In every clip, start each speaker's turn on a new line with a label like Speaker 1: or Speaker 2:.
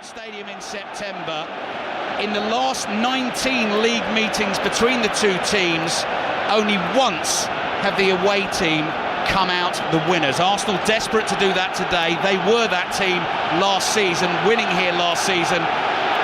Speaker 1: Stadium in September. In the last 19 league meetings between the two teams, only once have the away team come out the winners. Arsenal desperate to do that today. They were that team last season, winning here last season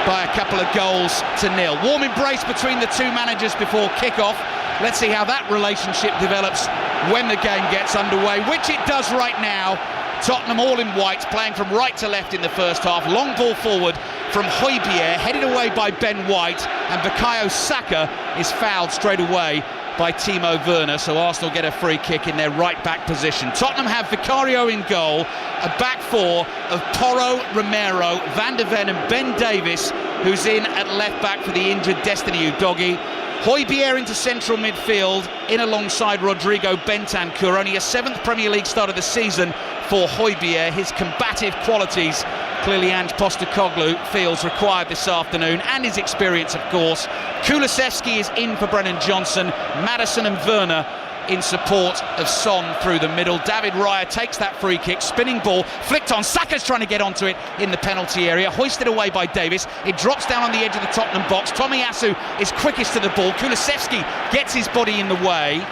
Speaker 1: by a couple of goals to nil. Warm embrace between the two managers before kickoff. Let's see how that relationship develops when the game gets underway, which it does right now. Tottenham all in white, playing from right to left in the first half. Long ball forward from Hotspur, headed away by Ben White, and Bukayo Saka is fouled straight away by Timo Werner, so Arsenal get a free kick in their right-back position. Tottenham have Vicario in goal, a back four of Porro, Romero, Van de Ven and Ben Davies, who's in at left-back for the injured Destiny Udogie. Hotspur into central midfield, in alongside Rodrigo Bentancur. Only a 7th Premier League start of the season for Hotspur. His combative qualities, clearly Ange Postecoglou feels required this afternoon, and his experience, of course. Kulusevski is in for Brennan Johnson. Maddison and Werner in support of Son through the middle. David Raya takes that free kick, spinning ball, flicked on. Saka's trying to get onto it in the penalty area, hoisted away by Davies. It drops down on the edge of the Tottenham box. Tomiyasu is quickest to the ball. Kulusevski gets his body in the way,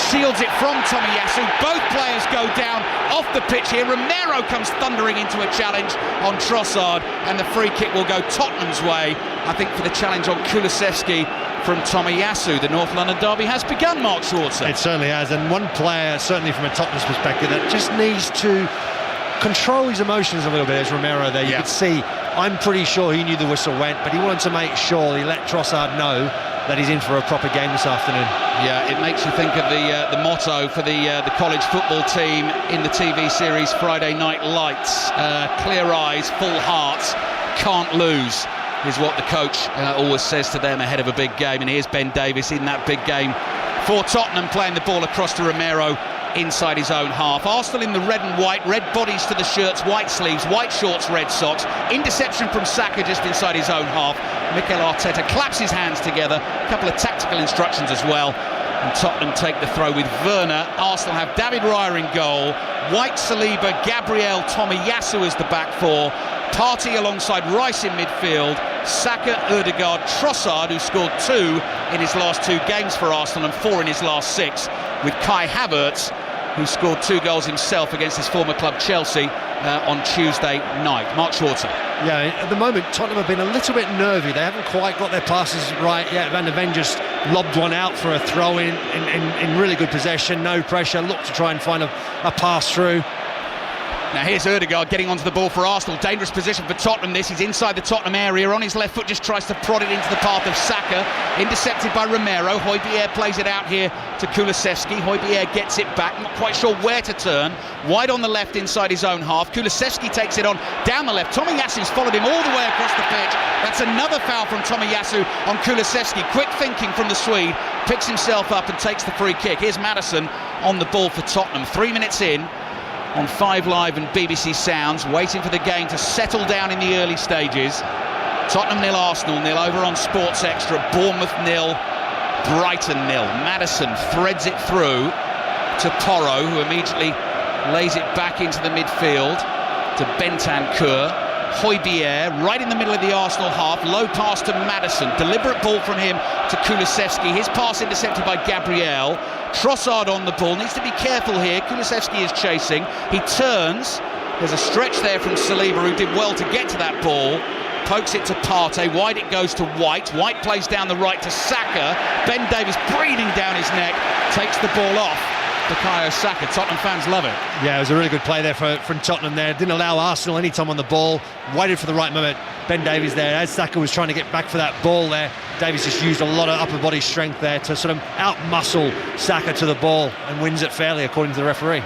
Speaker 1: shields it from Tomiyasu. Both players go down off the pitch here. Romero comes thundering into a challenge on Trossard, and the free kick will go Tottenham's way, I think, for the challenge on Kulusevski from Tomiyasu. The North London derby has begun, Mark Schwarzer.
Speaker 2: It certainly has, and one player, certainly from a Tottenham's perspective, that just needs to control his emotions a little bit is Romero there. You could see, I'm pretty sure he knew the whistle went, but he wanted to make sure he let Trossard know that he's in for a proper game this afternoon.
Speaker 1: Yeah, it makes you think of the motto for the college football team in the TV series Friday Night Lights. Clear eyes, full hearts, can't lose, is what the coach always says to them ahead of a big game. And here's Ben Davies in that big game for Tottenham, playing the ball across to Romero inside his own half. Arsenal in the red and white, red bodies to the shirts, white sleeves, white shorts, red socks. Interception from Saka just inside his own half. Mikel Arteta claps his hands together. A couple of tactical instructions as well. And Tottenham take the throw with Werner. Arsenal have David Raya in goal, White, Saliba, Gabriel, Tomiyasu as the back four. Partey alongside Rice in midfield. Saka, Ødegaard, Trossard, who scored 2 in his last 2 games for Arsenal and 4 in his last 6, with Kai Havertz, who scored 2 goals himself against his former club Chelsea on Tuesday night. Mark Schwarzer.
Speaker 2: Yeah, at the moment Tottenham have been a little bit nervy. They haven't quite got their passes right yet. Van de Ven just lobbed one out for a throw in really good possession, no pressure, looked to try and find a pass through.
Speaker 1: Now here's Ødegaard getting onto the ball for Arsenal. Dangerous position for Tottenham this. He's inside the Tottenham area. On his left foot, just tries to prod it into the path of Saka. Intercepted by Romero. Hotspur plays it out here to Kulusevski. Hotspur gets it back. Not quite sure where to turn. Wide on the left inside his own half. Kulusevski takes it on down the left. Tomiyasu's followed him all the way across the pitch. That's another foul from Tomiyasu on Kulusevski. Quick thinking from the Swede. Picks himself up and takes the free kick. Here's Maddison on the ball for Tottenham. 3 minutes in on 5 Live and BBC Sounds, waiting for the game to settle down in the early stages. Tottenham 0, Arsenal 0 over on Sports Extra. Bournemouth 0, Brighton 0. Maddison threads it through to Porro, who immediately lays it back into the midfield to Bentancur. Hotspur right in the middle of the Arsenal half, low pass to Maddison, deliberate ball from him to Kulusevski. His pass intercepted by Gabriel. Trossard on the ball, needs to be careful here. Kulusevski is chasing, he turns, there's a stretch there from Saliba, who did well to get to that ball. Pokes it to Partey, wide it goes to White. White plays down the right to Saka. Ben Davies breathing down his neck, takes the ball off Bukayo Saka. Tottenham fans love it.
Speaker 2: Yeah, it was a really good play there from Tottenham there. Didn't allow Arsenal any time on the ball. Waited for the right moment. Ben Davies there, as Saka was trying to get back for that ball there. Davies just used a lot of upper body strength there to sort of out-muscle Saka to the ball and wins it fairly, according to the referee.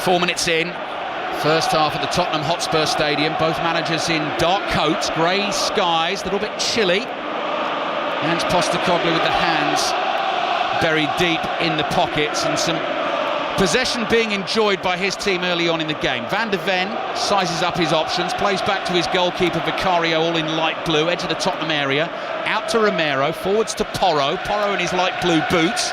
Speaker 1: 4 minutes in, first half at the Tottenham Hotspur Stadium. Both managers in dark coats, grey skies, a little bit chilly. Ange Postecoglou with the hands buried deep in the pockets, and some possession being enjoyed by his team early on in the game. Van de Ven sizes up his options, plays back to his goalkeeper Vicario, all in light blue, edge of the Tottenham area. Out to Romero, forwards to Porro in his light blue boots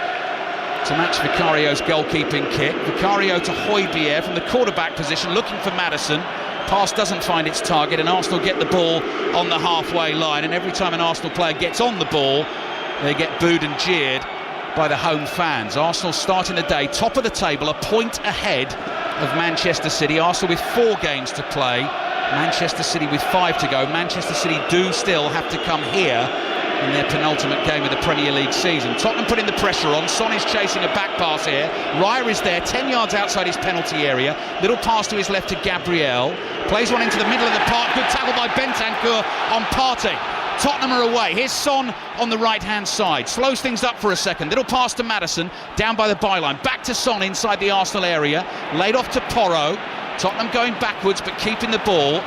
Speaker 1: to match Vicario's goalkeeping kit. Vicario to Hotspur from the quarterback position, looking for Maddison. Pass doesn't find its target, and Arsenal get the ball on the halfway line, and every time an Arsenal player gets on the ball, they get booed and jeered by the home fans. Arsenal starting the day top of the table, a point ahead of Manchester City. Arsenal with 4 games to play, Manchester City with 5 to go. Manchester City do still have to come here in their penultimate game of the Premier League season. Tottenham putting the pressure on. Son is chasing a back pass here. Raya is there, 10 yards outside his penalty area. Little pass to his left to Gabriel. Plays one into the middle of the park. Good tackle by Bentancur on Partey. Tottenham are away. Here's Son on the right-hand side. Slows things up for a second. Little pass to Maddison, down by the byline. Back to Son inside the Arsenal area. Laid off to Porro. Tottenham going backwards but keeping the ball.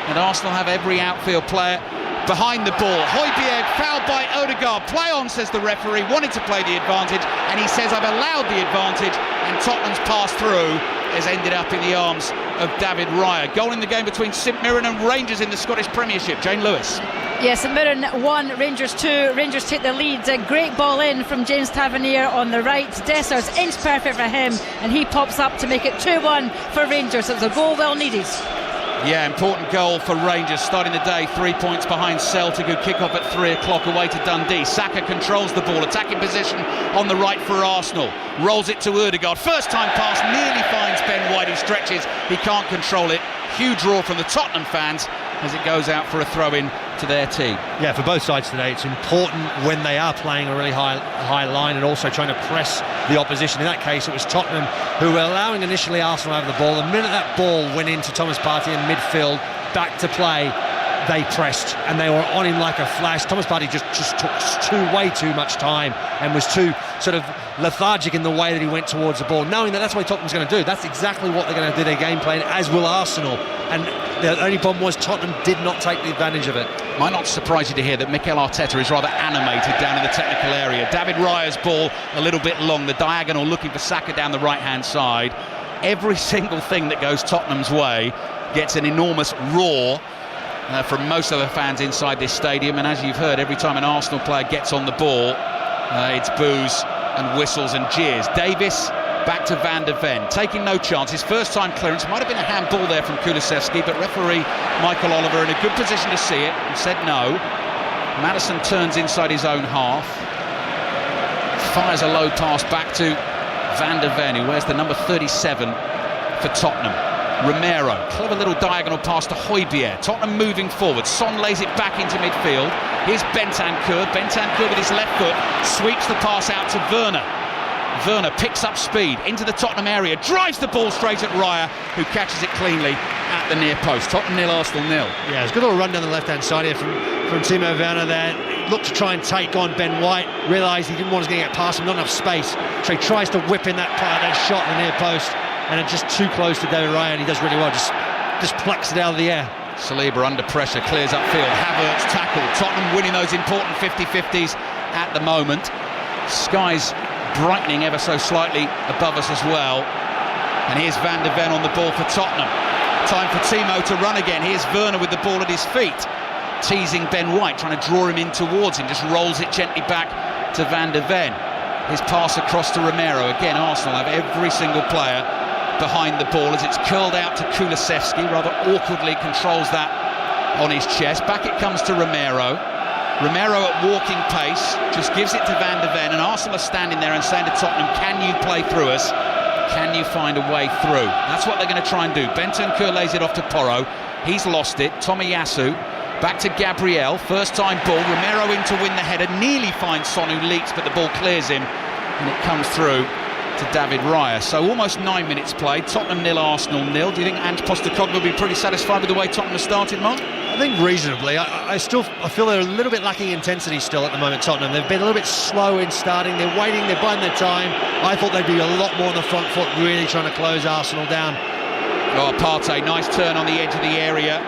Speaker 1: And Arsenal have every outfield player behind the ball. Højbjerg fouled by Odegaard. Play on, says the referee. Wanted to play the advantage, and he says, I've allowed the advantage. And Tottenham's pass through has ended up in the arms of David Raya. Goal in the game between St Mirren and Rangers in the Scottish Premiership. Jane Lewis.
Speaker 3: Yes, St Mirren 1, Rangers 2. Rangers take the lead. A great ball in from James Tavernier on the right. Dessers, inch perfect for him, and he pops up to make it 2-1 for Rangers. It was a goal well needed.
Speaker 1: Yeah, important goal for Rangers, starting the day 3 points behind Celtic, who kick off at 3 o'clock away to Dundee. Saka controls the ball, attacking position on the right for Arsenal. Rolls it to Odegaard. First time pass, nearly finds Ben White, who stretches. He can't control it. Huge roar from the Tottenham fans as it goes out for a throw-in to their team.
Speaker 2: Yeah, for both sides today, it's important when they are playing a really high line and also trying to press the opposition. In that case, it was Tottenham who were allowing initially Arsenal to have the ball. The minute that ball went into Thomas Partey in midfield, back to play, they pressed and they were on him like a flash. Thomas Partey just took way too much time and was too sort of lethargic in the way that he went towards the ball, knowing that that's what Tottenham's going to do. That's exactly what they're going to do, their game plan, as will Arsenal. And the only problem was Tottenham did not take the advantage of it.
Speaker 1: Might not surprise you to hear that Mikel Arteta is rather animated down in the technical area. David Raya's ball a little bit long, the diagonal looking for Saka down the right-hand side. Every single thing that goes Tottenham's way gets an enormous roar from most of the fans inside this stadium, and as you've heard, every time an Arsenal player gets on the ball, it's boos and whistles and jeers. Davis back to Van de Ven, taking no chance. His first time clearance, might have been a handball there from Kulusevski, but referee Michael Oliver in a good position to see it and said no. Maddison turns inside his own half, fires a low pass back to Van de Ven, who wears the number 37 for Tottenham. Romero, clever little diagonal pass to Højbjerg. Tottenham moving forward. Son lays it back into midfield. Here's Bentancur. Bentancur with his left foot sweeps the pass out to Werner. Werner picks up speed into the Tottenham area, drives the ball straight at Raya, who catches it cleanly at the near post. Tottenham 0, Arsenal 0.
Speaker 2: Yeah, it's a good little run down the left-hand side here from Timo Werner there. Looked to try and take on Ben White, realised he didn't want to get past him, not enough space, so he tries to whip in that shot in the near post, and it's just too close to David Raya, and he does really well, just plucks it out of the air.
Speaker 1: Saliba under pressure, clears upfield. Havertz tackle. Tottenham winning those important 50-50s at the moment. Sky's brightening ever so slightly above us as well. And here's Van de Ven on the ball for Tottenham. Time for Timo to run again. Here's Werner with the ball at his feet, teasing Ben White, trying to draw him in towards him. Just rolls it gently back to Van de Ven. His pass across to Romero. Again, Arsenal have every single player behind the ball as it's curled out to Kulusevski. Rather awkwardly controls that on his chest. Back it comes to Romero. Romero at walking pace just gives it to Van de Ven, and Arsenal are standing there and saying to Tottenham, can you play through us? Can you find a way through? That's what they're going to try and do. Bentancur lays it off to Porro. He's lost it. Tomiyasu back to Gabriel. First time ball. Romero in to win the header. Nearly finds Son, who leaks, but the ball clears him, and it comes through to David Raya. So almost 9 minutes played. Tottenham 0, Arsenal 0. Do you think Ange Postecoglou will be pretty satisfied with the way Tottenham has started, Mark?
Speaker 2: I think reasonably. I feel they're a little bit lacking intensity still at the moment, Tottenham. They've been a little bit slow in starting. They're waiting, they're biding their time. I thought they'd be a lot more on the front foot, really trying to close Arsenal down. Oh,
Speaker 1: Partey, nice turn on the edge of the area.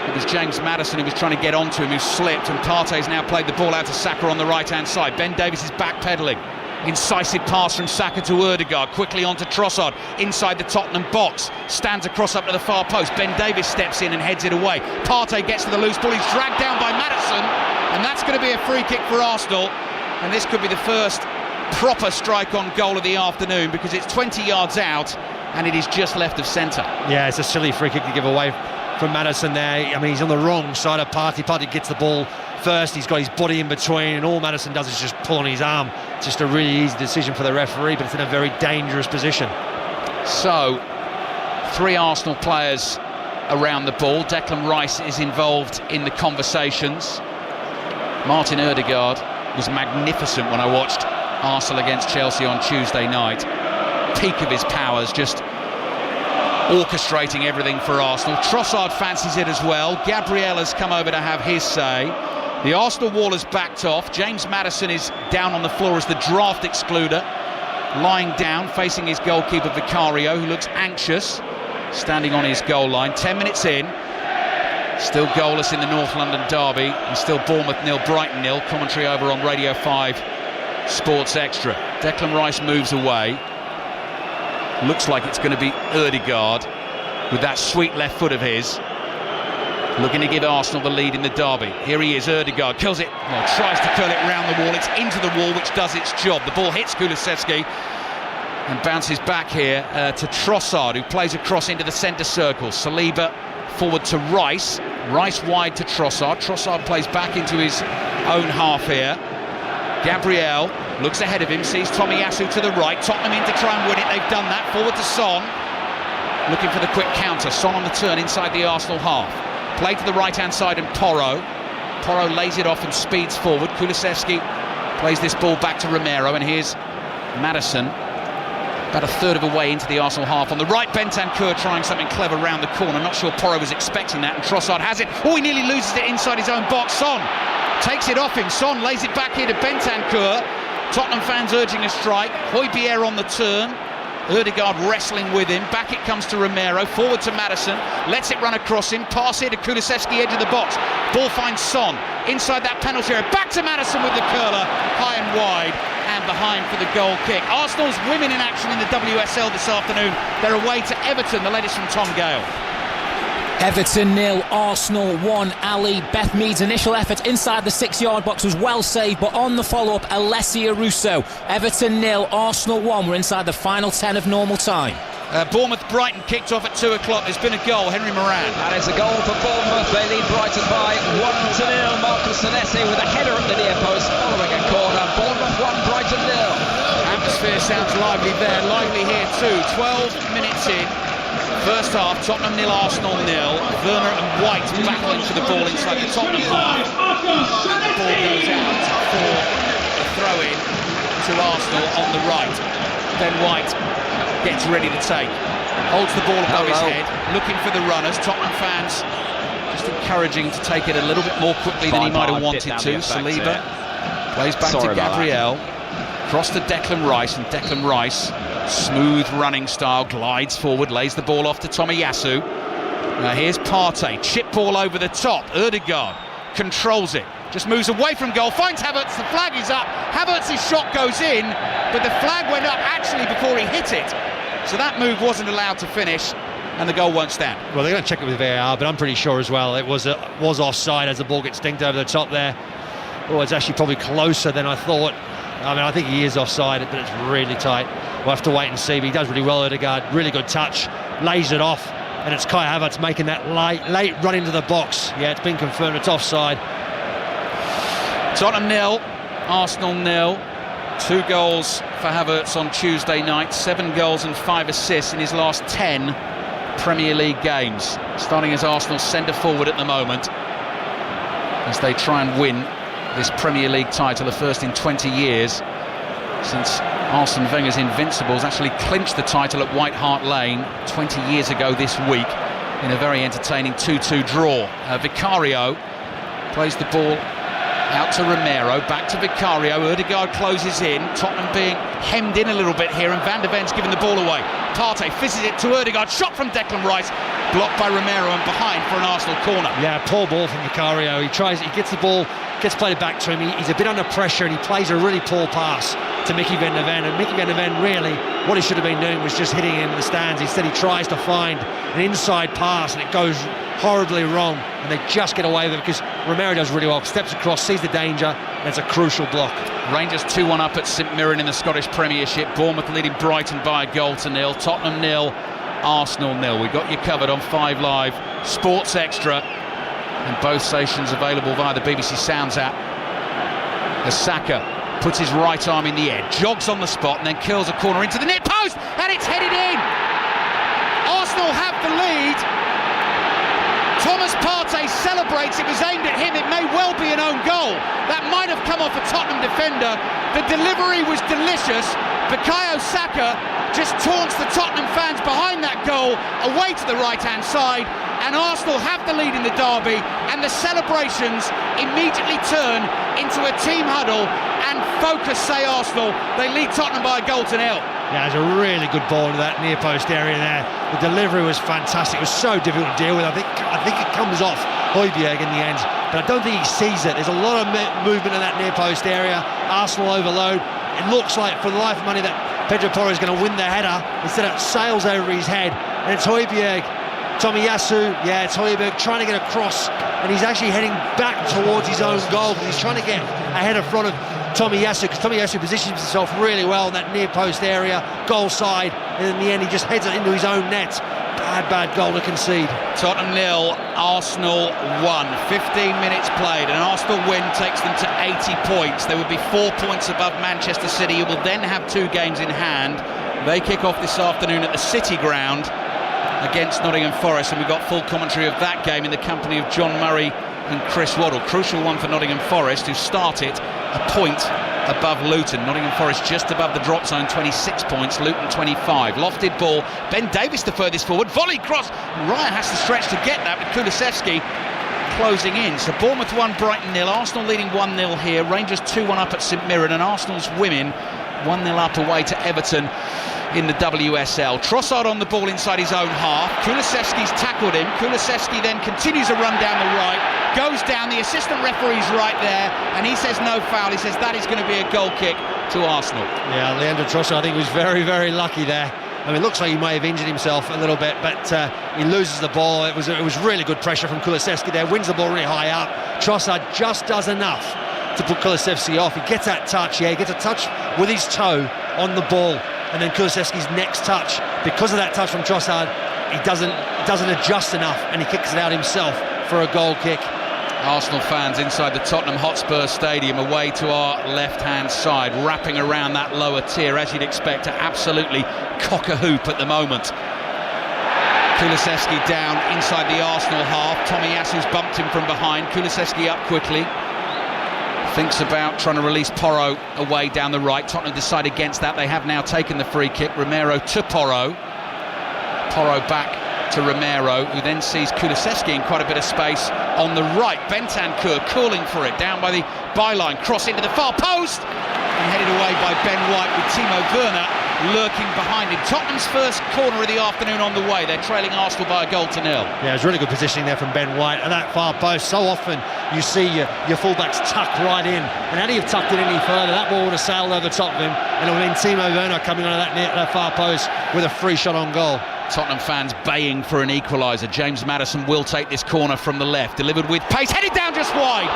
Speaker 1: It was James Maddison who was trying to get onto him, who slipped, and Partey's now played the ball out to Saka on the right-hand side. Ben Davies is backpedaling. Incisive pass from Saka to Odegaard, quickly onto Trossard, inside the Tottenham box, stands across up to the far post. Ben Davies steps in and heads it away. Partey gets to the loose ball, he's dragged down by Maddison, and that's going to be a free kick for Arsenal, and this could be the first proper strike on goal of the afternoon, because it's 20 yards out, and it is just left of centre.
Speaker 2: Yeah, it's a silly free kick to give away from Maddison there. I mean, he's on the wrong side of Partey. Partey gets the ball first, he's got his body in between, and all Maddison does is just pull on his arm. It's just a really easy decision for the referee, but it's in a very dangerous position.
Speaker 1: So, 3 Arsenal players around the ball. Declan Rice is involved in the conversations. Martin Ødegaard was magnificent when I watched Arsenal against Chelsea on Tuesday night. Peak of his powers, just orchestrating everything for Arsenal. Trossard fancies it as well. Gabriel has come over to have his say. The Arsenal wall has backed off. James Maddison is down on the floor as the draft excluder, lying down, facing his goalkeeper Vicario, who looks anxious, standing on his goal line. 10 minutes in, still goalless in the North London derby, and still Bournemouth 0, Brighton 0. Commentary over on Radio 5 Sports Extra. Declan Rice moves away. Looks like it's going to be Ødegaard with that sweet left foot of his, looking to give Arsenal the lead in the derby. Here he is, Ødegaard curls it, tries to curl it round the wall. It's into the wall, which does its job. The ball hits Kulusevski and bounces back here to Trossard, who plays across into the centre circle. Saliba forward to Rice. Rice wide to Trossard. Trossard plays back into his own half here. Gabriel looks ahead of him, sees Tomiyasu to the right. Tottenham in to try and win it. They've done that. Forward to Son, looking for the quick counter. Son on the turn inside the Arsenal half. Play to the right-hand side, and Porro lays it off and speeds forward. Kulusevski plays this ball back to Romero, and here's Maddison, about a third of a way into the Arsenal half. On the right, Bentancur trying something clever round the corner. Not sure Porro was expecting that, and Trossard has it. Oh, he nearly loses it inside his own box. Son takes it off him. Son lays it back here to Bentancur. Tottenham fans urging a strike. Højbjerg on the turn. Ødegaard wrestling with him. Back it comes to Romero. Forward to Maddison. Lets it run across him. Pass here to Kulusevski, edge of the box. Ball finds Son inside that penalty area. Back to Maddison with the curler, high and wide, and behind for the goal kick. Arsenal's women in action in the WSL this afternoon. They're away to Everton. The latest from Tom Gale.
Speaker 4: Everton 0, Arsenal 1. Ali Beth Mead's initial effort inside the 6-yard box was well saved, but on the follow-up, Alessia Russo. Everton 0, Arsenal 1. We're inside the final 10 of normal time.
Speaker 1: Bournemouth-Brighton kicked off at 2 o'clock. There's been a goal. Henry Moran.
Speaker 5: That is a goal for Bournemouth. They lead Brighton by 1-0. Marcus Senesi with a header at the near post following a corner. Bournemouth 1, Brighton 0.
Speaker 1: Atmosphere sounds lively there. Lively here too. 12 minutes in. First half, Tottenham 0, Arsenal 0. Werner and White battling for the ball inside the Tottenham half. And the ball goes out for a throw-in to Arsenal on the right. Ben White gets ready to take. Holds the ball above his head, looking for the runners. Tottenham fans just encouraging to take it a little bit more quickly than he might have wanted to. Saliba plays back to Gabriel. Cross to Declan Rice, and Declan Rice, smooth running style, glides forward, lays the ball off to Tomiyasu. Now here's Partey, chip ball over the top. Ødegaard controls it, just moves away from goal, finds Havertz, the flag is up. Havertz's shot goes in, but the flag went up actually before he hit it. So that move wasn't allowed to finish, and the goal won't stand.
Speaker 2: Well, they're going to check it with VAR, but I'm pretty sure as well it was offside as the ball gets dinked over the top there. Oh, it's actually probably closer than I thought. I mean, I think he is offside, but it's really tight. We'll have to wait and see, but he does really well, Ødegaard. Really good touch, lays it off, and it's Kai Havertz making that late run into the box. Yeah, it's been confirmed, it's offside.
Speaker 1: Tottenham 0, Arsenal 0. 2 goals for Havertz on Tuesday night, 7 goals and 5 assists in his last 10 Premier League games. Starting as Arsenal's centre forward at the moment, as they try and win this Premier League title, the first in 20 years since Arsene Wenger's Invincibles actually clinched the title at White Hart Lane 20 years ago this week in a very entertaining 2-2 draw. Vicario plays the ball out to Romero, back to Vicario. Ødegaard closes in, Tottenham being hemmed in a little bit here, and Van der Ven's giving the ball away. Partey fizzes it to Ødegaard, shot from Declan Rice, blocked by Romero and behind for an Arsenal corner.
Speaker 2: Yeah, poor ball from Vicario. He gets the ball, gets played back to him. He's a bit under pressure and he plays a really poor pass to Mickey van der Ven. And Mickey van der Ven, really, what he should have been doing was just hitting him in the stands. Instead, he tries to find an inside pass and it goes horribly wrong. And they just get away with it because Romero does really well. Steps across, sees the danger, and it's a crucial block. Rangers
Speaker 1: 2-1 up at St Mirren in the Scottish Premiership. Bournemouth leading Brighton by a goal to nil. Tottenham 0, Arsenal 0. We've got you covered on 5 Live, Sports Extra, and both stations available via the BBC Sounds app. As Saka puts his right arm in the air, jogs on the spot, and then curls a corner into the net post, and it's headed in. Arsenal have the lead. Thomas Partey celebrates. It was aimed at him. It may well be an own goal. That might have come off a Tottenham defender. The delivery was delicious. Bukayo Saka just taunts the Tottenham fans behind that goal away to the right-hand side, and Arsenal have the lead in the derby, and the celebrations immediately turn into a team huddle and focus, say Arsenal. They lead Tottenham by a goal to nil.
Speaker 2: Yeah, it was a really good ball into that near post area there. The delivery was fantastic. It was so difficult to deal with. I think it comes off Højbjerg in the end, but I don't think he sees it. There's a lot of movement in that near post area. Arsenal overload. It looks like, for the life of money, that Pedro Porro is going to win the header. Instead, it sails over his head, and it's Højbjerg. Tomiyasu, yeah, it's Højbjerg trying to get across, and he's actually heading back towards his own goal. He's trying to get ahead in front of Tomiyasu, because Tomiyasu positions himself really well in that near post area, goal side, and in the end he just heads it into his own net. Bad goal to concede.
Speaker 1: Tottenham 0, Arsenal 1. 15 minutes played. An Arsenal win takes them to 80 points. They would be 4 points above Manchester City, who will then have 2 games in hand. They kick off this afternoon at the City Ground against Nottingham Forest, and we've got full commentary of that game in the company of John Murray and Chris Waddle. Crucial one for Nottingham Forest, who start it a point above Luton. Nottingham Forest just above the drop zone, 26 points, Luton 25. Lofted ball, Ben Davies the furthest forward, volley cross, Ryan has to stretch to get that, with Kulusevski closing in. So Bournemouth 1, Brighton 0, Arsenal leading 1-0 here, Rangers 2-1 up at St Mirren, and Arsenal's women 1-0 up away to Everton in the WSL. Trossard on the ball inside his own half. Kulusevski's tackled him. Kulusevski then continues a run down the right, goes down, the assistant referee's right there, and he says no foul. He says that is going to be a goal kick to Arsenal.
Speaker 2: Yeah, Leandro Trossard, I think, was very lucky there. I mean, it looks like he may have injured himself a little bit, but he loses the ball. It was really good pressure from Kulusevski there, wins the ball really high up. Trossard just does enough to put Kulusevski off. He gets that touch, he gets a touch with his toe on the ball, and then Kulusevski's next touch, because of that touch from Trossard, he doesn't adjust enough, and he kicks it out himself for a goal kick.
Speaker 1: Arsenal fans inside the Tottenham Hotspur Stadium, away to our left-hand side, wrapping around that lower tier, as you'd expect, to absolutely cock a hoop at the moment. Kulusevski down inside the Arsenal half. Tomiyasu's bumped him from behind. Kulusevski up quickly. Thinks about trying to release Porro away down the right. Tottenham decide against that. They have now taken the free kick. Romero to Porro. Porro back to Romero, who then sees Kulusevski in quite a bit of space on the right. Bentancur calling for it, down by the byline, cross into the far post, and headed away by Ben White, with Timo Werner lurking behind him. Tottenham's first corner of the afternoon on the way. They're trailing Arsenal by a goal to nil.
Speaker 2: Yeah, it was really good positioning there from Ben White at that far post. So often you see your fullbacks tuck right in, and had he have tucked it any further, that ball would have sailed over the top of him, and it would have been Timo Werner coming on that far post with a free shot on goal.
Speaker 1: Tottenham fans baying for an equaliser. James Maddison will take this corner from the left, delivered with pace, headed down just wide.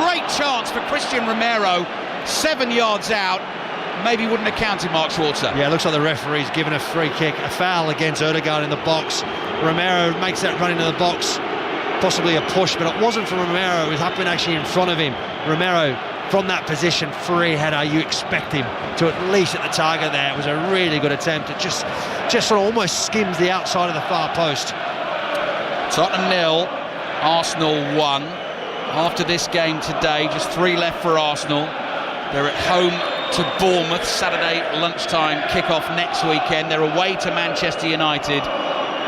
Speaker 1: Great chance for Christian Romero, 7 yards out. Maybe wouldn't have counted, Mark Schwarzer.
Speaker 2: Yeah, it looks like the referee's given a free kick, a foul against Ødegaard in the box. Romero makes that run into the box, possibly a push, but it wasn't from Romero, it was happening actually in front of him. Romero, from that position, free header, you expect him to at least hit the target there. It was a really good attempt. It just sort of almost skims the outside of the far post.
Speaker 1: Tottenham 0, Arsenal 1. After this game today, just 3 left for Arsenal. They're at home to Bournemouth, Saturday lunchtime kickoff next weekend. They're away to Manchester United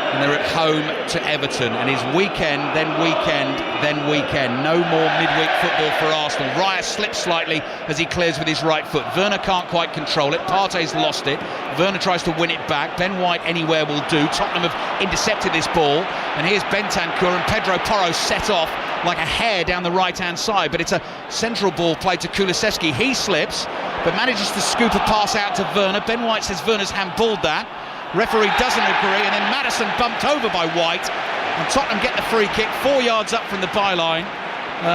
Speaker 1: and they're at home to Everton, and his weekend, then weekend, then weekend. No more midweek football for Arsenal. Raya slips slightly as he clears with his right foot. Werner can't quite control it. Partey's lost it. Werner tries to win it back. Ben White anywhere will do. Tottenham have intercepted this ball, and here's Bentancur, and Pedro Porro set off like a hare down the right-hand side, but it's a central ball played to Kulusevski. He slips, but manages to scoop a pass out to Werner. Ben White says Werner's handballed that. Referee doesn't agree, and then Maddison bumped over by White, and Tottenham get the free kick 4 yards up from the byline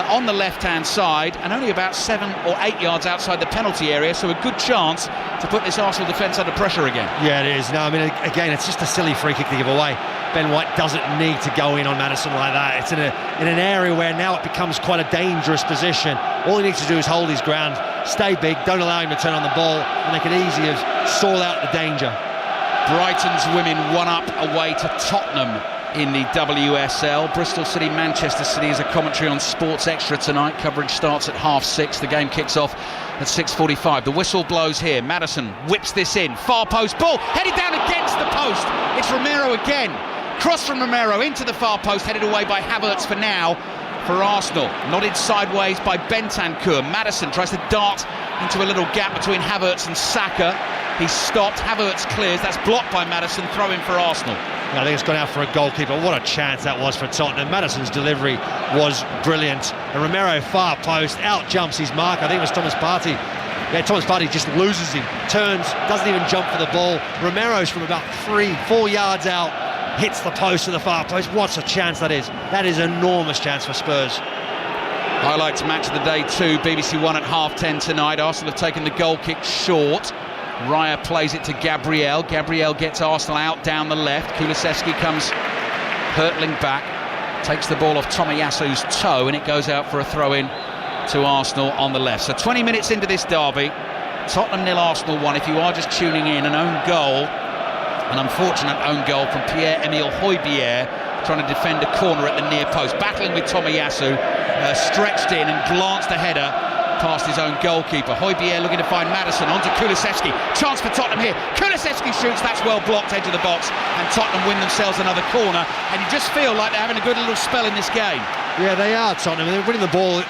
Speaker 1: on the left-hand side, and only about 7 or 8 yards outside the penalty area, so a good chance to put this Arsenal defence under pressure again.
Speaker 2: Yeah, it is. No, I mean, again, it's just a silly free kick to give away. Ben White doesn't need to go in on Maddison like that. It's in an area where now it becomes quite a dangerous position. All he needs to do is hold his ground, stay big, don't allow him to turn on the ball, and they could easily have sought out the danger.
Speaker 1: Brighton's women 1-up away to Tottenham in the WSL. Bristol City, Manchester City is a commentary on Sports Extra tonight. Coverage starts at 6:30. The game kicks off at 6:45. The whistle blows here. Maddison whips this in. Far post ball, headed down against the post. It's Romero again. Cross from Romero into the far post, headed away by Havertz for now. For Arsenal, nodded sideways by Bentancur. Maddison tries to dart into a little gap between Havertz and Saka. He's stopped. Havertz clears. That's blocked by Maddison. Throw in for Arsenal.
Speaker 2: I think it's gone out for a goalkeeper. What a chance that was for Tottenham. Maddison's delivery was brilliant. And Romero far post, out jumps his mark. I think it was Thomas Partey. Yeah, Thomas Partey just loses him. Turns, doesn't even jump for the ball. Romero's from about 3-4 yards out, hits the post to the far post. What a chance that is. That is an enormous chance for Spurs.
Speaker 1: Highlights match of the day too. BBC One at 10:30 tonight. Arsenal have taken the goal kick short. Raya plays it to Gabriel. Gabriel gets Arsenal out down the left. Kulusevski comes hurtling back, takes the ball off Tomiyasu's toe, and it goes out for a throw-in to Arsenal on the left. So 20 minutes into this derby, Tottenham 0, Arsenal 1. If you are just tuning in, an own goal, an unfortunate own goal from Pierre-Emile Højbjerg, trying to defend a corner at the near post, battling with Tomiyasu, stretched in and glanced a header past his own goalkeeper. Højbjerg looking to find Maddison, onto Kulusevski. Chance for Tottenham here. Kulusevski shoots, that's well blocked, edge of the box, and Tottenham win themselves another corner, and you just feel like they're having a good little spell in this game.
Speaker 2: Yeah, they are, Tottenham. They're winning the ball,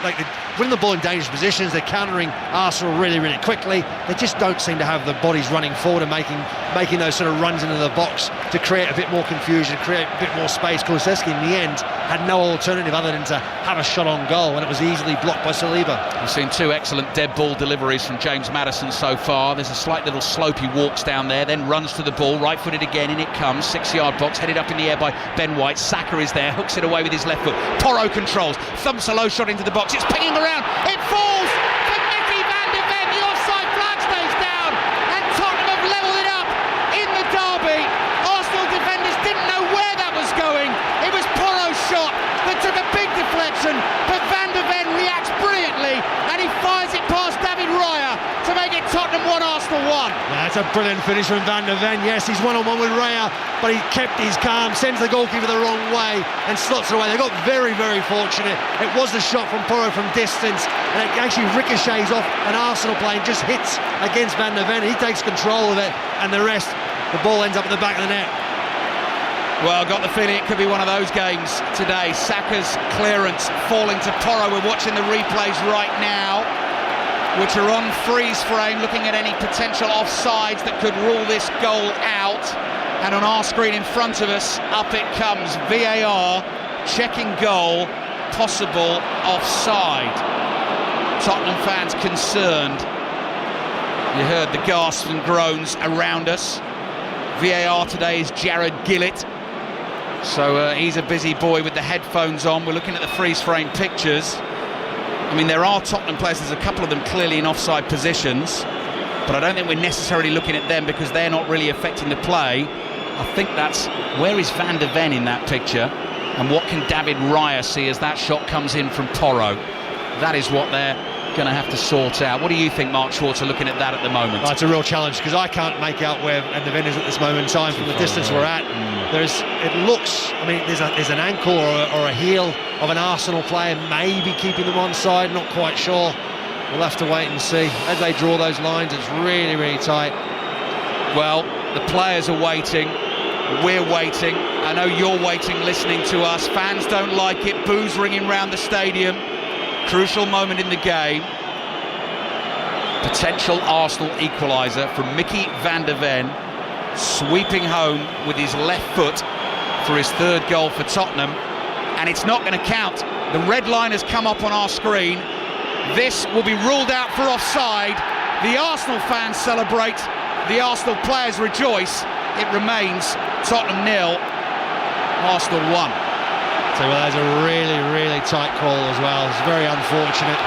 Speaker 2: winning the ball in dangerous positions. They're countering Arsenal really, really quickly. They just don't seem to have the bodies running forward and making those sort of runs into the box to create a bit more confusion, create a bit more space. Kulusevski, in the end, had no alternative other than to have a shot on goal, and it was easily blocked by Saliba.
Speaker 1: We've seen 2 excellent dead ball deliveries from James Maddison so far. There's a slight little slope, he walks down there, then runs to the ball, right-footed again, in it comes, 6-yard box, headed up in the air by Ben White. Saka is there, hooks it away with his left foot. Porro controls, thumps a low shot into the box, it's pinging around, it falls for Mickey van de Ven. The offside flag stays down, and Tottenham have levelled it up in the derby. Arsenal defenders didn't know where that was going. It was Porro's shot that took a big deflection, but van de Ven reacts brilliantly, and he fires it past David Raya to make it Tottenham 1, Arsenal 1.
Speaker 2: That's a brilliant finish from Van de Ven. Yes, he's one-on-one with Raya, but he kept his calm, sends the goalkeeper the wrong way and slots it away. They got very, very fortunate. It was a shot from Porro from distance, and it actually ricochets off an Arsenal plane, just hits against Van de Ven. He takes control of it, and the rest, the ball ends up at the back of the net.
Speaker 1: Well, I got the feeling it could be one of those games today. Saka's clearance falling to Porro. We're watching the replays right now, which are on freeze frame, looking at any potential offsides that could rule this goal out. And on our screen in front of us, up it comes. VAR, checking goal, possible offside. Tottenham fans concerned. You heard the gasps and groans around us. VAR today is Jared Gillett. So he's a busy boy with the headphones on. We're looking at the freeze frame pictures. I mean, there are Tottenham players, there's a couple of them clearly in offside positions, but I don't think we're necessarily looking at them because they're not really affecting the play. I think that's, where is Van de Ven in that picture, and what can David Raya see as that shot comes in from Porro? That is what they're going to have to sort out. What do you think, Mark Schwarzer, looking at that at the moment?
Speaker 2: Oh, it's a real challenge because I can't make out where Van de Ven is at this moment in time from the distance we're at. It looks, I mean, there's an ankle or a heel of an Arsenal player maybe keeping them on side, not quite sure. We'll have to wait and see. As they draw those lines, it's really, really tight.
Speaker 1: Well, the players are waiting, we're waiting. I know you're waiting, listening to us. Fans don't like it. Boos ringing round the stadium. Crucial moment in the game. Potential Arsenal equaliser from Mickey van der Ven, sweeping home with his left foot for his third goal for Tottenham. And it's not going to count. The red line has come up on our screen. This will be ruled out for offside. The Arsenal fans celebrate. The Arsenal players rejoice. It remains Tottenham 0, Arsenal 1.
Speaker 2: So well, that's a really, really tight call as well. It's very unfortunate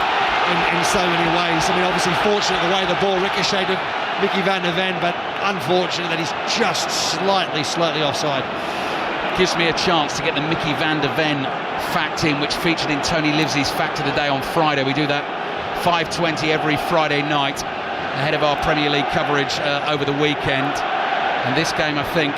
Speaker 2: in so many ways. I mean, obviously fortunate the way the ball ricocheted with Mickey van der Ven, but unfortunate that he's just slightly offside.
Speaker 1: Gives me a chance to get the Mickey van der Ven fact in, which featured in Tony Livesey's Fact of the Day on Friday. We do that 5:20 every Friday night ahead of our Premier League coverage over the weekend. And this game, I think,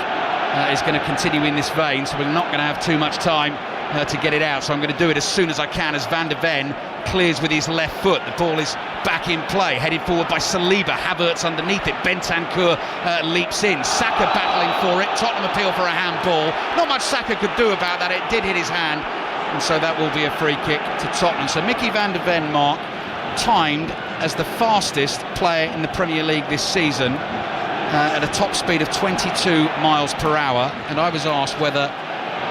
Speaker 1: is going to continue in this vein, so we're not going to have too much time to get it out. So I'm going to do it as soon as I can as Van der Ven clears with his left foot. The ball is back in play, headed forward by Saliba. Havertz underneath it. Bentancur leaps in. Saka battling for it. Tottenham appeal for a handball. Not much Saka could do about that. It did hit his hand, and so that will be a free kick to Tottenham. So Mickey van der Ven, Mark, timed as the fastest player in the Premier League this season at a top speed of 22 miles per hour. And I was asked whether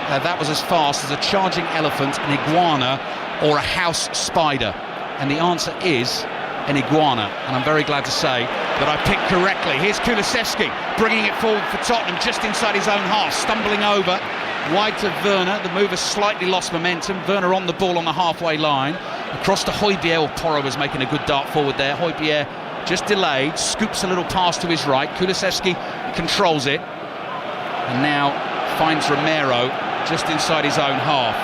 Speaker 1: that was as fast as a charging elephant, an iguana, or a house spider. And the answer is an iguana. And I'm very glad to say that I picked correctly. Here's Kulusevski bringing it forward for Tottenham just inside his own half, stumbling over wide to Werner. The move has slightly lost momentum. Werner on the ball on the halfway line. Across to Hojbjerg. Porro was making a good dart forward there. Hojbjerg just delayed, scoops a little pass to his right. Kulusevski controls it and now finds Romero just inside his own half.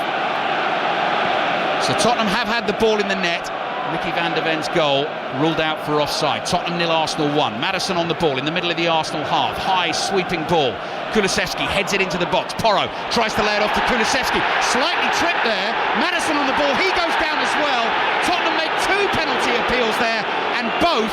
Speaker 1: So Tottenham have had the ball in the net. Mickey van der Ven's goal ruled out for offside. Tottenham 0, Arsenal 1. Maddison on the ball in the middle of the Arsenal half. High sweeping ball. Kulusevski heads it into the box. Porro tries to lay it off to Kulusevski. Slightly tripped there. Maddison on the ball. He goes down as well. Tottenham make 2 penalty appeals there, and both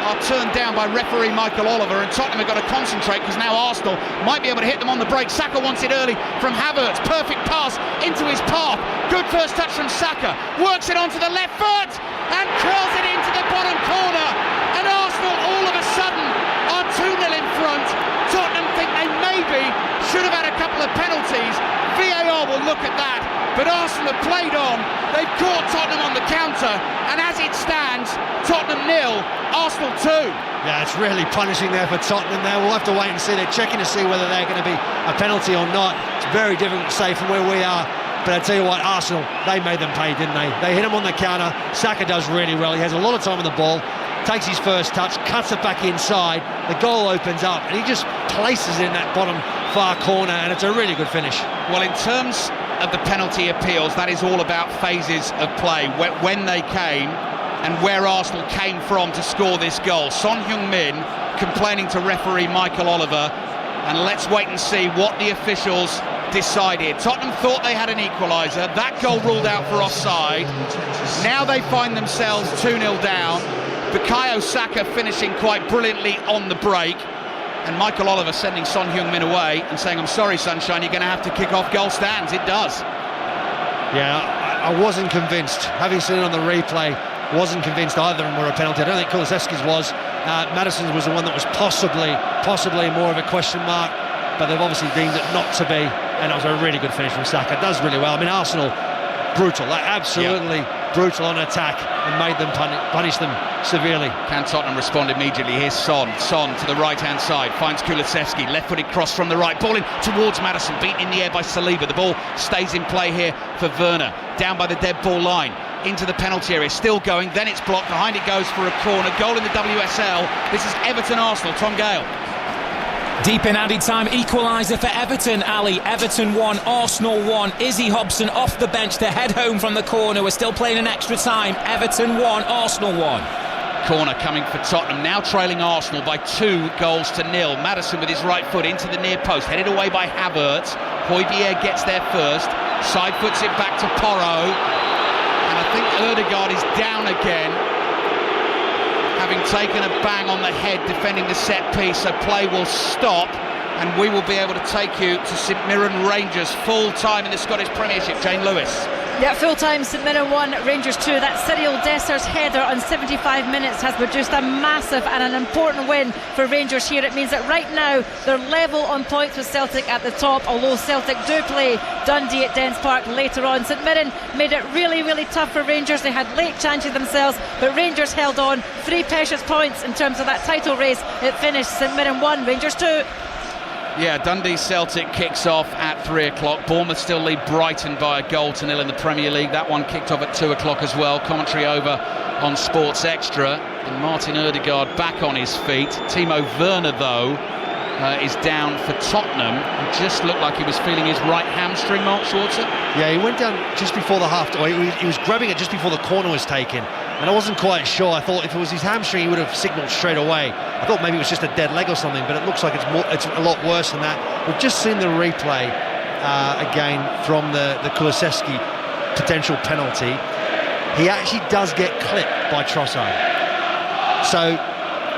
Speaker 1: are turned down by referee Michael Oliver, and Tottenham have got to concentrate because now Arsenal might be able to hit them on the break. Saka wants it early from Havertz. Perfect pass into his path. Good first touch from Saka. Works it onto the left foot and curls it into the bottom corner. And Arsenal all of a sudden are 2-0 in front. Tottenham think they maybe should have had a couple of penalties. VAR will look at that. But Arsenal have played on. They've caught Tottenham on the counter. And as it stands, Tottenham 0, Arsenal 2.
Speaker 2: Yeah, it's really punishing there for Tottenham there. We'll have to wait and see. They're checking to see whether they're going to be a penalty or not. It's very difficult to say from where we are. But I tell you what, Arsenal, they made them pay, didn't they? They hit him on the counter. Saka does really well. He has a lot of time on the ball. Takes his first touch, cuts it back inside. The goal opens up, and he just places it in that bottom far corner, and it's a really good finish.
Speaker 1: Well, in terms of the penalty appeals, that is all about phases of play, when they came and where Arsenal came from to score this goal. Son Heung-min complaining to referee Michael Oliver, and let's wait and see what the officials decided. Tottenham thought they had an equaliser. That goal ruled out for offside. Now they find themselves 2-0 down. Bukayo Saka finishing quite brilliantly on the break, and Michael Oliver sending Son Heung-min away and saying, I'm sorry, Sunshine, you're going to have to kick off goal stands. It does.
Speaker 2: Yeah, I wasn't convinced. Having seen it on the replay, wasn't convinced either of them were a penalty. I don't think Kulusevski's was. Maddison's was the one that was possibly more of a question mark, but they've obviously deemed it not to be, and it was a really good finish from Saka. It does really well. I mean, Arsenal, brutal, absolutely brutal on attack, and made them punish them severely.
Speaker 1: Can Tottenham respond immediately? Here's Son to the right-hand side, finds Kulusevski, left-footed cross from the right, ball in towards Maddison, beaten in the air by Saliba. The ball stays in play here for Werner, down by the dead ball line, into the penalty area, still going, then it's blocked, behind it goes for a corner, goal in the WSL. This is Everton-Arsenal, Tom Gale.
Speaker 4: Deep in added time, equaliser for Everton, Ali. Everton 1, Arsenal 1. Izzy Hobson off the bench to head home from the corner. We're still playing an extra time. Everton 1, Arsenal 1.
Speaker 1: Corner coming for Tottenham, now trailing Arsenal by 2-0. Maddison with his right foot into the near post, headed away by Havertz. Hojbjerg gets there first, side foots it back to Porro, and I think Ødegaard is down again, having taken a bang on the head defending the set piece, so play will stop. and we will be able to take you to St Mirren Rangers full time in the Scottish Premiership. Jane Lewis.
Speaker 3: Yeah, full time, St Mirren 1, Rangers 2. That Cyril Desser's header on 75 minutes has produced a massive and an important win for Rangers here. It means that right now they're level on points with Celtic at the top, although Celtic do play Dundee at Dens Park later on. St Mirren made it really, really tough for Rangers. They had late chances themselves, but Rangers held on. 3 precious points in terms of that title race. It finished St Mirren 1, Rangers 2.
Speaker 1: Yeah, Dundee Celtic kicks off at 3 o'clock. Bournemouth still lead Brighton by 1-0 in the Premier League. That one kicked off at 2 o'clock as well. Commentary over on Sports Extra. And Martin Ødegaard back on his feet. Timo Werner, though, is down for Tottenham. It just looked like he was feeling his right hamstring, Mark Schwarzer.
Speaker 2: Yeah, he went down just before the half. He was grabbing it just before the corner was taken. And I wasn't quite sure. I thought if it was his hamstring, he would have signalled straight away. I thought maybe it was just a dead leg or something, but it looks like it's a lot worse than that. We've just seen the replay again from the Kulusevski potential penalty. He actually does get clipped by Trossard. So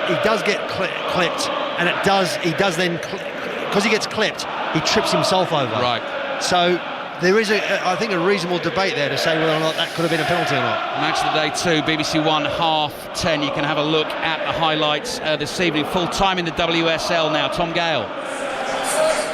Speaker 2: he does get clipped, and he does then, because he gets clipped, he trips himself over.
Speaker 1: Right.
Speaker 2: So there is, I think, a reasonable debate there to say whether or not that could have been a penalty or not.
Speaker 1: Match of the day 2, BBC One, 10:30. You can have a look at the highlights this evening. Full time in the WSL now. Tom Gale.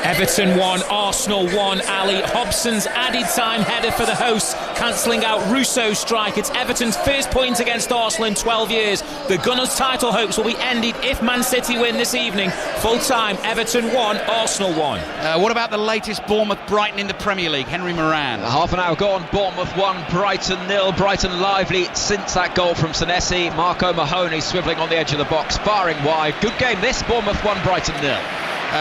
Speaker 4: Everton 1, Arsenal 1. Ali Hobson's added time header for the hosts, cancelling out Russo's strike. It's Everton's first point against Arsenal in 12 years. The Gunners' title hopes will be ended if Man City win this evening. Full time, Everton 1, Arsenal 1.
Speaker 1: What about the latest Bournemouth-Brighton in the Premier League? Henry Moran.
Speaker 5: Half an hour gone, Bournemouth 1, Brighton 0. Brighton lively since that goal from Senesi. Marco Mahoney swivelling on the edge of the box, firing wide. Good game this, Bournemouth 1, Brighton 0.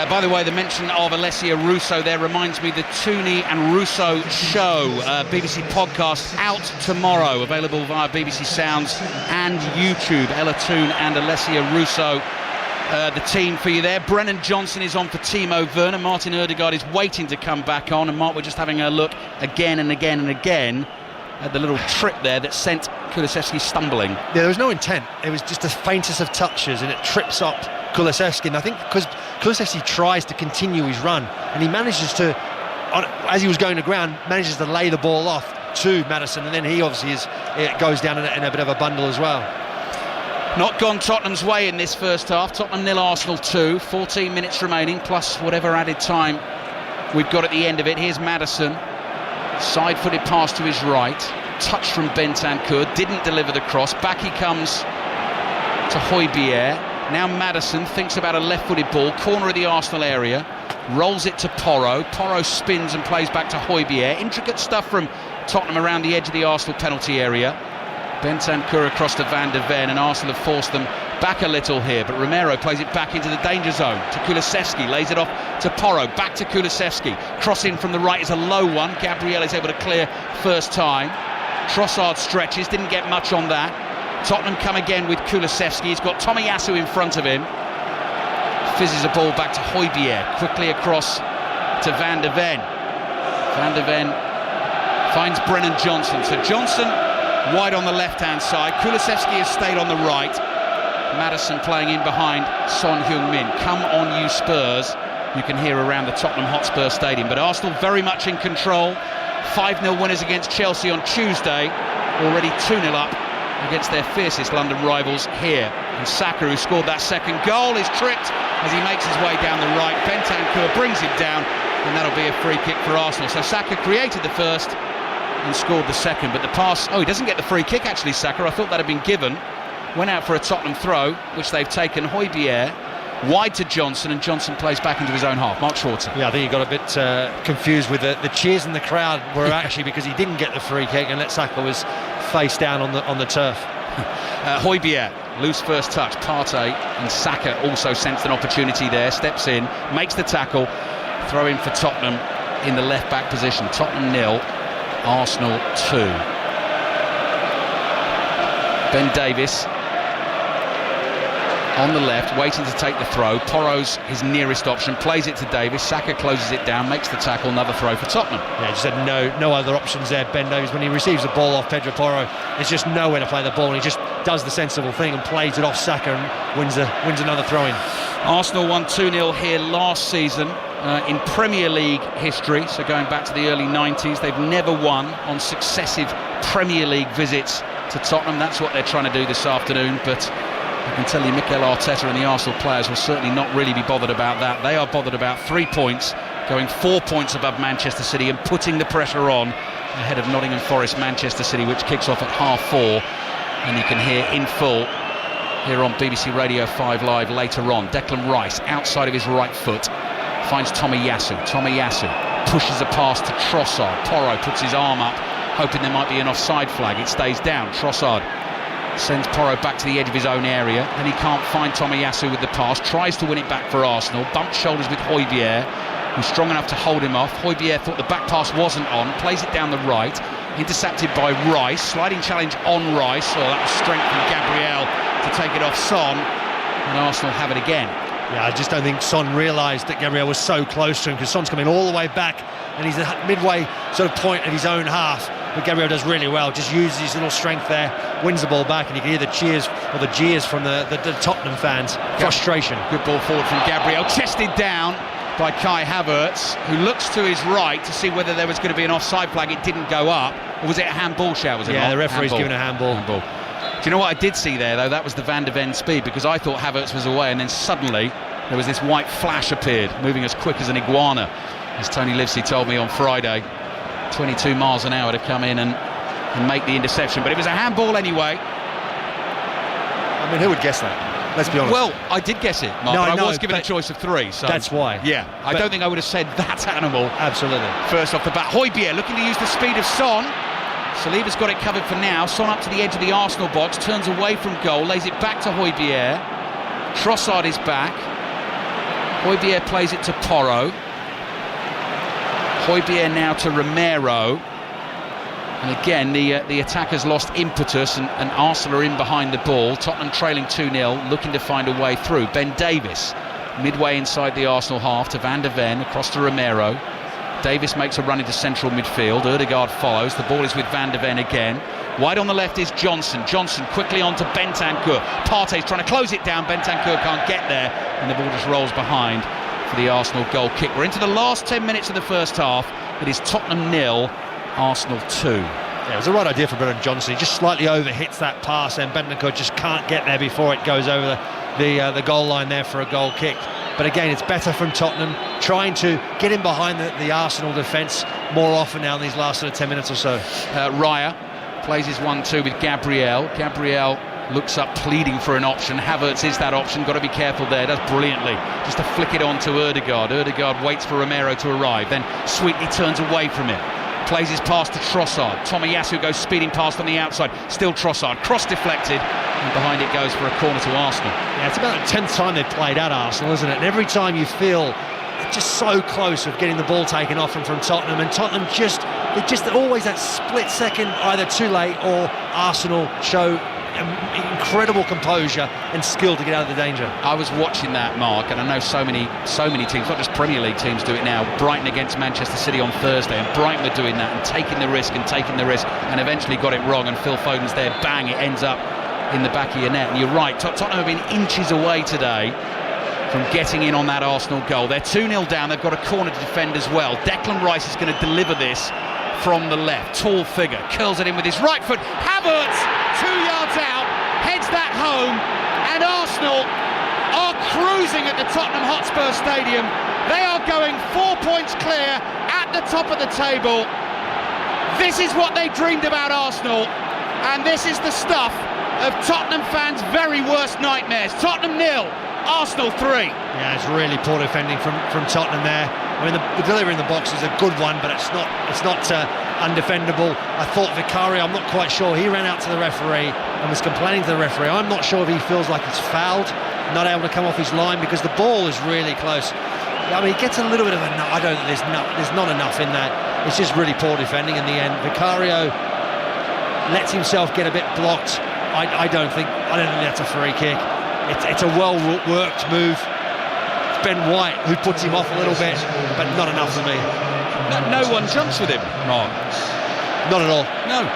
Speaker 1: By the way, the mention of Alessia Russo there reminds me the Tooney and Russo show, BBC podcast, out tomorrow, available via BBC Sounds and YouTube. Ella Toon and Alessia Russo, the team for you there. Brennan Johnson is on for Timo Werner. Martin Ødegaard is waiting to come back on, and Mark, we're just having a look again and again and again at the little trip there that sent Kulusevski stumbling.
Speaker 2: Yeah, there was no intent. It was just the faintest of touches, and it trips up Kulusevski. And I think because Kulusevski tries to continue his run, and he manages to, as he was going to ground, manages to lay the ball off to Maddison, and then he obviously it goes down in a bit of a bundle as well.
Speaker 1: Not gone Tottenham's way in this first half. Tottenham 0, Arsenal 2. 14 minutes remaining, plus whatever added time we've got at the end of it. Here's Maddison. Side-footed pass to his right. Touch from Bentancur. Didn't deliver the cross. Back he comes to Højbjerg. Now Maddison thinks about a left-footed ball. Corner of the Arsenal area. Rolls it to Porro. Porro spins and plays back to Højbjerg. Intricate stuff from Tottenham around the edge of the Arsenal penalty area. Bentancur across to Van de Ven, and Arsenal have forced them back a little here, but Romero plays it back into the danger zone to Kulusevski, lays it off to Porro, back to Kulusevski. Cross in from the right is a low one. Gabriel is able to clear first time. Trossard stretches, didn't get much on that. Tottenham come again with Kulusevski. He's got Tomiyasu in front of him. Fizzes a ball back to Højbjerg, quickly across to Van de Ven. Van de Ven finds Brennan Johnson. So Johnson wide on the left-hand side. Kulusevski has stayed on the right. Maddison playing in behind Son Heung-min. Come on, you Spurs. You can hear around the Tottenham Hotspur Stadium. But Arsenal very much in control. 5-0 winners against Chelsea on Tuesday. Already 2-0 up against their fiercest London rivals here. And Saka, who scored that second goal, is tripped as he makes his way down the right. Bentancur brings him down, and that'll be a free kick for Arsenal. So Saka created the first and scored the second, but the pass, he doesn't get the free kick actually, Saka. I thought that had been given. Went out for a Tottenham throw, which they've taken. Højbjerg wide to Johnson, and Johnson plays back into his own half. Mark Schwarzer.
Speaker 2: Yeah, I think he got a bit confused with the cheers in the crowd were actually because he didn't get the free kick, and Saka was face down on the turf.
Speaker 1: Højbjerg, loose first touch. Partey and Saka also sensed an opportunity there, steps in, makes the tackle. Throw in for Tottenham in the left back position. Tottenham 0, Arsenal 2. Ben Davies on the left, waiting to take the throw. Porro's his nearest option, plays it to Davies. Saka closes it down, makes the tackle, another throw for Tottenham.
Speaker 2: Yeah, just had no other options there, Ben Davies. When he receives the ball off Pedro Porro, there's just nowhere to play the ball, and he just does the sensible thing and plays it off Saka and wins another throw-in.
Speaker 1: Arsenal won 2-0 here last season in Premier League history, so going back to the early 90s. They've never won on successive Premier League visits to Tottenham. That's what they're trying to do this afternoon, but I can tell you Mikel Arteta and the Arsenal players will certainly not really be bothered about that. They are bothered about 3 points, going 4 points above Manchester City and putting the pressure on ahead of Nottingham Forest Manchester City, which kicks off at 4:30, and you can hear in full here on BBC Radio 5 Live later on. Declan Rice, outside of his right foot, finds Tomiyasu. Tomiyasu pushes a pass to Trossard. Porro puts his arm up, hoping there might be an offside flag. It stays down. Trossard sends Porro back to the edge of his own area, and he can't find Tomiyasu with the pass. Tries to win it back for Arsenal. Bumps shoulders with Hotspur, who's strong enough to hold him off. Hotspur thought the back pass wasn't on, plays it down the right, intercepted by Rice. Sliding challenge on Rice. Oh, that was strength from Gabriel to take it off Son, and Arsenal have it again.
Speaker 2: Yeah, I just don't think Son realised that Gabriel was so close to him, because Son's coming all the way back and he's at midway sort of point of his own half. But Gabriel does really well, just uses his little strength there, wins the ball back, and you can hear the cheers or the jeers from the Tottenham fans. Frustration.
Speaker 1: Good ball forward from Gabriel, chested down by Kai Havertz, who looks to his right to see whether there was going to be an offside flag. It didn't go up. Or was it a handball shout? Was it
Speaker 2: yeah,
Speaker 1: not?
Speaker 2: The referee's
Speaker 1: handball.
Speaker 2: given a handball.
Speaker 1: Do you know what I did see there, though? That was the Van de Ven speed, because I thought Havertz was away, and then suddenly there was this white flash appeared, moving as quick as an iguana, as Tony Livesey told me on Friday. 22 miles an hour to come in and make the interception, but it was a handball anyway.
Speaker 2: I mean, who would guess that? Let's be honest.
Speaker 1: Well, I did guess it, Mark,
Speaker 2: No,
Speaker 1: but I
Speaker 2: no,
Speaker 1: was given a choice of 3, so
Speaker 2: that's why.
Speaker 1: Yeah, I don't think I would have said that animal.
Speaker 2: Absolutely.
Speaker 1: First off the bat, Hotspur looking to use the speed of Son. Saliba's got it covered for now. Son up to the edge of the Arsenal box, turns away from goal, lays it back to Hotspur. Trossard is back. Hotspur plays it to Porro. Hotspur now to Romero. And again, the attackers lost impetus, and Arsenal are in behind the ball. Tottenham trailing 2-0, looking to find a way through. Ben Davies, midway inside the Arsenal half, to Van de Ven, across to Romero. Davies makes a run into central midfield. Ødegaard follows. The ball is with Van de Ven again. Wide on the left is Johnson. Johnson quickly on to Bentancur. Partey's trying to close it down. Bentancur can't get there, and the ball just rolls behind for the Arsenal goal kick. We're into the last 10 minutes of the first half. It is Tottenham 0, Arsenal 2.
Speaker 2: Yeah, it was the right idea for Brendan Johnson. He just slightly overhits that pass, and Bentancur just can't get there before it goes over the goal line there for a goal kick. But again, it's better from Tottenham, trying to get in behind the Arsenal defence more often now in these last sort of 10 minutes or so.
Speaker 1: Raya plays his 1-2 with Gabriel. Gabriel looks up, pleading for an option. Havertz is that option, got to be careful there. Does brilliantly, just to flick it on to Ødegaard. Ødegaard waits for Romero to arrive, then sweetly turns away from it. Plays his pass to Trossard. Tomiyasu goes speeding past on the outside. Still Trossard, cross deflected, and behind it goes for a corner to Arsenal.
Speaker 2: Yeah, it's about the 10th time they've played at Arsenal, isn't it? And every time you feel just so close of getting the ball taken off them from Tottenham, and Tottenham just always that split second, either too late or Arsenal show incredible composure and skill to get out of the danger.
Speaker 1: I was watching that, Mark, and I know so many teams, not just Premier League teams, do it now. Brighton against Manchester City on Thursday, and Brighton were doing that and taking the risk, and eventually got it wrong, and Phil Foden's there, bang, it ends up in the back of your net. And you're right, Tottenham have been inches away today from getting in on that Arsenal goal. They're 2-0 down, they've got a corner to defend as well. Declan Rice is going to deliver this from the left. Tall figure, curls it in with his right foot. Havertz, 2 yards out, heads that home, and Arsenal are cruising at the Tottenham Hotspur Stadium. They are going 4 points clear at the top of the table. This is what they dreamed about, Arsenal, and this is the stuff of Tottenham fans' very worst nightmares. Tottenham 0, Arsenal 3.
Speaker 2: Yeah, it's really poor defending from Tottenham there. I mean, the delivery in the box is a good one, but it's not undefendable. I thought Vicario, I'm not quite sure, he ran out to the referee and was complaining to the referee. I'm not sure if he feels like he's fouled, not able to come off his line, because the ball is really close. I mean, he gets a little bit of a nut. I don't think there's not enough in that. It's just really poor defending in the end. Vicario lets himself get a bit blocked. I don't think that's a free kick. It's a well-worked move. It's Ben White who puts him off a little bit, but not enough for me.
Speaker 1: No one jumps with him, Mark.
Speaker 2: Not at all.
Speaker 1: No.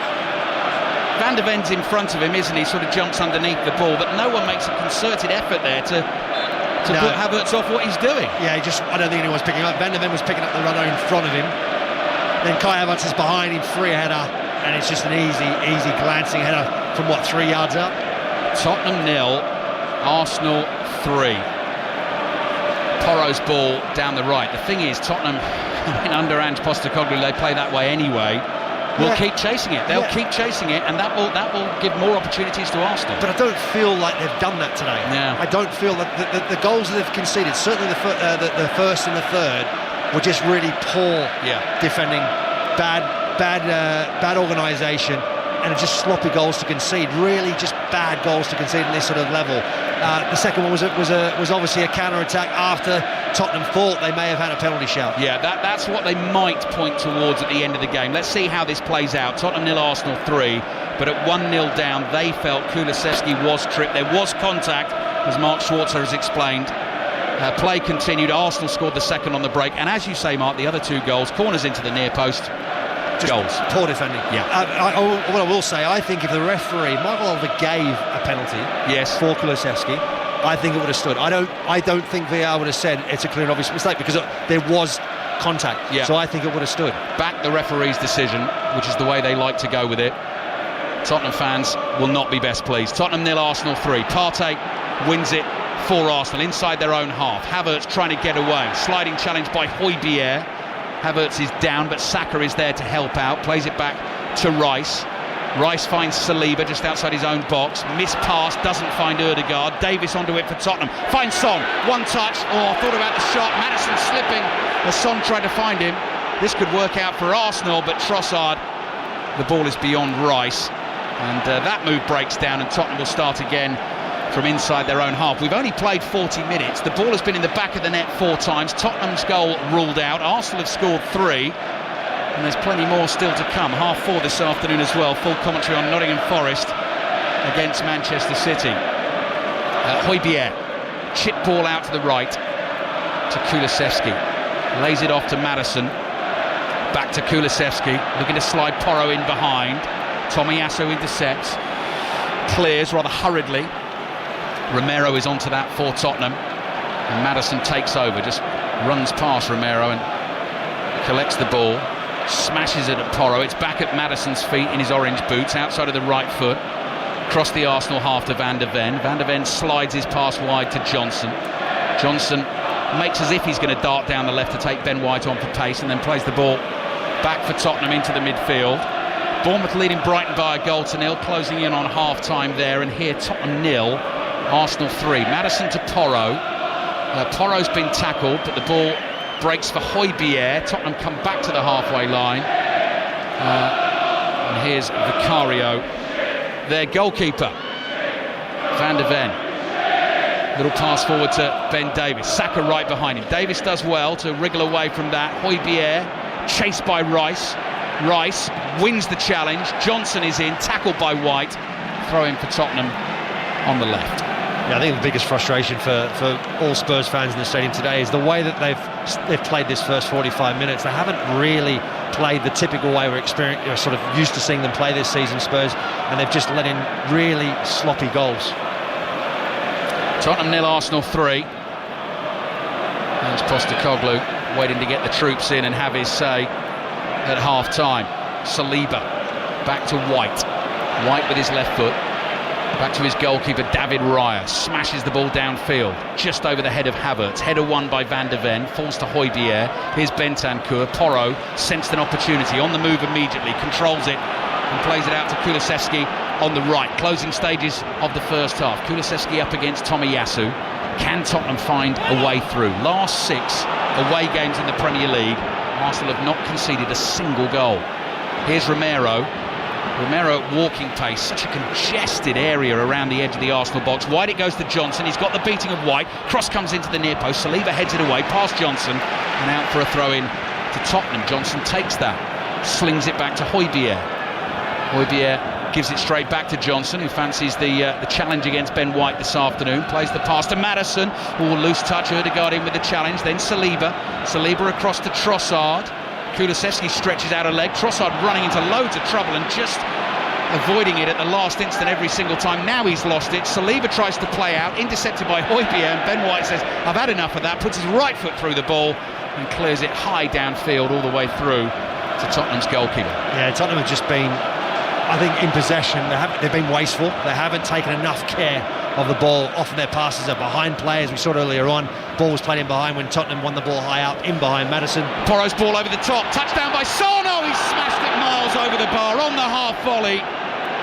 Speaker 1: Van de Ven's in front of him, isn't he? Sort of jumps underneath the ball, but no one makes a concerted effort there to to put Havertz off what he's doing.
Speaker 2: Yeah, I don't think anyone's picking up. Van der Ven was picking up the runner in front of him. Then Kai Havertz is behind him, free header, and it's just an easy glancing header from 3 yards out.
Speaker 1: Tottenham 0, Arsenal 3. Porro's ball down the right. The thing is, Tottenham, under Ange Postecoglou, they play that way anyway. Will keep chasing it. They'll keep chasing it, and that will give more opportunities to Arsenal.
Speaker 2: But I don't feel like they've done that today.
Speaker 1: Yeah.
Speaker 2: I don't feel that the goals that they've conceded, certainly the first and the third, were just really poor defending, bad organisation, and just sloppy goals to concede. Really, just bad goals to concede in this sort of level. The second one was obviously a counter-attack after Tottenham thought they may have had a penalty shout.
Speaker 1: Yeah, that's what they might point towards at the end of the game. Let's see how this plays out. Tottenham 0, Arsenal 3, but at 1-0 down, they felt Kulusevski was tripped. There was contact, as Mark Schwarzer has explained. Play continued. Arsenal scored the second on the break, and as you say, Mark, the other 2 goals, corners into the near post.
Speaker 2: Just
Speaker 1: goals.
Speaker 2: Poor defending.
Speaker 1: Yeah.
Speaker 2: What I will say, I think if the referee, Michael Oliver, gave a penalty for Kulusevski, I think it would have stood. I don't think VAR would have said it's a clear and obvious mistake, because there was contact. Yeah. So I think it would have stood. Back
Speaker 1: the referee's decision, which is the way they like to go with it. Tottenham fans will not be best pleased. Tottenham 0, Arsenal 3. Partey wins it for Arsenal inside their own half. Havertz trying to get away. Sliding challenge by Hotspur. Havertz is down, but Saka is there to help out. Plays it back to Rice. Rice finds Saliba just outside his own box. Missed pass, doesn't find Ødegaard. Davis onto it for Tottenham. Finds Son. One touch. Thought about the shot. Maddison slipping as Son tried to find him. This could work out for Arsenal, but Trossard, the ball is beyond Rice. And that move breaks down, and Tottenham will start again from inside their own half. We've only played 40 minutes. The ball has been in the back of the net 4 times. Tottenham's goal ruled out. Arsenal have scored 3. And there's plenty more still to come. 4:30 this afternoon as well. Full commentary on Nottingham Forest against Manchester City. Hotspur, chip ball out to the right to Kulusevski. Lays it off to Maddison. Back to Kulusevski. Looking to slide Porro in behind. Tomiyasu intercepts. Clears rather hurriedly. Romero is onto that for Tottenham. And Maddison takes over. Just runs past Romero and collects the ball. Smashes it at Porro. It's back at Maddison's feet in his orange boots, outside of the right foot. Across the Arsenal half to Van der Ven. Van der Ven slides his pass wide to Johnson. Johnson makes as if he's going to dart down the left to take Ben White on for pace, and then plays the ball back for Tottenham into the midfield. Bournemouth leading Brighton by a 0-0, closing in on half-time there, and here Tottenham 0, Arsenal 3. Maddison to Porro. Porro's been tackled, but the ball breaks for Hotspur. Tottenham come back to the halfway line. And here's Vicario, their goalkeeper. Van der Ven. Little pass forward to Ben Davis. Saka right behind him. Davis does well to wriggle away from that. Hotspur chased by Rice. Rice wins the challenge. Johnson is in, tackled by White. Throw in for Tottenham on the left.
Speaker 2: Yeah, I think the biggest frustration for all Spurs fans in the stadium today is the way that they've played this first 45 minutes. They haven't really played the typical way we're sort of used to seeing them play this season, Spurs, and they've just let in really sloppy goals.
Speaker 1: Tottenham 0, Arsenal 3. There's Postecoglou waiting to get the troops in and have his say at half-time. Saliba back to White. White with his left foot. Back to his goalkeeper, David Raya. Smashes the ball downfield, just over the head of Havertz. Header won by Van der Ven, falls to Hotspur. Here's Bentancur. Porro sensed an opportunity, on the move immediately, controls it and plays it out to Kulusevski on the right. Closing stages of the first half. Kulusevski up against Tomiyasu. Can Tottenham find a way through? Last 6 away games in the Premier League, Arsenal have not conceded a single goal. Here's Romero. Romero at walking pace, such a congested area around the edge of the Arsenal box. Wide it goes to Johnson, he's got the beating of White. Cross comes into the near post, Saliba heads it away, past Johnson, and out for a throw-in to Tottenham. Johnson takes that, slings it back to Hotspur. Hotspur gives it straight back to Johnson, who fancies the challenge against Ben White this afternoon. Plays the pass to Maddison. Loose touch, Ødegaard in with the challenge. Then Saliba across to Trossard. Kulusevski stretches out a leg. Trossard running into loads of trouble and just avoiding it at the last instant every single time. Now he's lost it. Saliba tries to play out, intercepted by Hotspur, and Ben White says, I've had enough of that, puts his right foot through the ball and clears it high downfield all the way through to Tottenham's goalkeeper.
Speaker 2: Yeah, Tottenham have just been, I think, in possession. They've been wasteful. They haven't taken enough care of the ball. Often their passes are behind players. We saw it earlier on. Ball was played in behind when Tottenham won the ball high out, in behind Maddison.
Speaker 1: Porro's ball over the top, touchdown by Son. Oh, he smashed it miles over the bar on the half volley.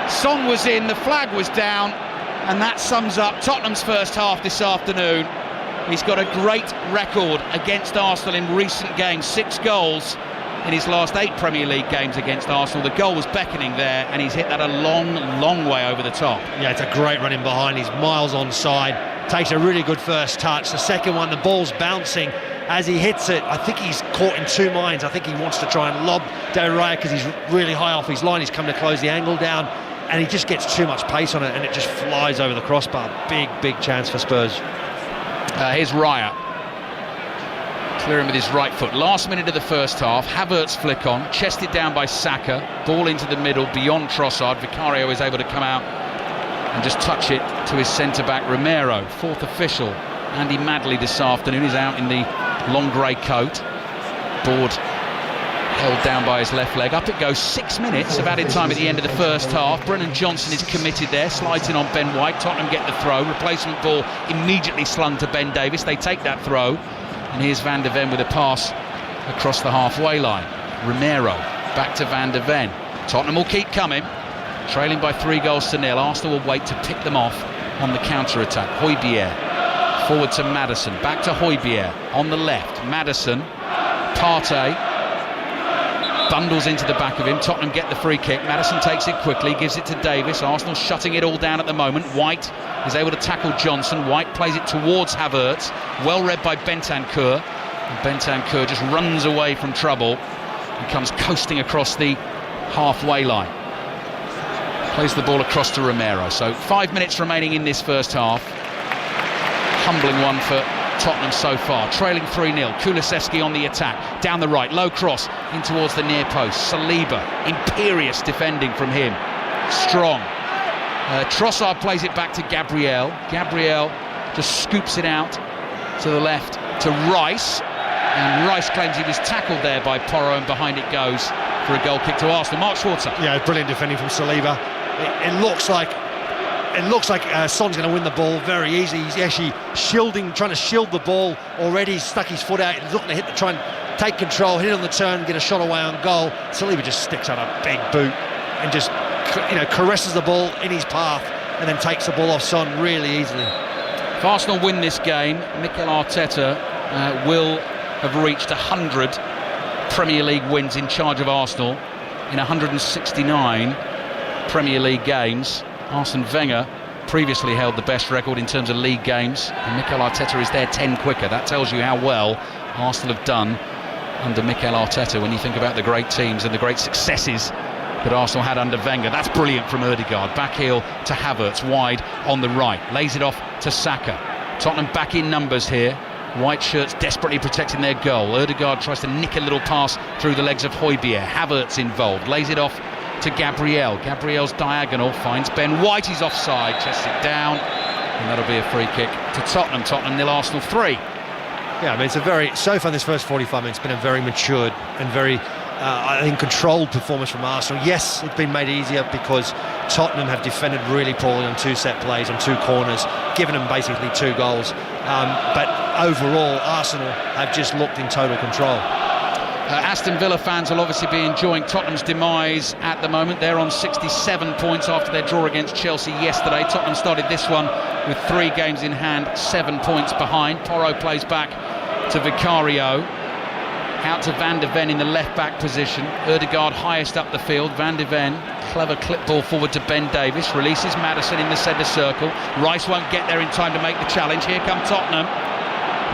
Speaker 1: Son was in, the flag was down, and that sums up Tottenham's first half this afternoon. He's got a great record against Arsenal in recent games, 6 goals in his last 8 Premier League games against Arsenal. The goal was beckoning there, and he's hit that a long way over the top.
Speaker 2: Yeah, it's a great run in behind. He's miles onside, takes a really good first touch. The second one, the ball's bouncing as he hits it. I think he's caught in 2 minds. I think he wants to try and lob David Raya because he's really high off his line. He's come to close the angle down, and he just gets too much pace on it, and it just flies over the crossbar. Big chance for Spurs.
Speaker 1: Here's Raya, clearing with his right foot. Last minute of the first half, Havertz flick on, chested down by Saka, ball into the middle beyond Trossard. Vicario is able to come out and just touch it to his centre-back Romero. 4th official, Andy Madley, this afternoon, is out in the long grey coat. Board held down by his left leg. Up it goes. 6 minutes of added time at the end of the first half. Brennan Johnson is committed there, slides in on Ben White. Tottenham get the throw. Replacement ball immediately slung to Ben Davies. They take that throw, and here's Van de Ven with a pass across the halfway line. Romero back to Van de Ven. Tottenham will keep coming, trailing by 3-0. Arsenal will wait to pick them off on the counter-attack. Hotspur forward to Maddison, back to Hotspur on the left. Maddison, Partey bundles into the back of him. Tottenham get the free kick. Maddison takes it quickly, gives it to Davis. Arsenal shutting it all down at the moment. White is able to tackle Johnson. White plays it towards Havertz, well read by Bentancur, and Bentancur just runs away from trouble and comes coasting across the halfway line. Plays the ball across to Romero. So 5 minutes remaining in this first half. Humbling one for Tottenham so far, trailing 3-0. Kulusevski on the attack, down the right, low cross in towards the near post. Saliba, imperious defending from him, strong. Trossard plays it back to Gabriel. Gabriel just scoops it out to the left to Rice, and Rice claims he was tackled there by Porro, and behind it goes for a goal kick to Arsenal. Mark Schwarzer.
Speaker 2: Yeah, brilliant defending from Saliba. It looks like Son's going to win the ball very easily. He's actually trying to shield the ball already. He's stuck his foot out. He's looking to try and take control, hit it on the turn, get a shot away on goal. Saliba just sticks out a big boot and just caresses the ball in his path, and then takes the ball off Son really easily.
Speaker 1: If Arsenal win this game, Mikel Arteta will have reached 100 Premier League wins in charge of Arsenal in 169 Premier League games. Arsene Wenger previously held the best record in terms of league games, and Mikel Arteta is there 10 quicker. That tells you how well Arsenal have done under Mikel Arteta when you think about the great teams and the great successes that Arsenal had under Wenger. That's brilliant from Ødegaard. Back heel to Havertz, wide on the right. Lays it off to Saka. Tottenham back in numbers here. White shirts desperately protecting their goal. Ødegaard tries to nick a little pass through the legs of Hotspur. Havertz involved. Lays it off to Gabriel. Gabriel's diagonal finds Ben White. He's offside. Chests it down. And that'll be a free kick to Tottenham. Tottenham 0, Arsenal 3.
Speaker 2: Yeah, I mean, so far in this first 45 minutes, it's been a very matured and very, I think, controlled performance from Arsenal. Yes, it's been made easier because Tottenham have defended really poorly on 2 set plays, on 2 corners, given them basically 2 goals. But overall, Arsenal have just looked in total control.
Speaker 1: Aston Villa fans will obviously be enjoying Tottenham's demise at the moment. They're on 67 points after their draw against Chelsea yesterday. Tottenham started this one with 3 games in hand, 7 points behind. Porro plays back to Vicario, out to Van de Ven in the left-back position. Ødegaard highest up the field. Van de Ven, clever clip ball forward to Ben Davies, releases Maddison in the centre circle. Rice won't get there in time to make the challenge. Here come Tottenham,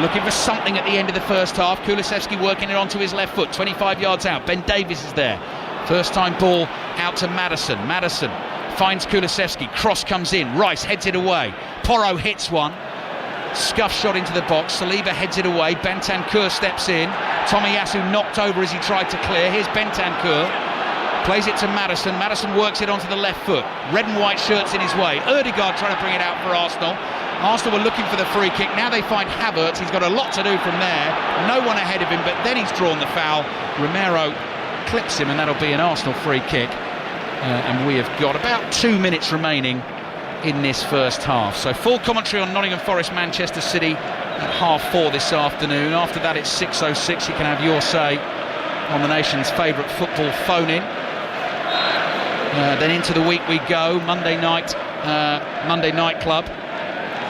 Speaker 1: looking for something at the end of the first half. Kulusevski working it onto his left foot, 25 yards out. Ben Davies is there. First time ball out to Maddison. Maddison finds Kulusevski. Cross comes in. Rice heads it away. Porro hits one. Scuff shot into the box. Saliba heads it away. Bentancur steps in. Tomiyasu knocked over as he tried to clear. Here's Bentancur. Plays it to Maddison. Maddison works it onto the left foot. Red and white shirts in his way. Ødegaard trying to bring it out for Arsenal. Arsenal were looking for the free kick. Now they find Havertz. He's got a lot to do from there. No one ahead of him, but then he's drawn the foul. Romero clips him, and that'll be an Arsenal free kick. And we have got about 2 minutes remaining in this first half. So full commentary on Nottingham Forest, Manchester City at 4:30 this afternoon. After that, it's 6:06. You can have your say on the nation's favourite football phone-in. Then into the week we go. Monday night club,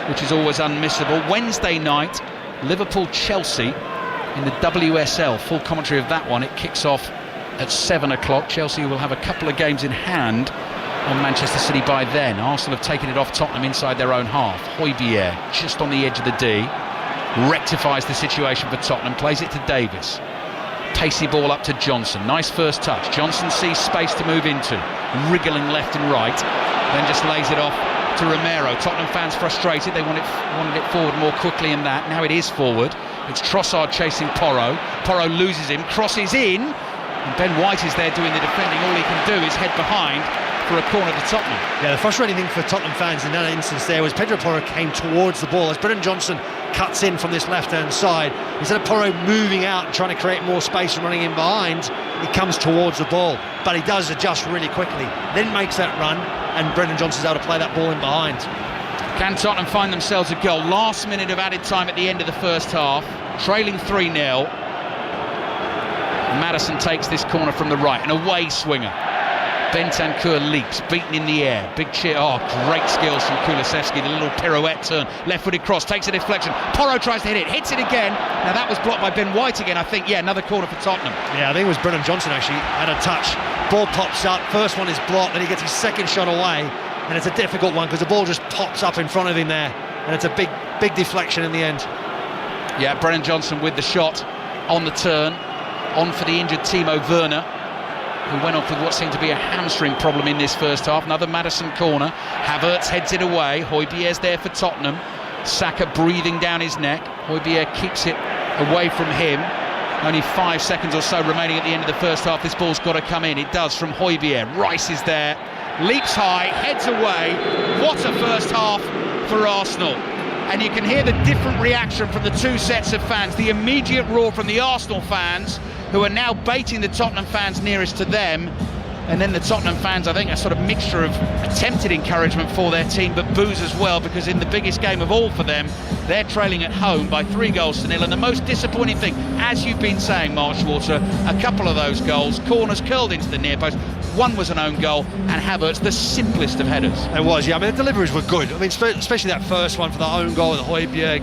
Speaker 1: which is always unmissable. Wednesday night, Liverpool-Chelsea in the WSL. Full commentary of that one. It kicks off at 7 o'clock. Chelsea will have a couple of games in hand on Manchester City by then. Arsenal have taken it off Tottenham inside their own half. Højbjerg just on the edge of the D. Rectifies the situation for Tottenham. Plays it to Davis. Pacey ball up to Johnson. Nice first touch. Johnson sees space to move into. Wriggling left and right. Then just lays it off to Romero. Tottenham fans frustrated. They wanted it forward more quickly than that. Now it is forward. It's Trossard chasing Porro. Porro loses him. Crosses in. And Ben White is there doing the defending. All he can do is head behind for a corner to Tottenham.
Speaker 2: Yeah, the frustrating thing for Tottenham fans in that instance there was Pedro Porro came towards the ball as Brennan Johnson cuts in from this left-hand side. Instead of Porro moving out and trying to create more space and running in behind, he comes towards the ball. But he does adjust really quickly, then makes that run, and Brennan Johnson's able to play that ball in behind.
Speaker 1: Can Tottenham find themselves a goal? Last minute of added time at the end of the first half, trailing 3-0. Maddison takes this corner from the right, an away swinger. Bentancur leaps, beaten in the air. Big cheer. Oh, great skills from Kulusevski. The little pirouette turn, left-footed cross, takes a deflection. Porro tries to hit it, hits it again. Now that was blocked by Ben White again, I think. Yeah, another corner for Tottenham.
Speaker 2: Yeah, I think it was Brennan Johnson actually had a touch. Ball pops up, first one is blocked, then he gets his second shot away, and it's a difficult one because the ball just pops up in front of him there, and it's a big deflection in the end.
Speaker 1: Yeah, Brennan Johnson with the shot on the turn, on for the injured Timo Werner, who went off with what seemed to be a hamstring problem in this first half. Another Maddison corner. Havertz heads it away. Højbjerg's there for Tottenham. Saka breathing down his neck. Højbjerg keeps it away from him. Only 5 seconds or so remaining at the end of the first half. This ball's got to come in. It does from Højbjerg. Rice is there. Leaps high, heads away. What a first half for Arsenal. And you can hear the different reaction from the two sets of fans. The immediate roar from the Arsenal fans, who are now baiting the Tottenham fans nearest to them, and then the Tottenham fans, I think, a sort of mixture of attempted encouragement for their team, but boos as well, because in the biggest game of all for them, they're trailing at home by 3-0. And the most disappointing thing, as you've been saying, Mark Schwarzer, a couple of those goals, corners curled into the near post. One was an own goal, and Havertz, the simplest of headers.
Speaker 2: It was, yeah. I mean, the deliveries were good. I mean, especially that first one for the own goal with Højbjerg.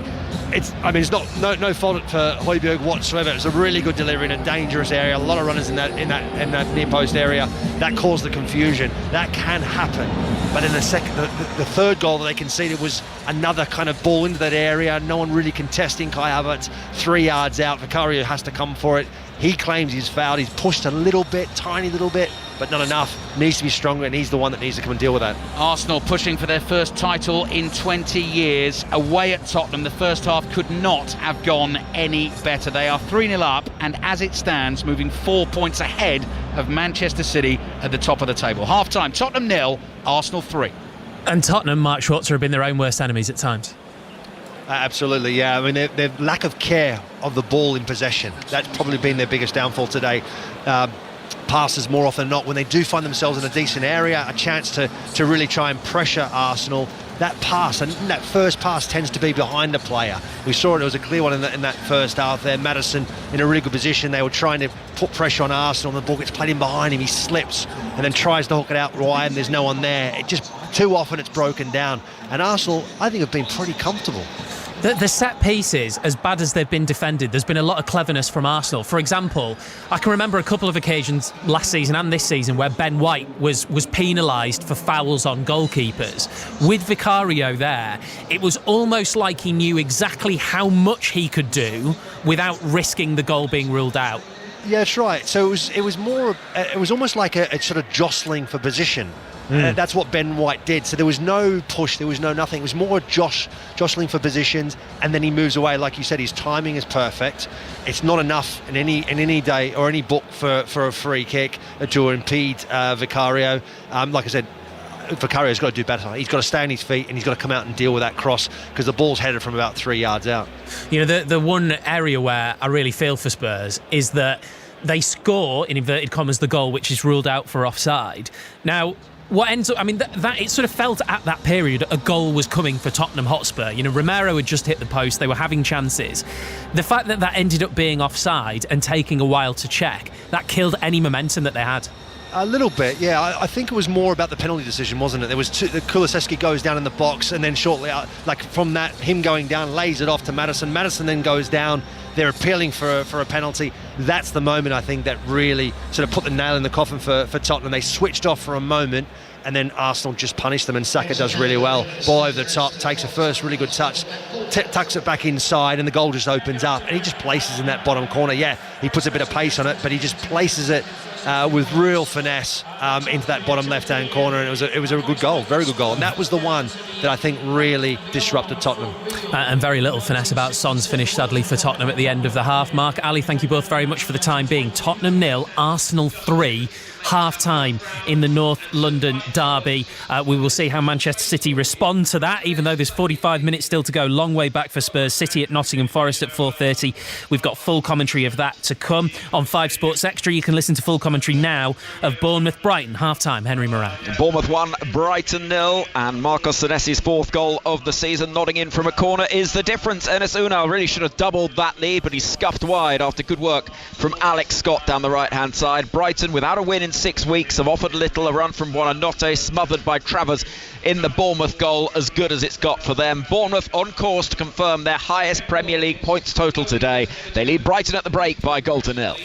Speaker 2: It's not no fault for Højbjerg whatsoever. It's a really good delivery in a dangerous area. A lot of runners in that near post area. That caused the confusion. That can happen. But in the third goal that they conceded was another kind of ball into that area. No one really contesting Kai Havertz. 3 yards out. Vicario has to come for it. He claims he's fouled. He's pushed a little bit, tiny little bit, but not enough. Needs to be stronger, and he's the one that needs to come and deal with that.
Speaker 1: Arsenal pushing for their first title in 20 years. Away at Tottenham, the first half could not have gone any better. They are 3-0 up, and as it stands, moving 4 points ahead of Manchester City at the top of the table. Half-time, Tottenham 0, Arsenal 3.
Speaker 6: And Tottenham, Mark Schwarzer, have been their own worst enemies at times.
Speaker 2: Absolutely, yeah. I mean, their lack of care of the ball in possession, that's probably been their biggest downfall today. Passes more often than not, when they do find themselves in a decent area, a chance to really try and pressure Arsenal, that pass, and that first pass tends to be behind the player. We saw it was a clear one in that first half there. Maddison in a really good position. They were trying to put pressure on Arsenal, and the ball gets played in behind him. He slips and then tries to hook it out wide, and there's no one there. It just, too often it's broken down. And Arsenal, I think, have been pretty comfortable.
Speaker 6: The set pieces, as bad as they've been defended, there's been a lot of cleverness from Arsenal. For example, I can remember a couple of occasions last season and this season where Ben White was penalised for fouls on goalkeepers. With Vicario there, it was almost like he knew exactly how much he could do without risking the goal being ruled out.
Speaker 2: Yeah, that's right. So it was almost like a sort of jostling for position. That's what Ben White did. So there was no push, there was no nothing. It was more jostling for positions, and then he moves away. Like you said, his timing is perfect. It's not enough in any day or any book for a free kick to impede Vicario. Like I said, Vicario's got to do better. He's got to stay on his feet, and he's got to come out and deal with that cross, because the ball's headed from about 3 yards out.
Speaker 6: You know, the one area where I really feel for Spurs is that they score, in inverted commas, the goal which is ruled out for offside. Now, what ends up, I mean, that it sort of felt at that period a goal was coming for Tottenham Hotspur. You know, Romero had just hit the post, they were having chances. The fact that ended up being offside and taking a while to check, that killed any momentum that they had.
Speaker 2: A little bit, yeah. I think it was more about the penalty decision, wasn't it? There was Kulusevski goes down in the box, and then shortly, like from that, him going down, lays it off to Maddison. Maddison then goes down. They're appealing for a penalty. That's the moment, I think, that really sort of put the nail in the coffin for Tottenham. They switched off for a moment, and then Arsenal just punished them, and Saka does really well. Ball over the top, takes a first really good touch, tucks it back inside, and the goal just opens up, and he just places in that bottom corner. Yeah, he puts a bit of pace on it, but he just places it with real finesse into that bottom left-hand corner, and it was a good goal, very good goal. And that was the one that I think really disrupted Tottenham.
Speaker 6: And very little finesse about Son's finish, sadly, for Tottenham at the end of the half. Mark, Ali, thank you both very much for the time being. Tottenham 0, Arsenal 3, half-time in the North London derby. We will see how Manchester City respond to that, even though there's 45 minutes still to go. Long way back for Spurs. City at Nottingham Forest at 4:30. We've got full commentary of that to come. On 5 Sports Extra, you can listen to full commentary now of Bournemouth-Brighton, half-time. Henry Moran.
Speaker 5: Bournemouth 1, Brighton 0, and Marcos Senesi's 4th goal of the season, nodding in from a corner, is the difference. Enes Unal really should have doubled that lead, but he's scuffed wide after good work from Alex Scott down the right-hand side. Brighton, without a win in 6 weeks, have offered little. A run from Buonanotte, smothered by Travers in the Bournemouth goal, as good as it's got for them. Bournemouth on course to confirm their highest Premier League points total today. They lead Brighton at the break by 0-0.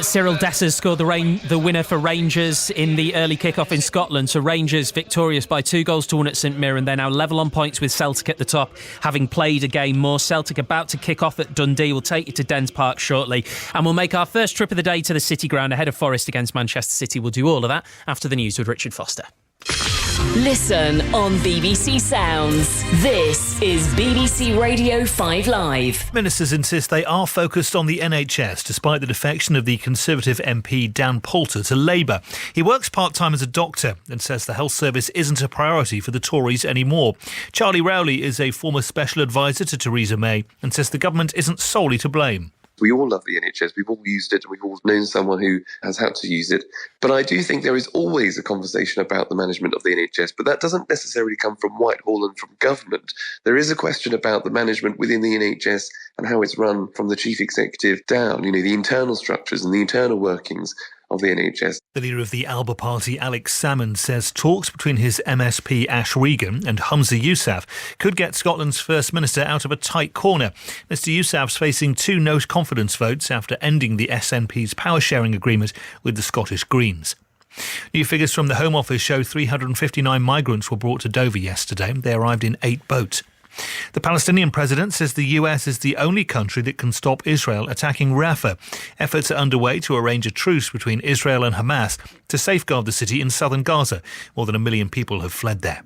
Speaker 6: Cyril Dessers scored the winner for Rangers in the early kick-off in Scotland. So Rangers victorious by 2-1 at St Mirren. They're now level on points with Celtic at the top, having played a game more. Celtic about to kick off at Dundee. We'll take you to Dens Park shortly, and we'll make our first trip of the day to the City Ground ahead of Forest against Manchester City. We'll do all of that after the news with Richard Foster.
Speaker 7: Listen on BBC Sounds. This is BBC Radio 5 Live.
Speaker 8: Ministers insist they are focused on the NHS despite the defection of the Conservative MP Dan Poulter to Labour. He works part-time as a doctor and says the health service isn't a priority for the Tories anymore. Charlie Rowley is a former special advisor to Theresa May and says the government isn't solely to blame.
Speaker 9: We all love the NHS. We've all used it. We've all known someone who has had to use it. But I do think there is always a conversation about the management of the NHS, but that doesn't necessarily come from Whitehall and from government. There is a question about the management within the NHS and how it's run from the chief executive down, the internal structures and the internal workings of the NHS.
Speaker 8: The leader of the Alba Party, Alex Salmond, says talks between his MSP Ash Regan and Humza Yousaf could get Scotland's First Minister out of a tight corner. Mr Yousaf's facing 2 no-confidence votes after ending the SNP's power-sharing agreement with the Scottish Greens. New figures from the Home Office show 359 migrants were brought to Dover yesterday. They arrived in 8 boats. The Palestinian president says the US is the only country that can stop Israel attacking Rafah. Efforts are underway to arrange a truce between Israel and Hamas to safeguard the city in southern Gaza. More than 1 million people have fled there.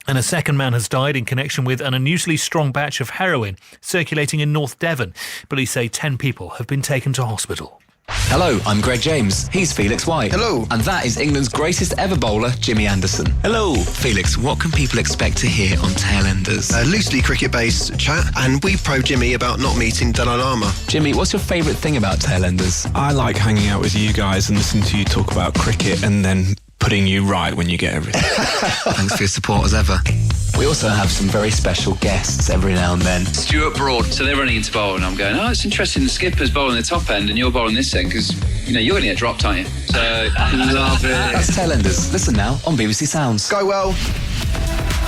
Speaker 8: And a second man has died in connection with an unusually strong batch of heroin circulating in North Devon. Police say 10 people have been taken to hospital.
Speaker 10: Hello, I'm Greg James. He's Felix White.
Speaker 11: Hello.
Speaker 10: And that is England's greatest ever bowler, Jimmy Anderson.
Speaker 11: Hello.
Speaker 10: Felix, what can people expect to hear on Tailenders?
Speaker 11: Loosely cricket-based chat, and we probed Jimmy about not meeting Dalai Lama.
Speaker 10: Jimmy, what's your favourite thing about Tailenders?
Speaker 12: I like hanging out with you guys and listening to you talk about cricket and then putting you right when you get everything.
Speaker 10: Thanks for your support as ever. We also have some very special guests every now and then.
Speaker 13: Stuart Broad. So they're running into bowl and I'm going, it's interesting, the skipper's bowling the top end and you're bowling this end because, you're going to get dropped, aren't you? So, love it.
Speaker 10: That's Tailenders. Listen now on BBC Sounds.
Speaker 11: Go well.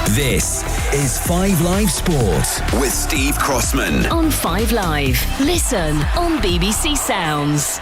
Speaker 14: This is 5 Live Sport with Steve Crossman.
Speaker 7: On 5 Live. Listen on BBC Sounds.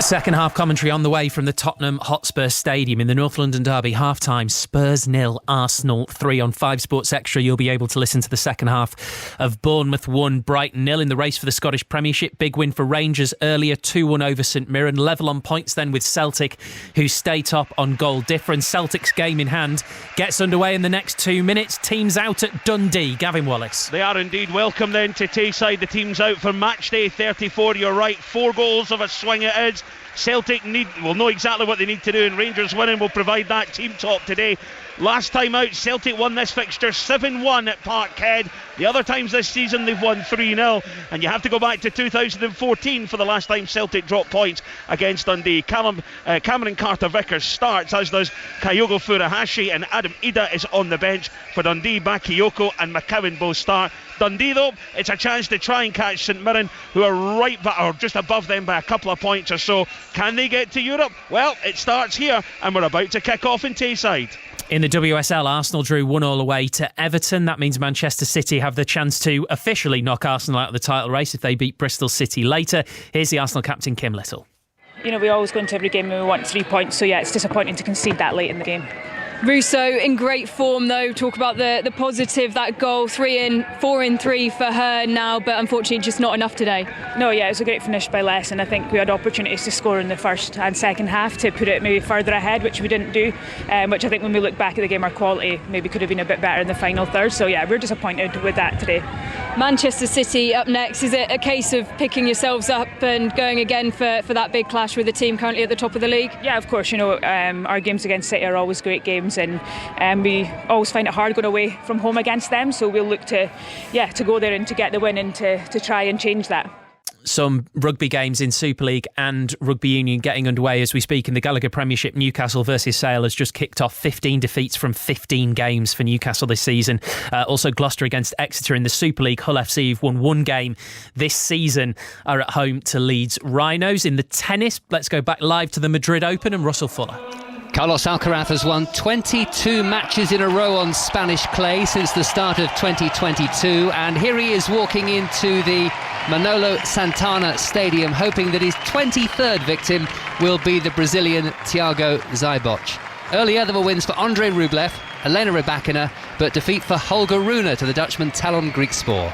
Speaker 6: Second half commentary on the way from the Tottenham Hotspur Stadium in the North London derby. Half-time, Spurs 0, Arsenal 3 on 5 Sports Extra. You'll be able to listen to the second half of Bournemouth 1, Brighton 0 in the race for the Scottish Premiership. Big win for Rangers earlier, 2-1 over St Mirren. Level on points then with Celtic, who stay top on goal difference. Celtic's game in hand gets underway in the next 2 minutes. Teams out at Dundee. Gavin Wallace.
Speaker 15: They are indeed. Welcome then to Tayside. The team's out for match day 34. You're right, 4 goals of a swing it is. Celtic will know exactly what they need to do, and Rangers winning will provide that team top today. Last time out, Celtic won this fixture 7-1 at Parkhead. The other times this season they've won 3-0, and you have to go back to 2014 for the last time Celtic dropped points against Dundee. Cameron Carter-Vickers starts, as does Kyogo Furuhashi, and Adam Ida is on the bench for Dundee. Bakayoko and McCowan both start. Dundee, though, it's a chance to try and catch St Mirren, who are right or just above them by a couple of points or so. Can they get to Europe? Well, it starts here, and we're about to kick off in Tayside.
Speaker 6: In the WSL, Arsenal drew 1-1 away to Everton. That means Manchester City have the chance to officially knock Arsenal out of the title race if they beat Bristol City later. Here's the Arsenal captain, Kim Little.
Speaker 16: You know, we always go into every game and we want 3 points, so yeah, it's disappointing to concede that late in the game.
Speaker 17: Russo in great form though. Talk about the positive, that goal, 4 in 3 for her now, but unfortunately just not enough today.
Speaker 16: No, yeah, it was a great finish by Les, and I think we had opportunities to score in the first and second half to put it maybe further ahead, which we didn't do, which I think when we look back at the game, our quality maybe could have been a bit better in the final third. So yeah, we're disappointed with that today.
Speaker 17: Manchester City up next. Is it a case of picking yourselves up and going again for that big clash with the team currently at the top of the league?
Speaker 16: Yeah, of course. You know, our games against City are always great games, and we always find it hard going away from home against them. So we'll look to go there and to get the win and to try and change that.
Speaker 6: Some rugby games in Super League and Rugby Union getting underway as we speak. In the Gallagher Premiership, Newcastle versus Sale has just kicked off. 15 defeats from 15 games for Newcastle this season. Also Gloucester against Exeter in the Super League. Hull FC have won 1 game this season, are at home to Leeds Rhinos. In the tennis, let's go back live to the Madrid Open and Russell Fuller.
Speaker 18: Carlos Alcaraz has won 22 matches in a row on Spanish clay since the start of 2022, and here he is walking into the Manolo Santana Stadium, hoping that his 23rd victim will be the Brazilian Thiago Zajboc. Earlier there were wins for Andrei Rublev, Elena Rybakina, but defeat for Holger Rune to the Dutchman Talon Griekspoor.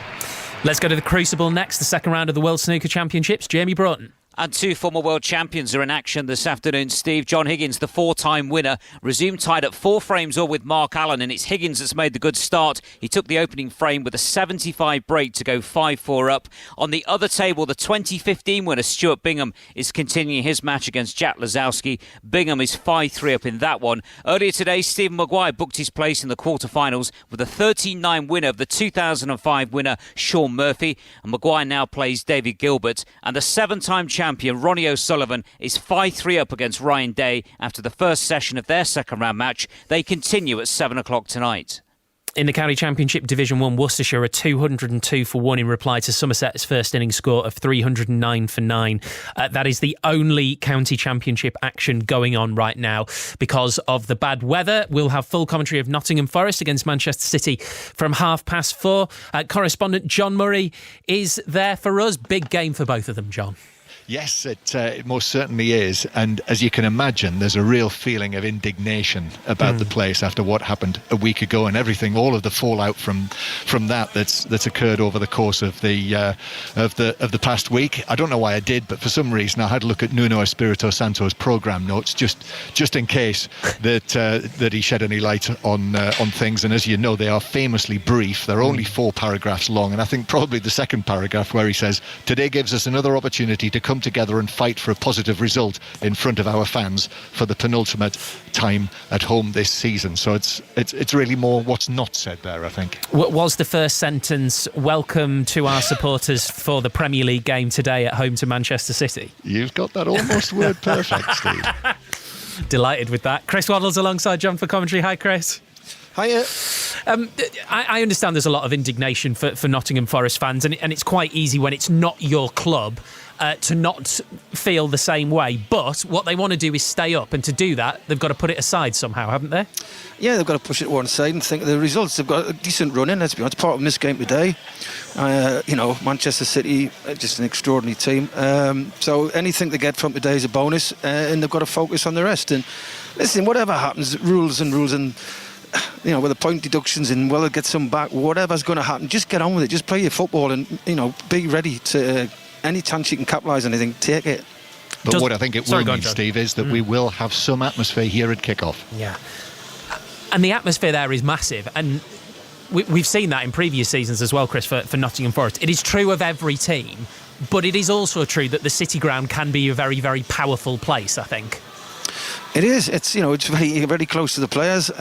Speaker 6: Let's go to the Crucible next, the second round of the World Snooker Championships. Jamie Broughton.
Speaker 19: And 2 former world champions are in action this afternoon, Steve. John Higgins, the 4-time winner, resumed tied at 4 frames all with Mark Allen, and it's Higgins that's made the good start. He took the opening frame with a 75 break to go 5-4 up. On the other table, the 2015 winner, Stuart Bingham, is continuing his match against Jack Lazowski. Bingham is 5-3 up in that one. Earlier today, Stephen Maguire booked his place in the quarterfinals with a 13-9 winner of the 2005 winner, Sean Murphy. And Maguire now plays David Gilbert. And the 7-time champion Ronnie O'Sullivan is 5-3 up against Ryan Day after the first session of their second round match. They continue at 7 o'clock tonight.
Speaker 6: In the County Championship Division 1, Worcestershire are 202 for 1 in reply to Somerset's first innings score of 309 for 9. That is the only County Championship action going on right now because of the bad weather. We'll have full commentary of Nottingham Forest against Manchester City from 4:30. Correspondent John Murray is there for us. Big game for both of them, John.
Speaker 20: Yes, it most certainly is. And as you can imagine, there's a real feeling of indignation about the place after what happened a week ago and everything, all of the fallout from that's occurred over the course of the past week. I don't know why I did, but for some reason I had a look at Nuno Espirito Santo's programme notes just in case that he shed any light on things. And as you know, they are famously brief. They're only 4 paragraphs long, and I think probably the second paragraph where he says, "Today gives us another opportunity to come together and fight for a positive result in front of our fans for the penultimate time at home this season." So it's really more what's not said there, I think.
Speaker 6: What was the first sentence? Welcome to our supporters for the Premier League game today at home to Manchester City.
Speaker 20: You've got that almost word perfect, Steve.
Speaker 6: Delighted with that. Chris Waddle's alongside John for commentary. Hi, Chris.
Speaker 21: Hiya.
Speaker 6: I understand there's a lot of indignation for Nottingham Forest fans, and it's quite easy when it's not your club to not feel the same way. But what they want to do is stay up, and to do that, they've got to put it aside somehow, haven't they?
Speaker 21: Yeah, they've got to push it to one side and think of the results. They've got a decent run in, let's be honest, part of this game today. Manchester City, just an extraordinary team. So anything they get from today is a bonus, and they've got to focus on the rest. And listen, whatever happens, rules and whether point deductions and whether get some back, whatever's going to happen, just get on with it. Just play your football and, be ready to any chance you can capitalise on anything, take it.
Speaker 20: But what I think it will mean, Steve, is that we will have some atmosphere here at kickoff.
Speaker 6: Yeah. And the atmosphere there is massive. And we've seen that in previous seasons as well, Chris, for Nottingham Forest. It is true of every team, but it is also true that the City Ground can be a very, very powerful place, I think. It is.
Speaker 21: It's very, very close to the players.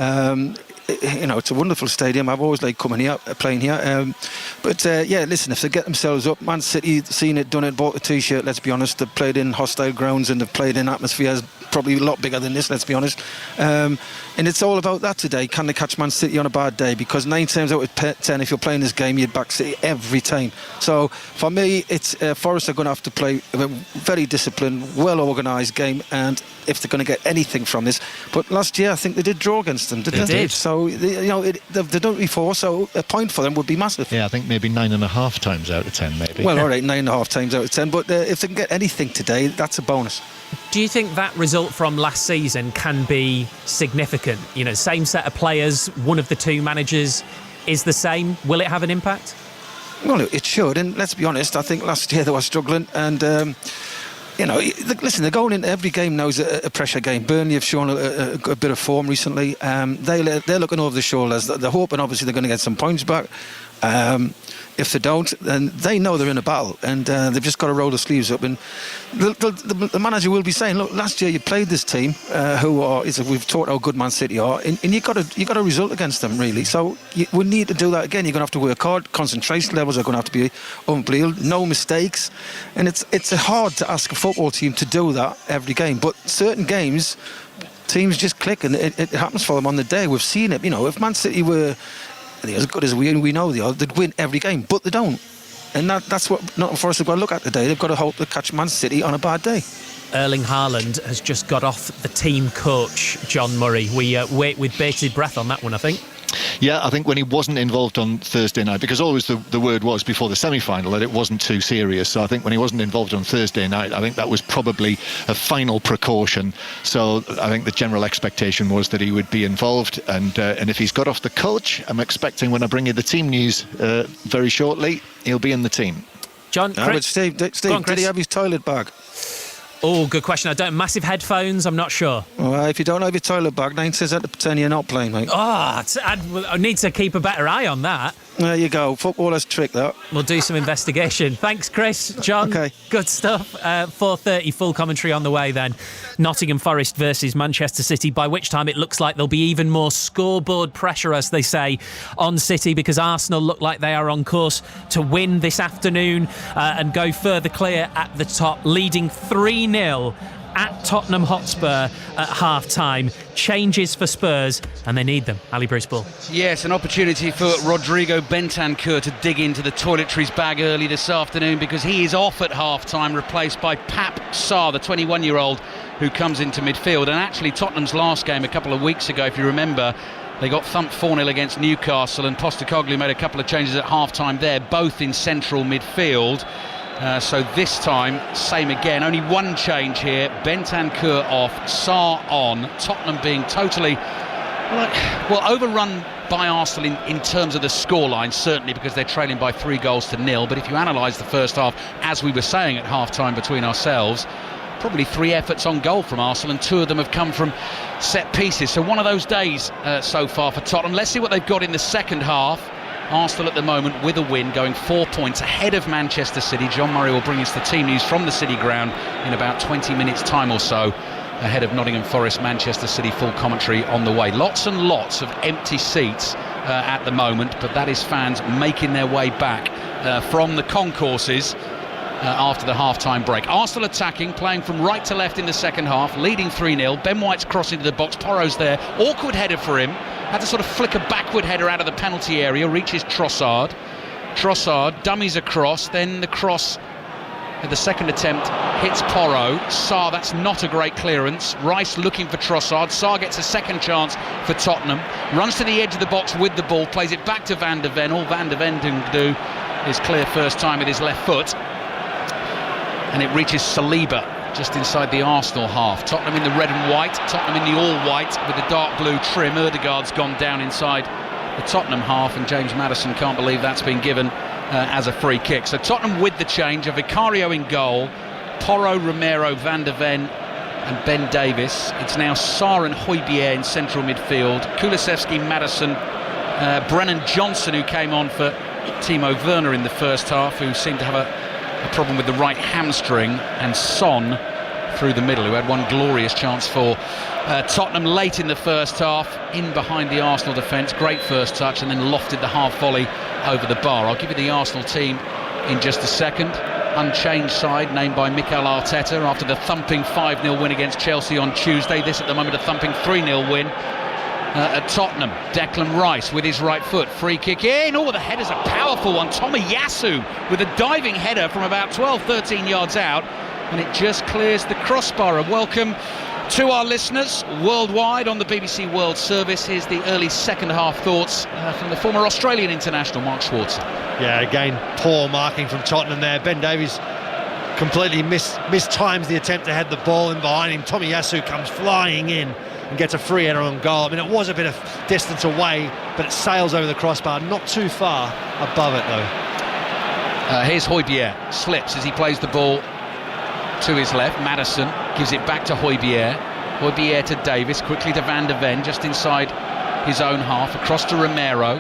Speaker 21: It's a wonderful stadium. I've always liked coming here, playing here. Listen, if they get themselves up, Man City, seen it, done it, bought a T-shirt, let's be honest. They've played in hostile grounds and they've played in atmospheres probably a lot bigger than this, let's be honest. And it's all about that today. Can they catch Man City on a bad day? Because 9 times out of 10, if you're playing this game, you'd back City every time. So for me, it's Forest are going to have to play a very disciplined, well-organised game, and if they're going to get anything from this. But last year, I think they did draw against them, didn't they? They did. So, they've done it before, so a point for them would be massive.
Speaker 20: Yeah, I think maybe 9.5 times out of 10, maybe.
Speaker 21: Well, all right, 9.5 times out of 10, but if they can get anything today, that's a bonus.
Speaker 6: Do you think that result from last season can be significant? Same set of players, one of the two managers is the same. Will it have an impact?
Speaker 21: Well, it should, and let's be honest, I think last year they were struggling, and listen, they're going into every game now is a pressure game. Burnley have shown a bit of form recently. They're looking over the shoulders. They're hoping, obviously, they're going to get some points back. If they don't, then they know they're in a battle, and they've just got to roll the sleeves up. And the manager will be saying, "Look, last year you played this team, we've taught how good Man City are, and you got a result against them, really. So we need to do that again. You're going to have to work hard. Concentration levels are going to have to be unbelievable. No mistakes, and it's hard to ask a football team to do that every game. But certain games, teams just click, and it happens for them on the day. We've seen it. If Man City were as good as we know they are, they'd win every game, but they don't. And that's what Nottingham Forest have got to look at today. They've got to hope to catch Man City on a bad day.
Speaker 6: Erling Haaland has just got off the team coach, John Murray. We wait with bated breath on that one, I think.
Speaker 20: Yeah, I think when he wasn't involved on Thursday night, because always the word was before the semi-final that it wasn't too serious. So I think when he wasn't involved on Thursday night, I think that was probably a final precaution. So I think the general expectation was that he would be involved. And if he's got off the coach, I'm expecting when I bring you the team news very shortly, he'll be in the team.
Speaker 6: John,
Speaker 21: but Steve, did he have his toilet bag?
Speaker 6: Oh, good question. I don't. Massive headphones, I'm not sure.
Speaker 21: Well, if you don't have your toilet bag, 9 says that to pretend you're not playing, mate.
Speaker 6: I need to keep a better eye on that.
Speaker 21: There you go. Footballer's trick, that.
Speaker 6: We'll do some investigation. Thanks, Chris. John,
Speaker 21: okay.
Speaker 6: Good stuff. 4:30, full commentary on the way then. Nottingham Forest versus Manchester City, by which time it looks like there'll be even more scoreboard pressure, as they say, on City, because Arsenal look like they are on course to win this afternoon and go further clear at the top, leading 3-0 at Tottenham Hotspur at half-time. Changes for Spurs, and they need them. Ali Bruce Ball.
Speaker 1: Yes, an opportunity for Rodrigo Bentancur to dig into the toiletries bag early this afternoon, because he is off at half-time, replaced by Pap Sarr, the 21-year-old who comes into midfield. And actually, Tottenham's last game a couple of weeks ago, if you remember, they got thumped 4-0 against Newcastle, and Postecoglou made a couple of changes at half-time there, both in central midfield. So this time, same again. Only one change here. Bentancur off, Sarr on. Tottenham being totally, overrun by Arsenal in terms of the scoreline, certainly because they're trailing by 3-0. But if you analyse the first half, as we were saying at half-time between ourselves, probably 3 efforts on goal from Arsenal, and 2 of them have come from set pieces. So one of those days so far for Tottenham. Let's see what they've got in the second half. Arsenal at the moment with a win, going 4 points ahead of Manchester City. John Murray will bring us the team news from the City Ground in about 20 minutes time or so, ahead of Nottingham Forest, Manchester City. Full commentary on the way. Lots and lots of empty seats at the moment, but that is fans making their way back from the concourses after the half-time break. Arsenal attacking, playing from right to left in the second half, leading 3-0. Ben White's crossing to the box, Porro's there, awkward header for him, had to sort of flick a backward header out of the penalty area, reaches Trossard, dummies across, then the cross The second attempt hits Porro. Sarr, that's not a great clearance. Rice looking for Trossard. Sarr gets a second chance for Tottenham. Runs to the edge of the box with the ball. Plays it back to Van der Ven. All Van der Ven can do is clear first time with his left foot. And it reaches Saliba just inside the Arsenal half. Tottenham in the red and white. Tottenham in the all-white with the dark blue trim. Ødegaard's gone down inside the Tottenham half, and James Maddison can't believe that's been given as a free kick. So Tottenham with the change, a Vicario in goal, Porro, Romero, Van der Ven and Ben Davies. It's now Sarr and Højbjerg in central midfield. Kulusevski, Maddison, Brennan Johnson, who came on for Timo Werner in the first half, who seemed to have a problem with the right hamstring, and Son through the middle, who had one glorious chance for Tottenham late in the first half, in behind the Arsenal defence. Great first touch, and then lofted the half volley over the bar. I'll give you the Arsenal team in just a second. Unchanged side named by Mikel Arteta after the thumping 5-0 win against Chelsea on Tuesday. This at the moment a thumping 3-0 win at Tottenham. Declan Rice with his right foot, free kick in. Oh, the header's a powerful one. Tomiyasu with a diving header from about 12-13 yards out, and it just clears the crossbar. And welcome to our listeners worldwide on the BBC World Service. Here's the early second half thoughts from the former Australian international Mark Schwarzer.
Speaker 2: Yeah, again, poor marking from Tottenham there. Ben Davies completely mistimes the attempt to head the ball in behind him. Tomiyasu comes flying in and gets a free header on goal. I mean, it was a bit of distance away, but it sails over the crossbar, not too far above it though.
Speaker 1: Here's Højbjerg, slips as he plays the ball to his left. Maddison gives it back to Højbjerg. Højbjerg to Davies, quickly to Van der Ven, just inside his own half, across to Romero.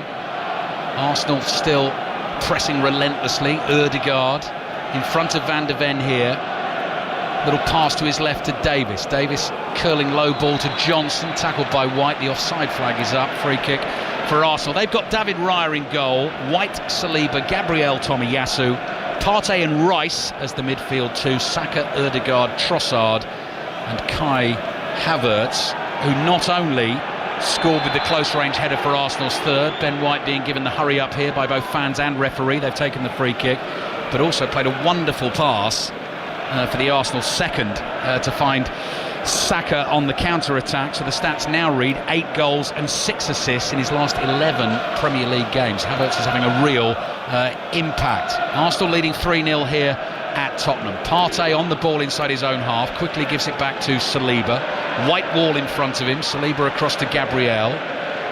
Speaker 1: Arsenal still pressing relentlessly. Ødegaard in front of Van der Ven here. Little pass to his left to Davies. Davies curling low ball to Johnson, tackled by White. The offside flag is up. Free kick for Arsenal. They've got David Raya in goal, White, Saliba, Gabriel, Tomiyasu, Partey and Rice as the midfield two. Saka, Ødegaard, Trossard and Kai Havertz, who not only scored with the close range header for Arsenal's third, Ben White being given the hurry up here by both fans and referee. They've taken the free kick, but also played a wonderful pass for the Arsenal second to find Saka on the counter-attack. So the stats now read 8 goals and 6 assists in his last 11 Premier League games. Havertz is having a real impact. Arsenal leading 3-0 here at Tottenham. Partey on the ball inside his own half, quickly gives it back to Saliba. White wall in front of him, Saliba across to Gabriel.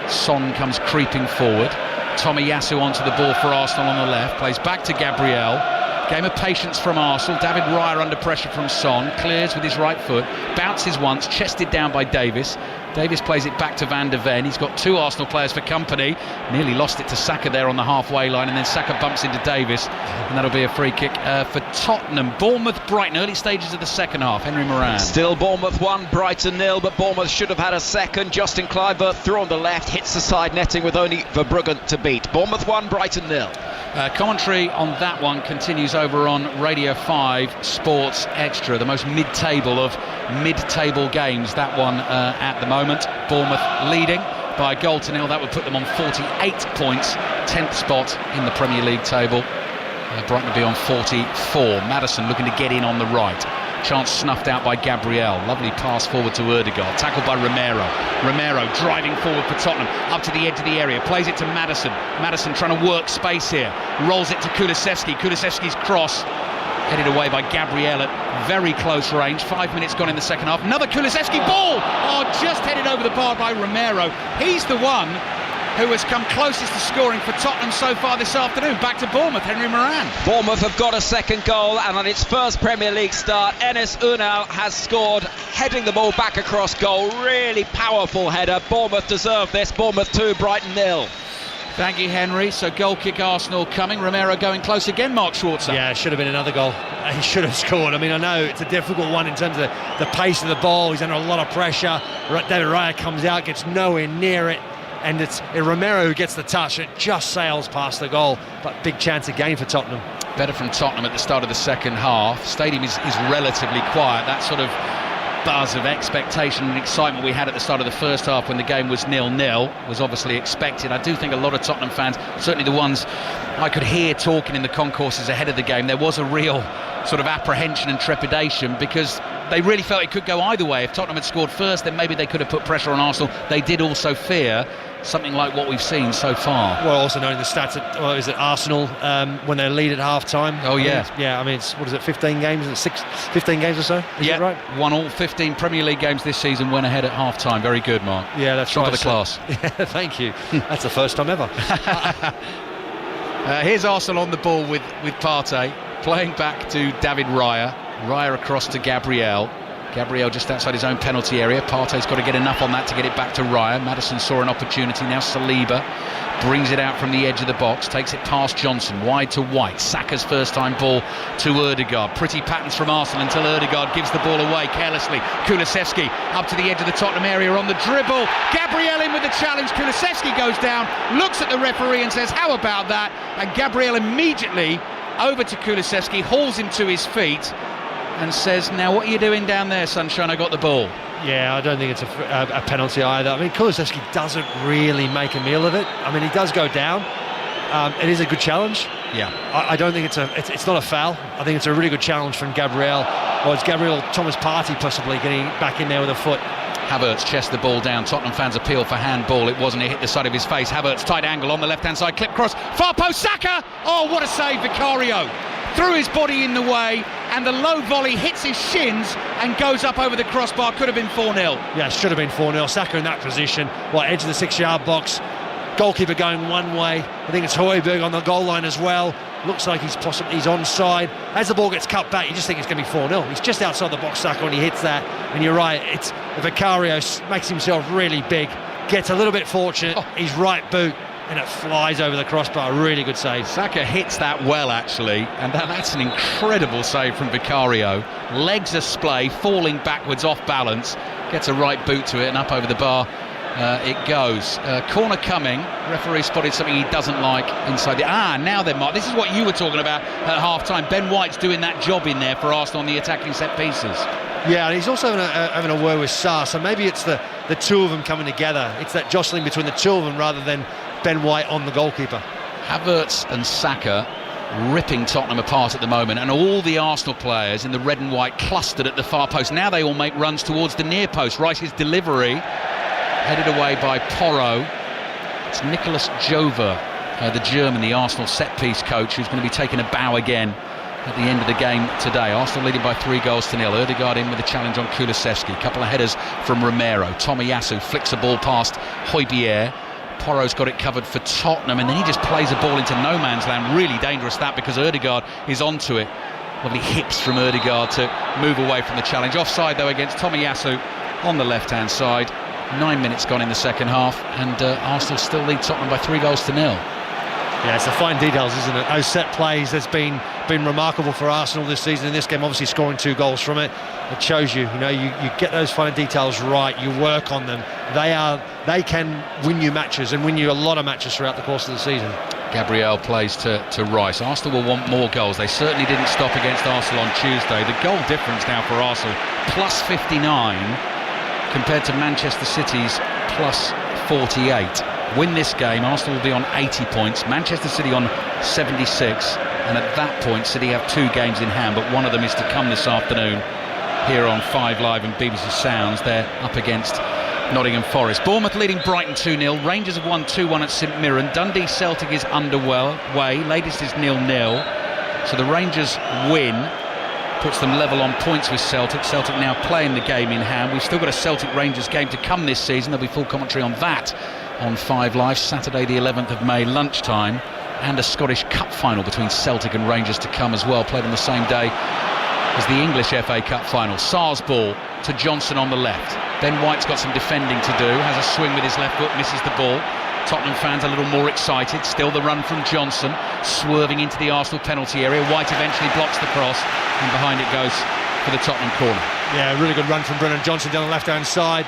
Speaker 1: Son comes creeping forward. Tomiyasu onto the ball for Arsenal on the left, plays back to Gabriel. Game of patience from Arsenal. David Raya under pressure from Son, clears with his right foot, bounces once, chested down by Davies. Davies plays it back to Van der Ven. He's got 2 Arsenal players for company. Nearly lost it to Saka there on the halfway line, and then Saka bumps into Davies, and that'll be a free kick for Tottenham. Bournemouth-Brighton, early stages of the second half. Henry Moran.
Speaker 5: Still Bournemouth 1, Brighton 0, but Bournemouth should have had a second. Justin Kluivert through on the left, hits the side netting with only Verbruggen to beat. Bournemouth 1, Brighton 0.
Speaker 1: Commentary on that one continues over on Radio 5 Sports Extra, the most mid-table of mid-table games, that one at the moment. Bournemouth leading by a goal to nil. That would put them on 48 points, 10th spot in the Premier League table. Brighton will be on 44. Maddison looking to get in on the right. Chance snuffed out by Gabriel. Lovely pass forward to Ødegaard. Tackled by Romero. Romero driving forward for Tottenham. Up to the edge of the area. Plays it to Maddison. Maddison trying to work space here. Rolls it to Kulusevski. Kulusevski's cross headed away by Gabriel at very close range. 5 minutes gone in the second half. Another Kulusevski ball! Oh, just headed over the bar by Romero. He's the one who has come closest to scoring for Tottenham so far this afternoon. Back to Bournemouth, Henry Moran.
Speaker 5: Bournemouth have got a second goal, and on its first Premier League start, Enes Ünal has scored, heading the ball back across goal. Really powerful header. Bournemouth deserve this. Bournemouth 2, Brighton 0.
Speaker 1: Thank you, Henry. So goal kick Arsenal coming. Romero going close again, Mark Schwarzer.
Speaker 2: Yeah, it should have been another goal. He should have scored. I mean, I know it's a difficult one in terms of the pace of the ball. He's under a lot of pressure. David Raya comes out, gets nowhere near it. And it's Romero who gets the touch. It just sails past the goal. But big chance again for Tottenham.
Speaker 1: Better from Tottenham at the start of the second half. Stadium is relatively quiet. That sort of buzz of expectation and excitement we had at the start of the first half when the game was 0-0 was obviously expected. I do think a lot of Tottenham fans, certainly the ones I could hear talking in the concourses ahead of the game, there was a real sort of apprehension and trepidation because they really felt it could go either way. If Tottenham had scored first, then maybe they could have put pressure on Arsenal. They did also fear something like what we've seen so far.
Speaker 2: Well, also knowing the stats at Arsenal when they lead at half-time.
Speaker 1: Oh, yeah.
Speaker 2: I mean, it's 15 games? 15 games or so? Is that right?
Speaker 1: Won all 15 Premier League games this season, went ahead at half-time. Very good, Mark.
Speaker 2: Yeah, that's
Speaker 1: Top
Speaker 2: right.
Speaker 1: of the class.
Speaker 2: Yeah, thank you. That's the first time ever.
Speaker 1: Here's Arsenal on the ball with Partey, playing back to David Raya. Raya across to Gabriel. Gabriel just outside his own penalty area. Partey's got to get enough on that to get it back to Raya. Maddison saw an opportunity. Now Saliba brings it out from the edge of the box, takes it past Johnson, wide to White. Saka's first time ball to Ødegaard. Pretty patterns from Arsenal until Ødegaard gives the ball away carelessly. Kulusevski up to the edge of the Tottenham area on the dribble. Gabriel in with the challenge. Kulusevski goes down, looks at the referee and says, how about that? And Gabriel immediately over to Kulusevski, hauls him to his feet and says, now what are you doing down there, sunshine? I got the ball.
Speaker 2: Yeah, I don't think it's a penalty either. I mean, Kulusevski doesn't really make a meal of it. I mean, he does go down. It is a good challenge.
Speaker 1: Yeah.
Speaker 2: I don't think it's not a foul. I think it's a really good challenge from Gabriel. Or it's Gabriel Thomas Partey possibly getting back in there with a foot.
Speaker 1: Havertz chests the ball down. Tottenham fans appeal for handball. It wasn't. It hit the side of his face. Havertz tight angle on the left-hand side. Clip cross. Far post. Saka. Oh, what a save, Vicario. Threw his body in the way, and the low volley hits his shins and goes up over the crossbar. Could have been 4-0.
Speaker 2: Yeah, it should have been 4-0. Saka in that position. Edge of the 6-yard box. Goalkeeper going one way. I think it's Højbjerg on the goal line as well. Looks like he's onside. As the ball gets cut back, you just think it's going to be 4-0. He's just outside the box, Saka, when he hits that. And you're right, it's Vicario makes himself really big, gets a little bit fortunate. His right boot, and it flies over the crossbar. Really good save.
Speaker 1: Saka hits that well, actually, and that's an incredible save from Vicario. Legs a splay, falling backwards off balance, gets a right boot to it and up over the bar. It goes. Corner coming. Referee spotted something he doesn't like inside the... now then, Mark. This is what you were talking about at half-time. Ben White's doing that job in there for Arsenal on the attacking set pieces.
Speaker 2: Yeah, and he's also having a word with Sarr, so maybe it's the two of them coming together. It's that jostling between the two of them rather than Ben White on the goalkeeper.
Speaker 1: Havertz and Saka ripping Tottenham apart at the moment, and all the Arsenal players in the red and white clustered at the far post. Now they all make runs towards the near post. Rice's delivery headed away by Porro. It's Nicolas Jover, the German, the Arsenal set-piece coach, who's going to be taking a bow again at the end of the game today. Arsenal leading by 3-0. Ødegaard in with a challenge on Kulusevski. A couple of headers from Romero. Tomiyasu flicks a ball past Højbjerg. Porro's got it covered for Tottenham, and then he just plays a ball into no man's land. Really dangerous that, because Ødegaard is onto it. Lovely hips from Ødegaard to move away from the challenge. Offside though against Tomiyasu on the left-hand side. 9 minutes gone in the second half, and Arsenal still lead Tottenham by 3-0.
Speaker 2: Yeah, it's the fine details, isn't it? Those set plays that's been remarkable for Arsenal this season. In this game, obviously scoring 2 goals from it. It shows you get those fine details right. You work on them. They can win you matches and win you a lot of matches throughout the course of the season.
Speaker 1: Gabriel plays to Rice. Arsenal will want more goals. They certainly didn't stop against Arsenal on Tuesday. The goal difference now for Arsenal plus 59 compared to Manchester City's plus 48. Win this game, Arsenal will be on 80 points, Manchester City on 76, and at that point City have 2 games in hand, but one of them is to come this afternoon here on 5 Live and BBC Sounds. They're up against Nottingham Forest. Bournemouth leading Brighton 2-0. Rangers have won 2-1 at St Mirren. Dundee Celtic is underway. Latest is 0-0. So the Rangers win puts them level on points with Celtic. Celtic now playing the game in hand. We've still got a Celtic-Rangers game to come this season. There'll be full commentary on that on 5 Live, Saturday the 11th of May, lunchtime, and a Scottish Cup final between Celtic and Rangers to come as well, played on the same day as the English FA Cup final. Sarr's ball to Johnson on the left. Ben White's got some defending to do, has a swing with his left foot, misses the ball. Tottenham fans a little more excited. Still the run from Johnson, swerving into the Arsenal penalty area. White eventually blocks the cross, and behind it goes for the Tottenham corner.
Speaker 2: Yeah, really good run from Brennan Johnson down the left-hand side,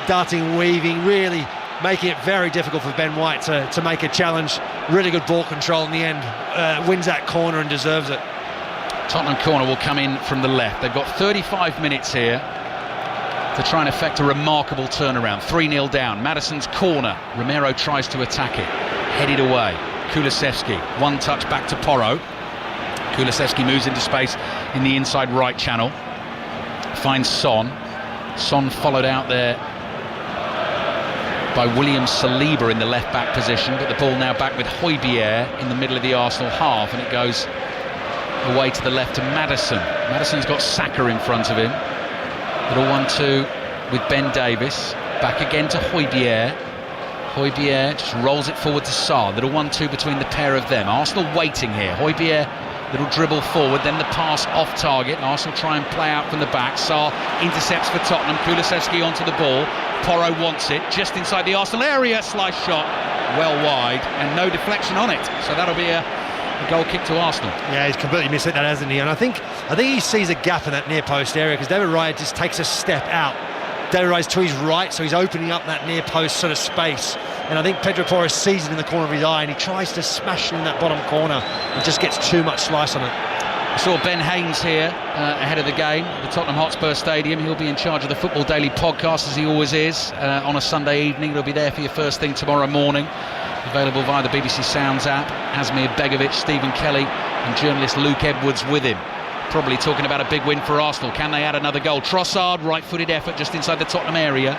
Speaker 2: darting, weaving, really making it very difficult for Ben White to make a challenge. Really good ball control in the end. Wins that corner and deserves it.
Speaker 1: Tottenham corner will come in from the left. They've got 35 minutes here to try and effect a remarkable turnaround. 3-0 down. Maddison's corner. Romero tries to attack it. Headed away. Kulusevski. One touch back to Porro. Kulusevski moves into space in the inside right channel. Finds Son. Son followed out there by William Saliba in the left back position, but the ball now back with Hojbjerg in the middle of the Arsenal half, and it goes away to the left to Maddison. Maddison's got Saka in front of him. Little 1-2 with Ben Davies. Back again to Hojbjerg. Hojbjerg just rolls it forward to Sarr. Little 1-2 between the pair of them. Arsenal waiting here. Hojbjerg, little dribble forward, then the pass off target. Arsenal try and play out from the back. Sarr intercepts for Tottenham. Kulusevski onto the ball. Porro wants it just inside the Arsenal area. Slice shot well wide and no deflection on it. So that'll be a goal kick to Arsenal.
Speaker 2: Yeah, he's completely missed it, that, hasn't he? And I think he sees a gap in that near post area, because David Raya just takes a step out. David Raya's to his right, so he's opening up that near post sort of space. And I think Pedro Porro sees it in the corner of his eye, and he tries to smash it in that bottom corner and just gets too much slice on it.
Speaker 1: I saw Ben Haynes here ahead of the game at the Tottenham Hotspur Stadium. He'll be in charge of the Football Daily podcast, as he always is, on a Sunday evening. He'll be there for your first thing tomorrow morning. Available via the BBC Sounds app. Asmir Begovic, Stephen Kelly and journalist Luke Edwards with him. Probably talking about a big win for Arsenal. Can they add another goal? Trossard, right-footed effort just inside the Tottenham area.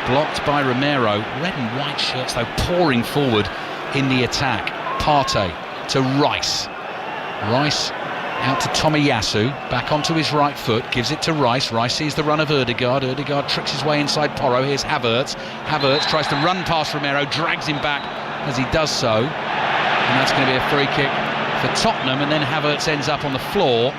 Speaker 1: Blocked by Romero. Red and white shirts, though, pouring forward in the attack. Partey to Rice. Rice out to Tomiyasu. Back onto his right foot. Gives it to Rice. Rice sees the run of Ødegaard. Ødegaard tricks his way inside Porro. Here's Havertz. Havertz tries to run past Romero. Drags him back as he does so. And that's going to be a free kick for Tottenham. And then Havertz ends up on the floor.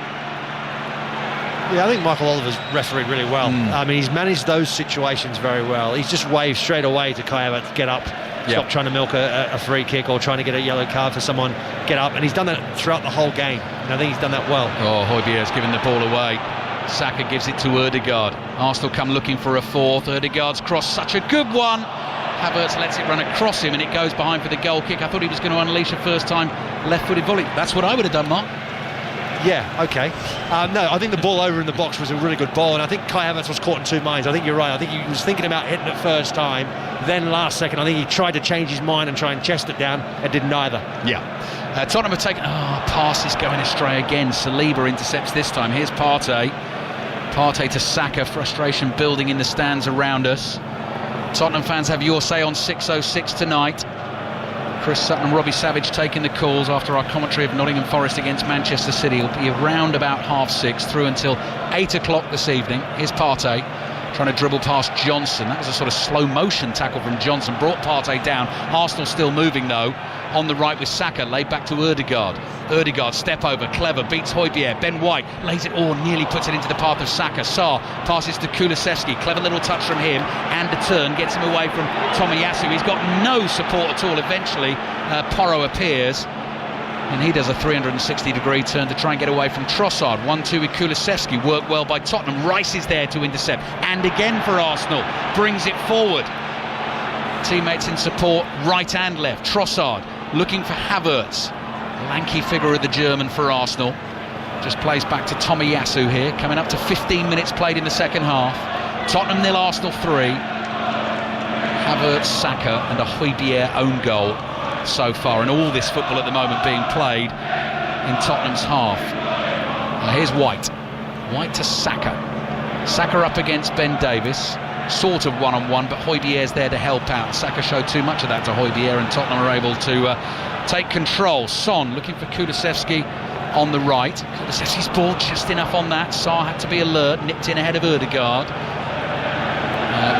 Speaker 2: Yeah, I think Michael Oliver's refereed really well. I mean, he's managed those situations very well. He's just waved straight away to Kai Havertz, get up, stop trying to milk a free kick or trying to get a yellow card for someone, get up. And he's done that throughout the whole game. And I think he's done that well.
Speaker 1: Oh, Hojbjerg's given the ball away. Saka gives it to Ødegaard. Arsenal come looking for a fourth. Ødegaard's cross, such a good one. Havertz lets it run across him and it goes behind for the goal kick. I thought he was going to unleash a first-time left-footed volley. That's what I would have done, Mark.
Speaker 2: Yeah, okay. No, I think the ball over in the box was a really good ball, and I think Kai Havertz was caught in two minds. I think you're right. I think he was thinking about hitting it first time, then last second I think he tried to change his mind and try and chest it down, and did neither.
Speaker 1: Yeah. Tottenham have taken... pass is going astray again. Saliba intercepts this time. Here's Partey. Partey to Saka. Frustration building in the stands around us. Tottenham fans have your say on 6:06 tonight. Chris Sutton and Robbie Savage taking the calls after our commentary of Nottingham Forest against Manchester City. It'll be around about 6:30 through until 8 o'clock this evening. Here's Partey trying to dribble past Johnson. That was a sort of slow motion tackle from Johnson. Brought Partey down. Arsenal still moving though. On the right with Saka, laid back to Ødegaard. Ødegaard, step over, clever, beats Hojbjerg. Ben White lays it all, nearly puts it into the path of Saka. Sarr passes to Kulusevski. Clever little touch from him, and a turn gets him away from Tomiyasu. He's got no support at all. Eventually, Porro appears, and he does a 360-degree turn to try and get away from Trossard. 1-2 with Kulusevski, worked well by Tottenham. Rice is there to intercept, and again for Arsenal, brings it forward. Teammates in support, right and left. Trossard looking for Havertz. Lanky figure of the German for Arsenal. Just plays back to Tomiyasu here, coming up to 15 minutes played in the second half. Tottenham 0, Arsenal 3. Havertz, Saka and a Hojbjerg own goal so far, and all this football at the moment being played in Tottenham's half. Here's White. White to Saka. Saka up against Ben Davies. Sort of one-on-one, but Hojbjerg's there to help out. Saka showed too much of that to Hojbjerg, and Tottenham are able to take control. Son looking for Kulusevski on the right. Kulusevski's ball just enough on that. Sarr had to be alert, nipped in ahead of Ødegaard.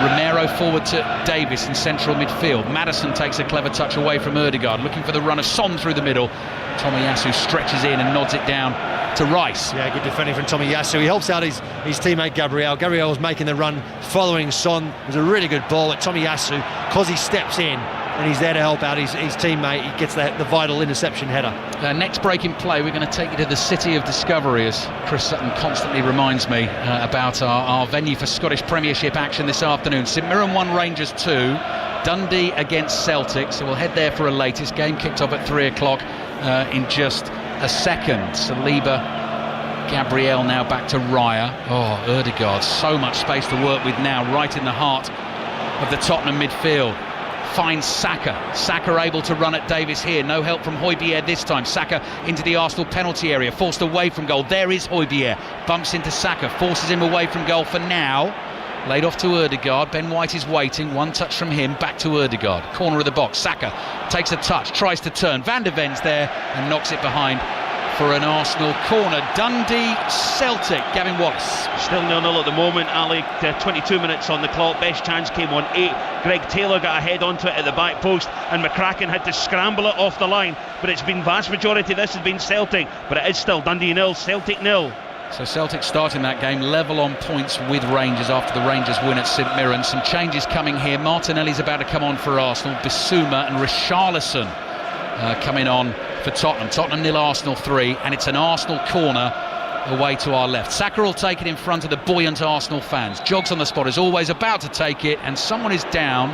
Speaker 1: Romero forward to Davies in central midfield. Maddison takes a clever touch away from Ødegaard, looking for the run of Son through the middle. Tomiyasu stretches in and nods it down to Rice.
Speaker 2: Yeah, good defending from Tomiyasu. He helps out his teammate Gabriel. Gabriel was making the run following Son. It was a really good ball at Tomiyasu, because he steps in and he's there to help out his teammate. He gets the vital interception header. Next break in play, we're going to take you to the City of Discovery, as Chris Sutton constantly reminds me about our venue for Scottish Premiership action this afternoon. St Mirren 1, Rangers 2, Dundee against Celtic. So we'll head there for a latest game, kicked off at 3 o'clock in just a second. Saliba
Speaker 1: Gabriel now back to Raya. Oh, Ødegaard, so much space to work with now, right in the heart of the Tottenham midfield. Finds Saka. Saka able to run at Davis here. No help from Højbjerg this time. Saka into the Arsenal penalty area, forced away from goal. There is Højbjerg. Bumps into Saka, forces him away from goal for now. Laid off to Ødegaard. Ben White is waiting. One touch from him. Back to Ødegaard. Corner of the box. Saka takes a touch, tries to turn. Van der Ven's there and knocks it behind for an Arsenal corner. Dundee Celtic. Gavin Wallace.
Speaker 15: Still 0-0 at the moment, Ali. 22 minutes on the clock. Best chance came on 8. Greg Taylor got a head onto it at the back post, and McCracken had to scramble it off the line. But it's been vast majority of this has been Celtic. But it is still Dundee 0, Celtic 0.
Speaker 1: So Celtic starting that game level on points with Rangers after the Rangers win at St Mirren. Some changes coming here. Martinelli's about to come on for Arsenal. Bissouma and Richarlison coming on for Tottenham. Tottenham 0, Arsenal 3, and it's an Arsenal corner away to our left. Saka will take it in front of the buoyant Arsenal fans. Jogs on the spot, is always about to take it, and someone is down.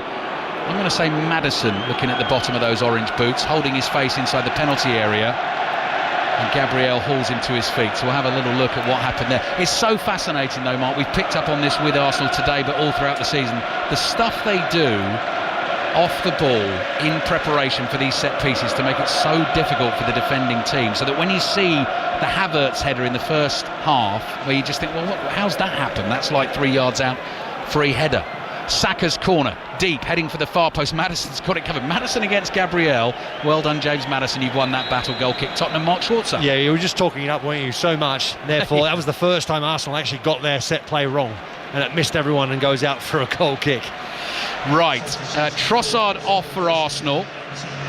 Speaker 1: I'm going to say Maddison, looking at the bottom of those orange boots, holding his face inside the penalty area. And Gabriel hauls him to his feet. So we'll have a little look at what happened there. It's so fascinating though, Mark. We've picked up on this with Arsenal today, but all throughout the season. The stuff they do off the ball in preparation for these set pieces to make it so difficult for the defending team, so that when you see the Havertz header in the first half, where you just think, well, how's that happen? That's like 3 yards out, free header. Saka's corner, deep, heading for the far post. Maddison's got it covered. Maddison against Gabriel. Well done, James Maddison. You've won that battle. Goal kick. Tottenham, Mark Schwarzer.
Speaker 2: Yeah, you were just talking it up, weren't you? So much. Therefore, that was the first time Arsenal actually got their set play wrong, and it missed everyone and goes out for a goal kick.
Speaker 1: Right. Trossard off for Arsenal.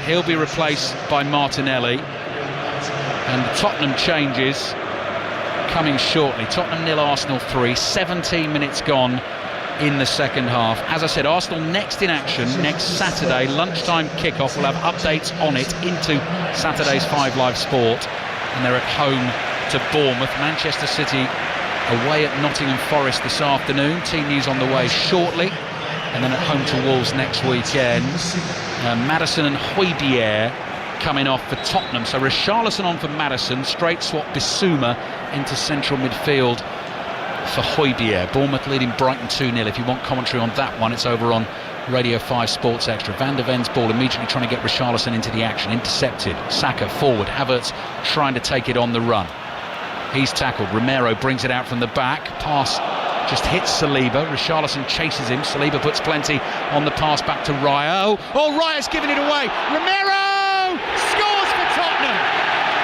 Speaker 1: He'll be replaced by Martinelli. And the Tottenham changes coming shortly. Tottenham 0, Arsenal 3. 17 minutes gone in the second half. As I said, Arsenal next in action next Saturday, lunchtime kickoff. We'll have updates on it into Saturday's 5 Live Sport, and they're at home to Bournemouth. Manchester City away at Nottingham Forest this afternoon. Team news on the way shortly, and then at home to Wolves next weekend. Maddison and Højbjerg coming off for Tottenham. So Richarlison on for Maddison, straight swap Bissouma into central midfield for Højbjerg. Bournemouth leading Brighton 2-0. If you want commentary on that one, it's over on Radio 5 Sports Extra. Van der Ven's ball immediately trying to get Richarlison into the action. Intercepted. Saka forward. Havertz trying to take it on the run. He's tackled. Romero brings it out from the back. Pass just hits Saliba. Richarlison chases him. Saliba puts plenty on the pass back to Raya. Oh, Raya's given it away. Romero scores for Tottenham.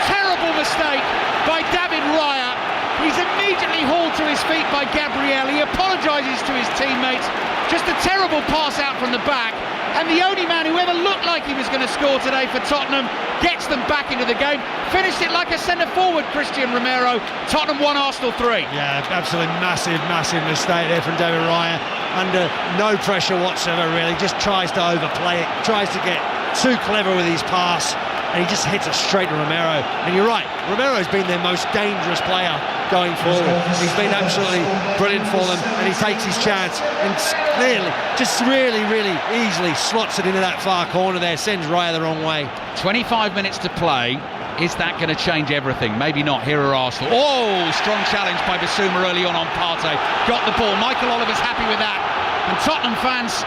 Speaker 1: Terrible mistake by David Raya. He's immediately hauled to his feet by Gabriel. He apologises to his teammates. Just a terrible pass out from the back. And the only man who ever looked like he was going to score today for Tottenham gets them back into the game. Finished it like a centre-forward, Christian Romero. Tottenham 1, Arsenal 3.
Speaker 2: Yeah, absolutely massive mistake there from David Raya. Under no pressure whatsoever, really. Just tries to overplay it. Tries to get too clever with his pass. And he just hits it straight to Romero. And you're right, Romero's been their most dangerous player going forward. He's been absolutely brilliant for them, and he takes his chance and clearly, just really easily slots it into that far corner there, sends Raya the wrong way.
Speaker 1: 25 minutes to play. Is that going to change everything? Maybe not. Here are Arsenal. Oh, strong challenge by Bissouma early on Partey. Got the ball. Michael Oliver's happy with that. And Tottenham fans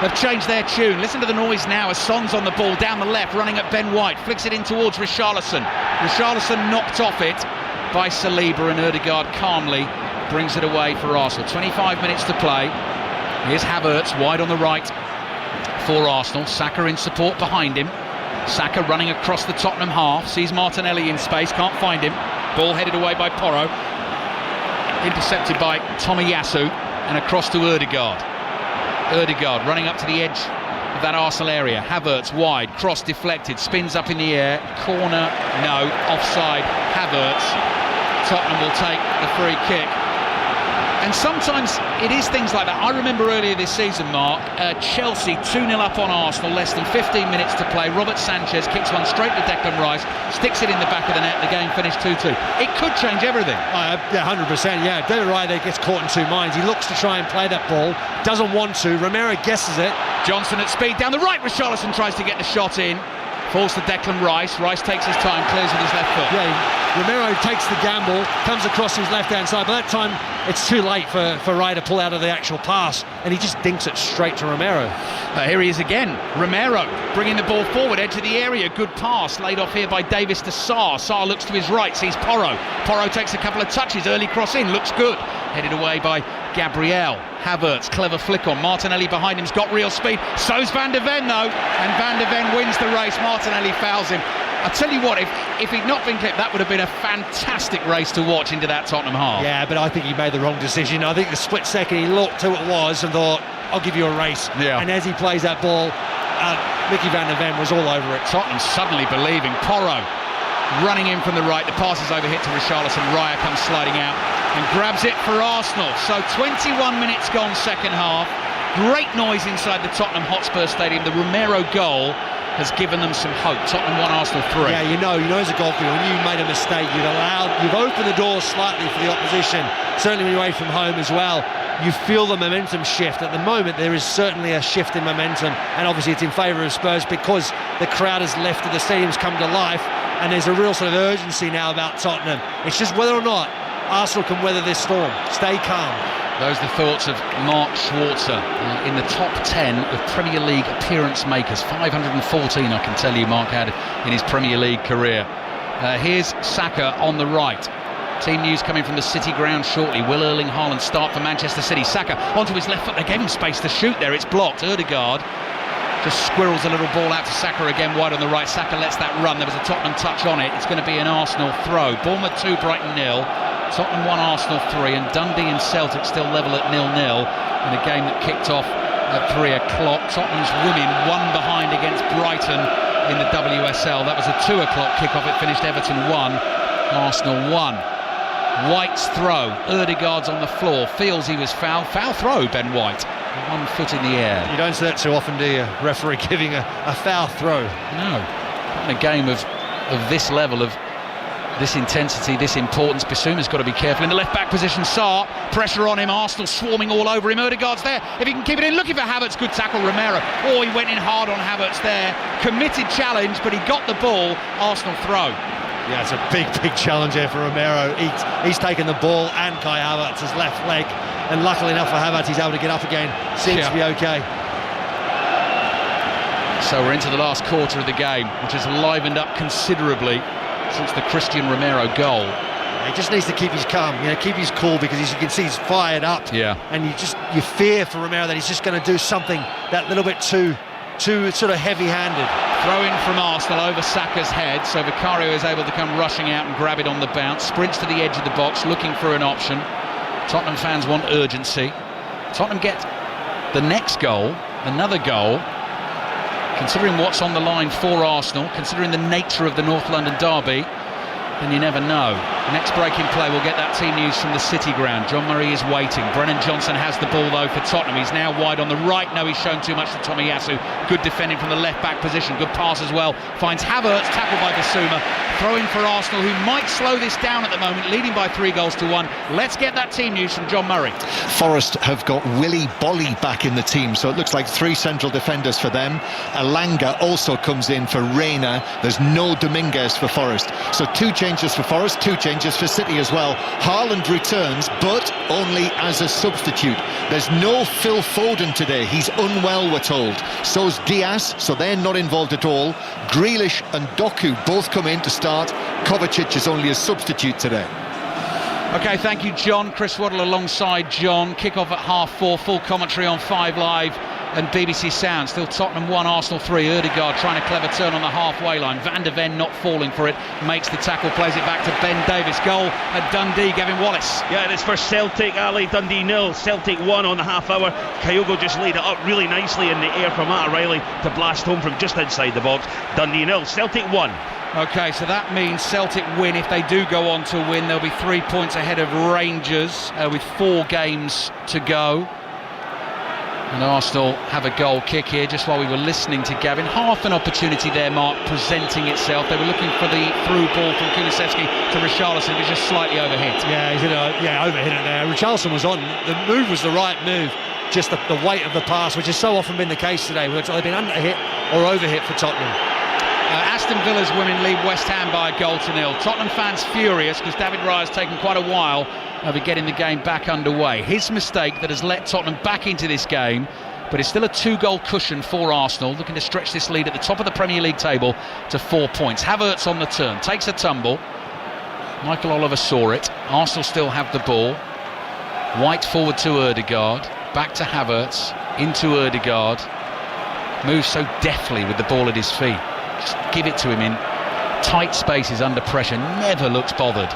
Speaker 1: have changed their tune. Listen to the noise now as Son's on the ball down the left, running at Ben White, flicks it in towards Richarlison. Richarlison knocked off it by Saliba, and Ødegaard calmly brings it away for Arsenal. 25 minutes to play. Here's Havertz wide on the right for Arsenal. Saka in support behind him. Saka running across the Tottenham half, sees Martinelli in space, can't find him. Ball headed away by Porro. Intercepted by Tomiyasu, and across to Ødegaard. Ødegaard running up to the edge of that Arsenal area. Havertz wide, cross deflected, spins up in the air. Corner, no, offside. Havertz. Tottenham will take the free kick. And sometimes it is things like that. I remember earlier this season, Mark, Chelsea 2-0 up on Arsenal, less than 15 minutes to play. Robert Sanchez kicks one straight to Declan Rice, sticks it in the back of the net. The game finished 2-2. It could change everything.
Speaker 2: Yeah, 100%. Yeah, David Raya there gets caught in two minds. He looks to try and play that ball, doesn't want to. Romero guesses it.
Speaker 1: Johnson at speed down the right. Richarlison tries to get the shot in. falls to Declan Rice. Rice takes his time, clears with his left foot.
Speaker 2: Yeah, Romero takes the gamble, comes across his left-hand side. By that time, it's too late for Ray to pull out of the actual pass, and he just dinks it straight to Romero.
Speaker 1: Here he is again. Romero bringing the ball forward, edge of the area. Good pass laid off here by Davis to Sarr. Sarr looks to his right, sees Porro. Porro takes a couple of touches, early cross in, looks good. Headed away by Gabriel. Havertz, clever flick on. Martinelli behind him's got real speed. So's Van de Ven though, and Van de Ven wins the race. Martinelli fouls him. I tell you what, if he'd not been clipped, that would have been a fantastic race to watch into that Tottenham half.
Speaker 2: Yeah, but I think he made the wrong decision. I think the split second he looked who it was and thought, I'll give you a race.
Speaker 1: Yeah.
Speaker 2: And as he plays that ball, Mickey Van de Ven was all over it.
Speaker 1: Tottenham suddenly believing. Porro running in from the right. The pass is overhit to Richarlison. Raya comes sliding out and grabs it for Arsenal. So 21 minutes gone, second half. Great noise inside the Tottenham Hotspur Stadium. The Romero goal has given them some hope. Tottenham 1, Arsenal 3.
Speaker 2: Yeah, you know as a goalkeeper, when you made a mistake, you've opened the door slightly for the opposition. Certainly when you're away from home as well, you feel the momentum shift. At the moment, there is certainly a shift in momentum, and obviously it's in favour of Spurs because the crowd has left and the stadium's come to life, and there's a real sort of urgency now about Tottenham. It's just whether or not Arsenal can weather this storm. Stay calm.
Speaker 1: Those are the thoughts of Mark Schwarzer in the top 10 of Premier League appearance makers. 514, I can tell you, Mark had in his Premier League career. Here's Saka on the right. Team news coming from the City ground shortly. Will Erling Haaland start for Manchester City? Saka onto his left foot. They gave him space to shoot there. It's blocked. Ødegaard just squirrels a little ball out to Saka again, wide on the right. Saka lets that run. There was a Tottenham touch on it. It's going to be an Arsenal throw. Bournemouth 2, Brighton 0. Tottenham 1, Arsenal 3, and Dundee and Celtic still level at 0-0 in a game that kicked off at 3 o'clock. Tottenham's women 1 behind against Brighton in the WSL. That was a 2 o'clock kickoff. It finished Everton 1, Arsenal 1. White's throw. Ødegaard's on the floor. Feels he was fouled. Foul throw, Ben White. 1 foot in the air.
Speaker 2: You don't see that too often, do you? Referee giving a foul throw.
Speaker 1: No. Not in a game of this level, of this intensity, this importance. Bissouma's got to be careful in the left back position. Sarr, pressure on him. Arsenal swarming all over him. Ødegaard's there. If he can keep it in, looking for Havertz. Good tackle, Romero. Oh, he went in hard on Havertz there. Committed challenge, but he got the ball. Arsenal throw.
Speaker 2: Yeah, it's a big challenge here for Romero. He's taken the ball and Kai Havertz's left leg, and luckily enough for Havertz, he's able to get up again. Seems to be okay.
Speaker 1: So we're into the last quarter of the game, which has livened up considerably since the Christian Romero goal.
Speaker 2: He just needs to keep his calm, keep his cool, because as you can see, he's fired up.
Speaker 1: Yeah.
Speaker 2: And you fear for Romero that he's just going to do something that little bit too sort of heavy-handed.
Speaker 1: Throw in from Arsenal over Saka's head, so Vicario is able to come rushing out and grab it on the bounce. Sprints to the edge of the box, looking for an option. Tottenham fans want urgency. Tottenham get the next goal, another goal. Considering what's on the line for Arsenal, considering the nature of the North London derby, then you never know. Next break in play, we'll get that team news from the City ground. John Murray is waiting. Brennan Johnson has the ball though for Tottenham. He's now wide on the right. No, he's shown too much to Tomiyasu. Good defending from the left back position. Good pass as well. Finds Havertz, tackled by Bissouma. Throwing for Arsenal, who might slow this down at the moment, leading by 3-1. Let's get that team news from John Murray.
Speaker 20: Forest have got Willy Bolly back in the team, so it looks like 3 central defenders for them. Alanga also comes in for Reina. There's no Dominguez for Forest. So 2 changes for Forest, 2 changes for City as well. Haaland returns, but only as a substitute. There's no Phil Foden today. He's unwell, we're told. So's Diaz, so they're not involved at all. Grealish and Doku both come in to start. Kovacic is only a substitute today.
Speaker 1: OK, thank you, John. Chris Waddle alongside John. Kick-off at 4:30. Full commentary on 5 Live and BBC Sound. Still Tottenham 1, Arsenal 3. Ødegaard trying a clever turn on the halfway line. Van de Ven not falling for it. Makes the tackle, plays it back to Ben Davis. Goal at Dundee, Gavin Wallace.
Speaker 15: Yeah, it is for Celtic. Ali, Dundee 0. Celtic 1 on the half hour. Kyogo just laid it up really nicely in the air from Matt O'Reilly to blast home from just inside the box. Dundee 0. Celtic 1.
Speaker 1: OK, so that means Celtic win. If they do go on to win, they'll be 3 points ahead of Rangers with 4 games to go. And Arsenal have a goal kick here just while we were listening to Gavin. Half an opportunity there, Mark, presenting itself. They were looking for the through ball from Kulusevski to Richarlison. It was just slightly overhit.
Speaker 2: Yeah, overhit it there. Richarlison was on. The move was the right move. Just the weight of the pass, which has so often been the case today, where it's either been underhit or overhit for Tottenham.
Speaker 1: Aston Villa's women lead West Ham by 1-0. Tottenham fans furious because David Raya's taken quite a while over getting the game back underway. His mistake that has let Tottenham back into this game, but it's still a 2-goal cushion for Arsenal, looking to stretch this lead at the top of the Premier League table to 4 points. Havertz on the turn, takes a tumble. Michael Oliver saw it. Arsenal still have the ball. White forward to Ødegaard, back to Havertz, into Ødegaard. Moves so deftly with the ball at his feet. Just give it to him in tight spaces under pressure, never looks bothered.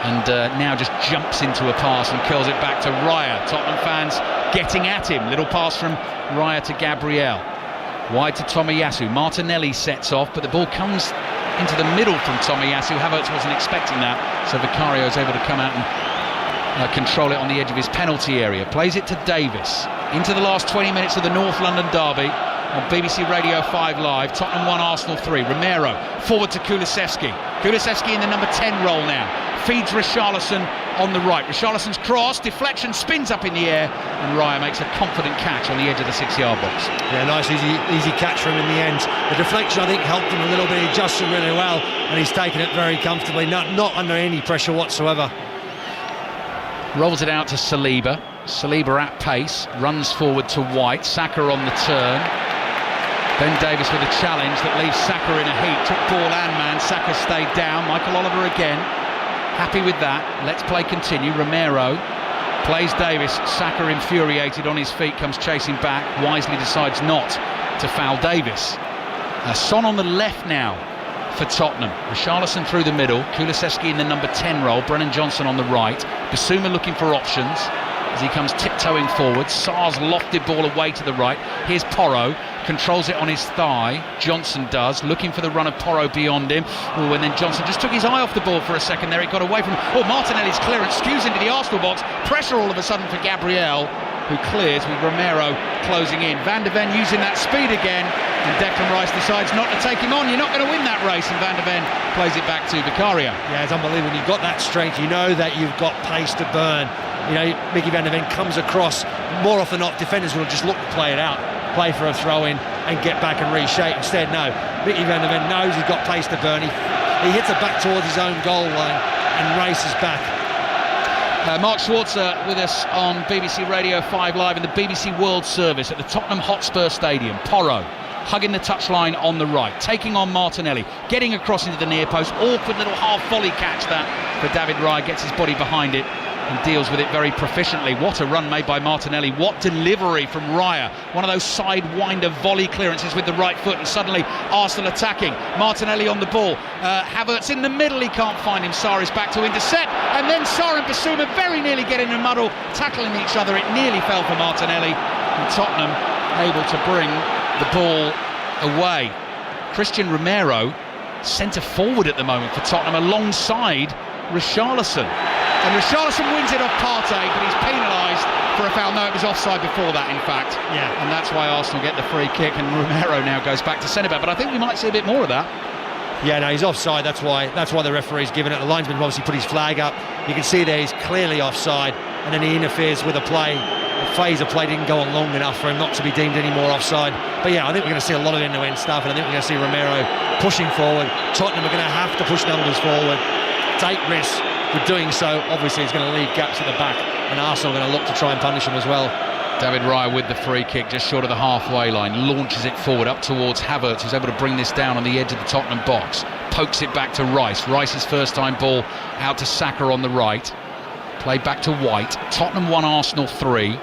Speaker 1: And now just jumps into a pass and curls it back to Raya. Tottenham fans getting at him. Little pass from Raya to Gabriel. Wide to Tomiyasu. Martinelli sets off, but the ball comes into the middle from Tomiyasu. Havertz wasn't expecting that, so Vicario is able to come out and control it on the edge of his penalty area. Plays it to Davis. Into the last 20 minutes of the North London derby on BBC Radio 5 Live. Tottenham 1, Arsenal 3. Romero forward to Kulusevski. Kulusevski in the number 10 role now. Feeds Richarlison on the right. Richarlison's cross, deflection, spins up in the air, and Raya makes a confident catch on the edge of the 6-yard box.
Speaker 2: Yeah, nice easy catch for him in the end. The deflection, I think, helped him a little bit. He adjusted really well, and he's taken it very comfortably, not under any pressure whatsoever.
Speaker 1: Rolls it out to Saliba. Saliba at pace, runs forward to White. Saka on the turn. Ben Davis with a challenge that leaves Saka in a heat. Took ball and man. Saka stayed down. Michael Oliver again. Happy with that. Let's play continue. Romero plays Davis. Saka infuriated on his feet, comes chasing back. Wisely decides not to foul Davis. Son on the left now for Tottenham. Richarlison through the middle. Kulusevski in the number 10 role. Brennan Johnson on the right. Basuma looking for options as he comes tiptoeing forward. Sarr's lofted ball away to the right. Here's Porro. Controls it on his thigh. Johnson does, looking for the run of Porro beyond him. Oh, and then Johnson just took his eye off the ball for a second there. He got away from... Oh, Martinelli's clearance skews into the Arsenal box. Pressure all of a sudden for Gabriel, who clears with Romero closing in. Van de Ven using that speed again, and Declan Rice decides not to take him on. You're not going to win that race, and Van de Ven plays it back to Vicario.
Speaker 2: Yeah, it's unbelievable. When you've got that strength, you know that you've got pace to burn. You know, Mickey Van de Ven comes across. More often than not, defenders will just look to play it out, play for a throw-in and get back and reshape. Instead, no. Mickey Van de Ven knows he's got pace to burn. He hits it back towards his own goal line and races back.
Speaker 1: Mark Schwarzer with us on BBC Radio 5 Live in the BBC World Service at the Tottenham Hotspur Stadium. Porro hugging the touchline on the right, taking on Martinelli, getting across into the near post. Awkward little half volley catch that for David Raya, gets his body behind it and deals with it very proficiently. What a run made by Martinelli. What delivery from Raya. One of those sidewinder volley clearances with the right foot, and suddenly Arsenal attacking. Martinelli on the ball. Havertz in the middle. He can't find him. Sarr is back to intercept. And then Sarr and Basuma very nearly get in a muddle, tackling each other. It nearly fell for Martinelli. And Tottenham able to bring the ball away. Christian Romero, centre forward at the moment for Tottenham, alongside Richarlison. And Richarlison wins it off Partey, but he's penalised for a foul. No, it was offside before that, in fact.
Speaker 2: Yeah.
Speaker 1: And that's why Arsenal get the free kick, and Romero now goes back to centre-back. But I think we might see a bit more of that.
Speaker 2: Yeah, no, he's offside. That's why the referee's given it. The linesman obviously put his flag up. You can see there he's clearly offside, and then he interferes with a play. The phase of play didn't go on long enough for him not to be deemed any more offside. But yeah, I think we're going to see a lot of end-to-end stuff, and I think we're going to see Romero pushing forward. Tottenham are going to have to push numbers forward, take risks. With doing so, obviously, he's going to leave gaps at the back, and Arsenal are going to look to try and punish him as well.
Speaker 1: David Raya with the free kick just short of the halfway line, launches it forward up towards Havertz, who's able to bring this down on the edge of the Tottenham box, pokes it back to Rice. Rice's first time ball out to Saka on the right, played back to White. Tottenham 1, Arsenal 3.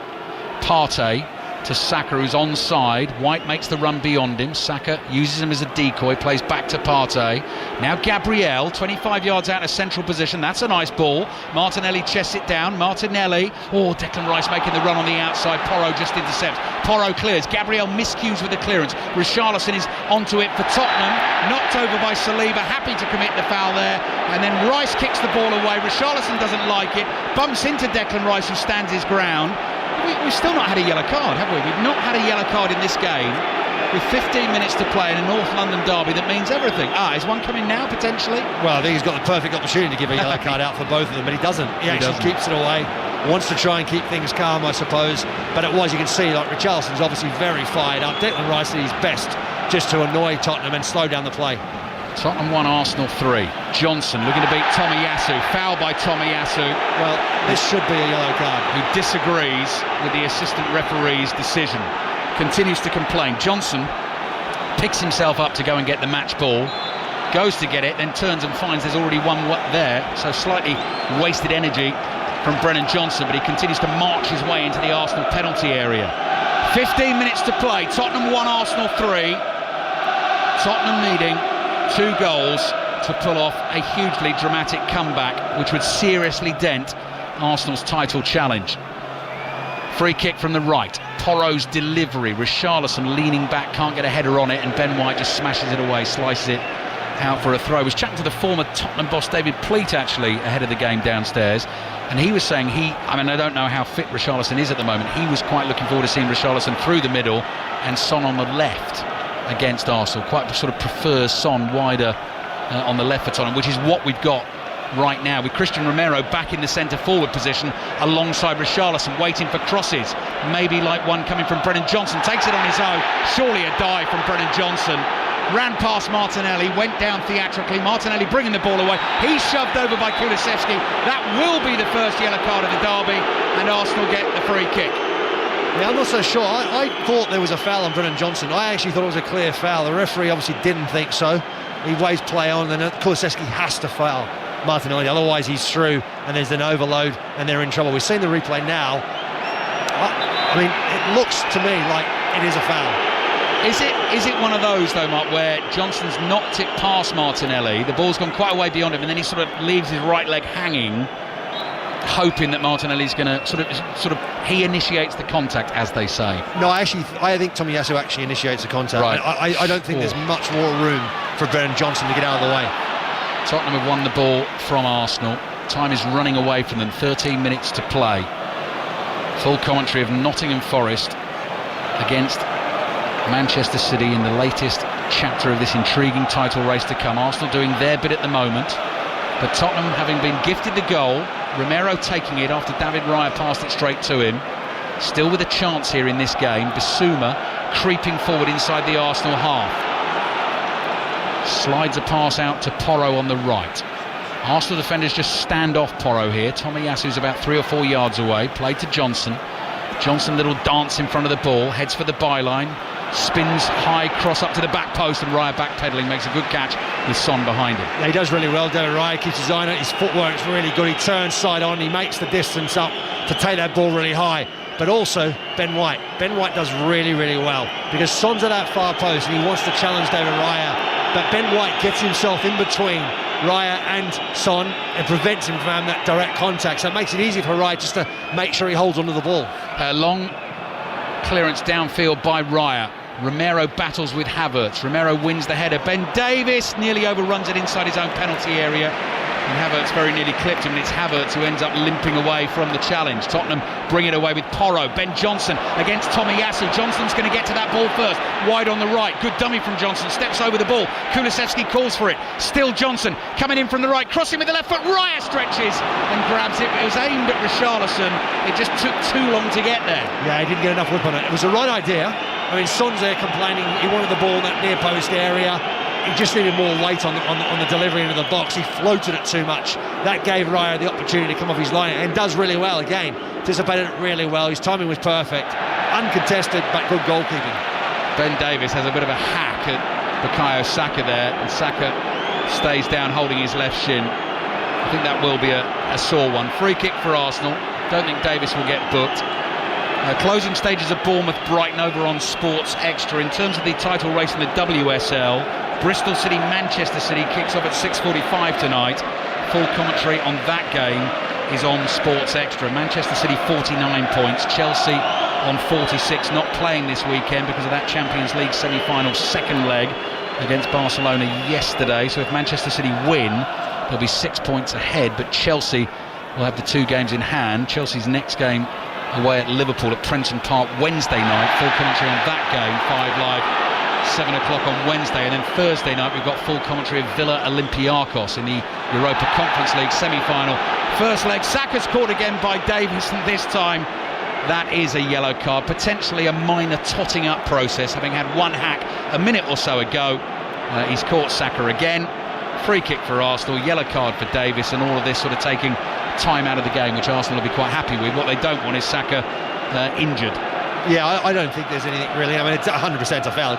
Speaker 1: Partey to Saka, who's onside. White makes the run beyond him. Saka uses him as a decoy, plays back to Partey. Now Gabriel, 25 yards out of central position. That's a nice ball. Martinelli chests it down. Martinelli. Oh, Declan Rice making the run on the outside. Porro just intercepts. Porro clears. Gabriel miscues with the clearance. Richarlison is onto it for Tottenham. Knocked over by Saliba. Happy to commit the foul there. And then Rice kicks the ball away. Richarlison doesn't like it. Bumps into Declan Rice, who stands his ground. We've still not had a yellow card, have we? We've not had a yellow card in this game with 15 minutes to play in a North London derby that means everything. Is one coming now, potentially?
Speaker 2: Well, I think he's got the perfect opportunity to give a yellow card out for both of them, but he doesn't. He actually keeps it away, wants to try and keep things calm, I suppose. But you can see, like, Richarlison's obviously very fired up. Declan Rice did his best just to annoy Tottenham and slow down the play.
Speaker 1: Tottenham 1, Arsenal 3. Johnson looking to beat Tomiyasu. Foul by Tomiyasu.
Speaker 2: Well, this should be a yellow card.
Speaker 1: Who disagrees with the assistant referee's decision. Continues to complain. Johnson picks himself up to go and get the match ball. Goes to get it, then turns and finds there's already one there. So slightly wasted energy from Brennan Johnson, but he continues to march his way into the Arsenal penalty area. 15 minutes to play. Tottenham 1, Arsenal 3. Tottenham needing 2 goals to pull off a hugely dramatic comeback, which would seriously dent Arsenal's title challenge. Free kick from the right. Porro's delivery. Richarlison leaning back, can't get a header on it, and Ben White just smashes it away, slices it out for a throw. I was chatting to the former Tottenham boss David Pleat actually ahead of the game downstairs, and he was saying I don't know how fit Richarlison is at the moment. He was quite looking forward to seeing Richarlison through the middle and Son on the left against Arsenal. Quite sort of prefers Son wider on the left for Tottenham, which is what we've got right now, with Christian Romero back in the centre forward position alongside Richarlison, waiting for crosses, maybe like one coming from Brennan Johnson. Takes it on his own, surely a dive from Brennan Johnson. Ran past Martinelli, went down theatrically. Martinelli bringing the ball away. He's shoved over by Kulusevski. That will be the first yellow card of the derby, and Arsenal get the free kick.
Speaker 2: Yeah, I'm not so sure. I thought there was a foul on Brennan Johnson. I actually thought it was a clear foul. The referee obviously didn't think so. He waves play on, and Kulusevski has to foul Martinelli, otherwise he's through and there's an overload and they're in trouble. We've seen the replay now. I mean, it looks to me like it is a foul.
Speaker 1: Is it one of those though, Mark, where Johnson's knocked it past Martinelli, the ball's gone quite a way beyond him, and then he sort of leaves his right leg hanging, hoping that Martinelli's going to sort of he initiates the contact, as they say?
Speaker 2: No, I think Tomiyasu actually initiates the contact.
Speaker 1: Right.
Speaker 2: I don't think there's much more room for Brennan Johnson to get out of the way.
Speaker 1: Tottenham have won the ball from Arsenal. Time is running away from them. 13 minutes to play. Full commentary of Nottingham Forest against Manchester City in the latest chapter of this intriguing title race to come. Arsenal doing their bit at the moment, but Tottenham having been gifted the goal, Romero taking it after David Raya passed it straight to him. Still with a chance here in this game. Bissouma creeping forward inside the Arsenal half. Slides a pass out to Porro on the right. Arsenal defenders just stand off Porro here. Tomiyasu's about 3 or 4 yards away. Played to Johnson. Johnson, little dance in front of the ball, heads for the byline, spins high, cross up to the back post, and Raya backpedaling, makes a good catch with Son behind him.
Speaker 2: Yeah, he does really well. David Raya keeps his eye on it. His footwork's really good. He turns side on. He makes the distance up to take that ball really high. But also Ben White. Ben White does really, really well because Son's at that far post and he wants to challenge David Raya. But Ben White gets himself in between Raya and Son and prevents him from having that direct contact. So it makes it easy for Raya just to make sure he holds onto the ball.
Speaker 1: A long clearance downfield by Raya. Romero battles with Havertz. Romero wins the header. Ben Davies nearly overruns it inside his own penalty area. And Havertz very nearly clipped him, and it's Havertz who ends up limping away from the challenge. Tottenham bring it away with Porro. Ben Johnson against Tomiyasu. Johnson's going to get to that ball first. Wide on the right. Good dummy from Johnson. Steps over the ball. Kulusevski calls for it. Still Johnson coming in from the right. Crossing with the left foot. Raya stretches and grabs it. It was aimed at Richarlison. It just took too long to get there.
Speaker 2: Yeah, he didn't get enough whip on it. It was the right idea. I mean, Son's there complaining. He wanted the ball in that near post area. He just needed more weight on the delivery into the box. He floated it too much. That gave Raya the opportunity to come off his line and does really well again. Anticipated it really well. His timing was perfect. Uncontested, but good goalkeeping.
Speaker 1: Ben Davies has a bit of a hack at Bukayo Saka there, and Saka stays down holding his left shin. I think that will be a sore one. Free kick for Arsenal. Don't think Davies will get booked. Closing stages of Bournemouth-Brighton over on Sports Extra. In terms of the title race in the WSL, Bristol City, Manchester City kicks off at 6:45 tonight. Full commentary on that game is on Sports Extra. Manchester City 49 points, Chelsea on 46, not playing this weekend because of that Champions League semi-final second leg against Barcelona yesterday. So if Manchester City win, they'll be 6 points ahead, but Chelsea will have the 2 games in hand. Chelsea's next game away at Liverpool at Prenton Park Wednesday night. Full commentary on that game, 5 Live, 7 o'clock on Wednesday. And then Thursday night we've got full commentary of Villa Olympiacos in the Europa Conference League semi-final. First leg, Saka's caught again by Davies, and this time that is a yellow card, potentially a minor totting up process, having had one hack a minute or so ago. He's caught Saka again. Free kick for Arsenal, yellow card for Davis, and all of this sort of taking time out of the game, which Arsenal will be quite happy with. What they don't want is Saka injured.
Speaker 2: Yeah, I don't think there's anything really. I mean, it's 100% a foul,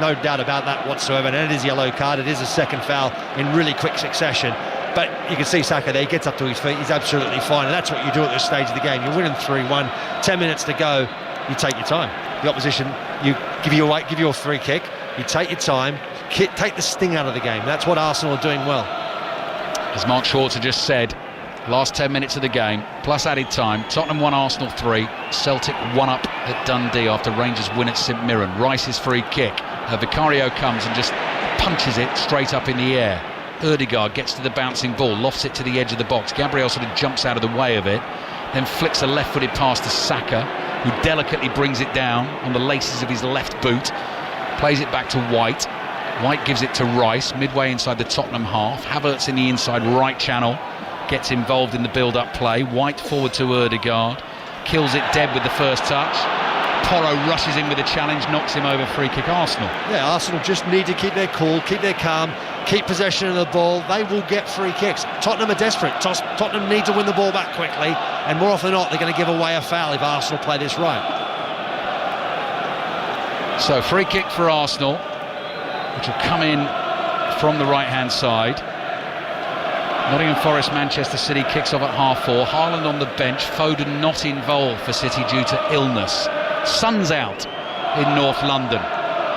Speaker 2: no doubt about that whatsoever, and it is a yellow card. It is a second foul in really quick succession. But you can see Saka there, he gets up to his feet, he's absolutely fine, and that's what you do at this stage of the game. You're winning 3-1, 10 minutes to go, you take your time. The opposition, you give you a free kick, you take your time, take the sting out of the game. That's what Arsenal are doing well.
Speaker 1: As Mark Schwarzer just said, last 10 minutes of the game, plus added time, Tottenham 1, Arsenal 3, Celtic 1 up at Dundee after Rangers win at St Mirren. Rice's free kick, Vicario comes and just punches it straight up in the air. Ødegaard gets to the bouncing ball, lofts it to the edge of the box. Gabriel sort of jumps out of the way of it, then flicks a left-footed pass to Saka, who delicately brings it down on the laces of his left boot, plays it back to White. White gives it to Rice, midway inside the Tottenham half. Havertz in the inside right channel, gets involved in the build-up play. White forward to Ødegaard, kills it dead with the first touch. Porro rushes in with a challenge, knocks him over. Free kick Arsenal.
Speaker 2: Yeah, Arsenal just need to keep their cool, keep their calm, keep possession of the ball. They will get free kicks. Tottenham are desperate. Tottenham need to win the ball back quickly, and more often than not they're going to give away a foul if Arsenal play this right.
Speaker 1: So free kick for Arsenal, which will come in from the right-hand side. Nottingham Forest, Manchester City kicks off at 4:30. Haaland on the bench, Foden not involved for City due to illness. Sun's out in North London.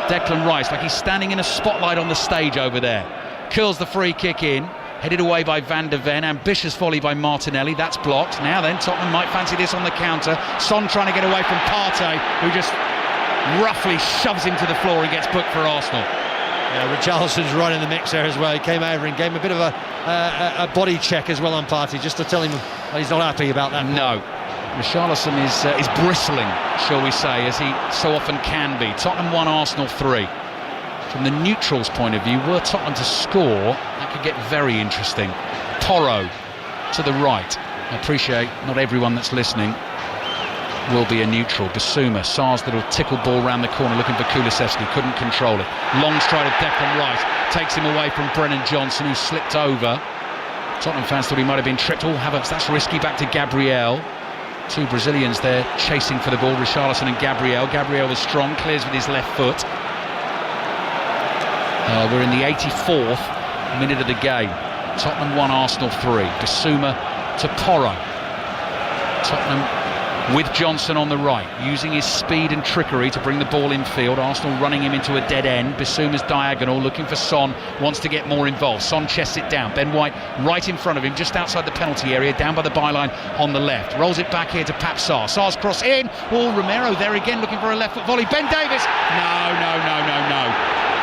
Speaker 1: Declan Rice, like he's standing in a spotlight on the stage over there. Curls the free kick in, headed away by Van der Ven. Ambitious volley by Martinelli, that's blocked. Now then, Tottenham might fancy this on the counter. Son trying to get away from Partey, who just roughly shoves him to the floor and gets booked for Arsenal.
Speaker 2: Yeah, Richarlison's right in the mix there as well. He came over and gave him a bit of a body check as well on Partey, just to tell him that he's not happy about that.
Speaker 1: No. Richarlison is bristling, shall we say, as he so often can be. Tottenham 1, Arsenal 3. From the neutrals' point of view, were Tottenham to score, that could get very interesting. Porro to the right. I appreciate not everyone that's listening will be a neutral. Basuma, Sarr's little tickle ball round the corner looking for Kulusevski, couldn't control it. Long stride of Declan Rice takes him away from Brennan Johnson, who slipped over. Tottenham fans thought he might have been tripped. Oh, Havertz, that's risky, back to Gabriel. Two Brazilians there chasing for the ball, Richarlison and Gabriel. Gabriel was strong, clears with his left foot. We're in the 84th minute of the game. Tottenham 1, Arsenal 3. Basuma to Porro. Tottenham with Johnson on the right, using his speed and trickery to bring the ball in field. Arsenal running him into a dead end. Basuma's diagonal, looking for Son, wants to get more involved. Son chests it down. Ben White right in front of him, just outside the penalty area, down by the byline on the left. Rolls it back here to Pap Sarr. Sarr's cross in. Oh, Romero there again, looking for a left foot volley. Ben Davies. No.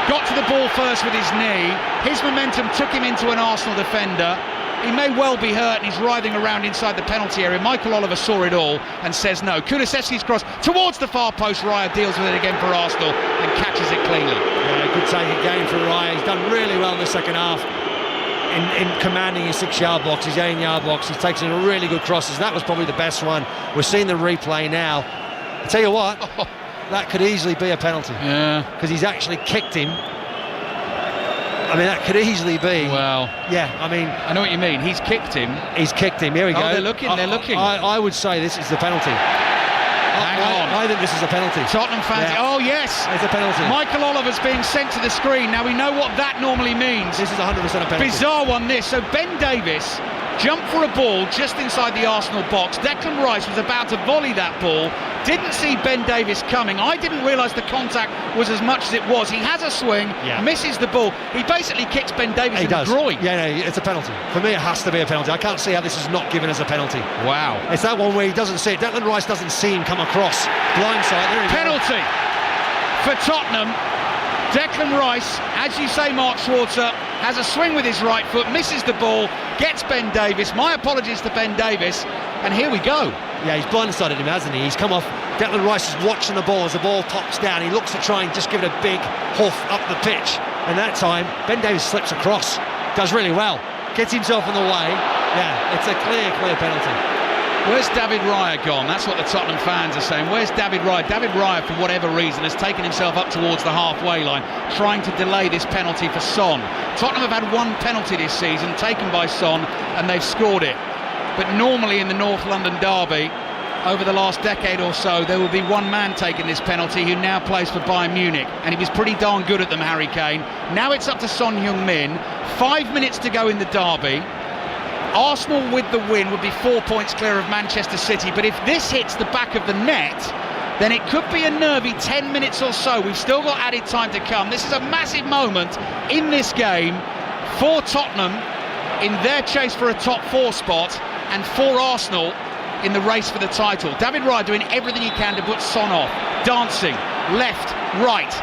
Speaker 1: Got to the ball first with his knee. His momentum took him into an Arsenal defender. He may well be hurt and he's writhing around inside the penalty area. Michael Oliver saw it all and says no. Kulusevski's cross towards the far post. Raya deals with it again for Arsenal and catches it cleanly.
Speaker 2: Yeah, good take again for Raya. He's done really well in the second half in commanding his 6-yard box, his 8-yard box. He's taken some really good crosses. That was probably the best one. We're seeing the replay now. I tell you what, that could easily be a penalty.
Speaker 1: Yeah.
Speaker 2: Because he's actually kicked him. I mean, that could easily be.
Speaker 1: Well,
Speaker 2: yeah, I mean,
Speaker 1: I know what you mean. He's kicked him.
Speaker 2: He's kicked him. Here we go.
Speaker 1: They're looking.
Speaker 2: I would say this is the penalty.
Speaker 1: Hang on.
Speaker 2: I think this is a penalty.
Speaker 1: Tottenham fans. Yeah. Oh, yes.
Speaker 2: It's a penalty.
Speaker 1: Michael Oliver's being sent to the screen. Now, we know what that normally means.
Speaker 2: This is 100% a penalty.
Speaker 1: Bizarre one, this. So, Ben Davies jumped for a ball just inside the Arsenal box. Declan Rice was about to volley that ball. Didn't see Ben Davies coming. I didn't realise the contact was as much as it was. He has a swing, misses the ball. He basically kicks Ben Davies in the groin.
Speaker 2: Yeah, no, it's a penalty. For me, it has to be a penalty. I can't see how this is not given as a penalty.
Speaker 1: Wow.
Speaker 2: It's that one where he doesn't see it. Declan Rice doesn't see him come across. Blindside. There he
Speaker 1: penalty for Tottenham. Declan Rice, as you say, Mark Schwarzer, has a swing with his right foot, misses the ball, gets Ben Davies. My apologies to Ben Davies, and here we go.
Speaker 2: Yeah, he's blindsided him, hasn't he? He's come off. Declan Rice is watching the ball as the ball pops down. He looks to try and just give it a big hoof up the pitch. And that time, Ben Davies slips across. Does really well. Gets himself in the way. Yeah, it's a clear penalty.
Speaker 1: Where's David Raya gone? That's what the Tottenham fans are saying. Where's David Raya? David Raya, for whatever reason, has taken himself up towards the halfway line, trying to delay this penalty for Son. Tottenham have had one penalty this season, taken by Son, and they've scored it. But normally in the North London derby, over the last decade or so, there will be one man taking this penalty who now plays for Bayern Munich, and he was pretty darn good at them, Harry Kane. Now it's up to Son Heung-min. 5 minutes to go in the derby. Arsenal with the win would be 4 points clear of Manchester City, but if this hits the back of the net, then it could be a nervy 10 minutes or so. We've still got added time to come. This is a massive moment in this game for Tottenham in their chase for a top 4 spot, and for Arsenal in the race for the title. David Raya doing everything he can to put Son off, dancing left, right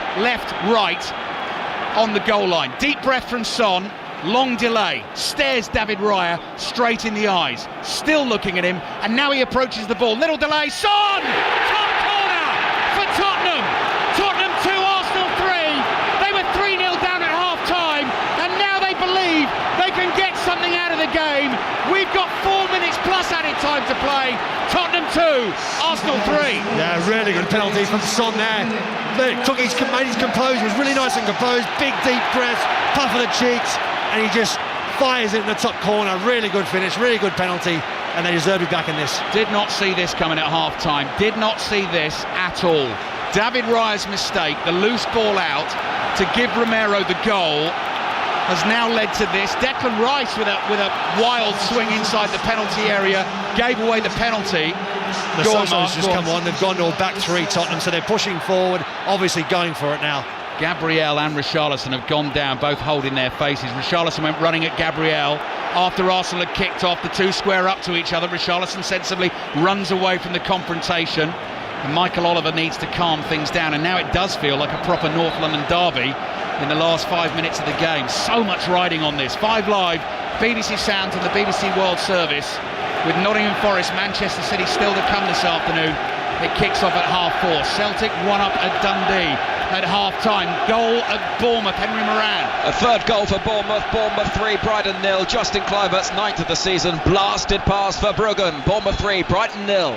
Speaker 1: on the goal line. Deep breath from Son. Long delay, stares David Raya straight in the eyes, still looking at him, and now he approaches the ball. Little delay, Son! Top corner for Tottenham! Tottenham 2, Arsenal 3. They were 3-0 down at half-time, and now they believe they can get something out of the game. We've got 4 minutes plus added time to play. Tottenham 2, Arsenal 3.
Speaker 2: Yeah, really good penalty from Son there. Made his composure, was really nice and composed. Big deep breath, puff of the cheeks, and he just fires it in the top corner. Really good finish, really good penalty, and they deserve to be back in this.
Speaker 1: Did not see this coming at half-time. Did not see this at all. David Raya's mistake, the loose ball out to give Romero the goal, has now led to this. Declan Rice with a wild swing inside the penalty area gave away the penalty.
Speaker 2: The Sosos just come on. They've gone to a back 3, Tottenham, so they're pushing forward, obviously going for it now.
Speaker 1: Gabriel and Richarlison have gone down, both holding their faces. Richarlison went running at Gabriel after Arsenal had kicked off. The two square up to each other. Richarlison sensibly runs away from the confrontation, and Michael Oliver needs to calm things down, and now it does feel like a proper North London derby in the last 5 minutes of the game. So much riding on this. 5 Live, BBC Sounds and the BBC World Service, with Nottingham Forest, Manchester City still to come this afternoon. It kicks off at 4:30. Celtic 1 up at Dundee at half-time. Goal at Bournemouth, Henry Moran.
Speaker 5: A third goal for Bournemouth. Bournemouth 3, Brighton 0. Justin Kluivert's 9th of the season. Blasted pass for Bruggen. Bournemouth 3, Brighton 0.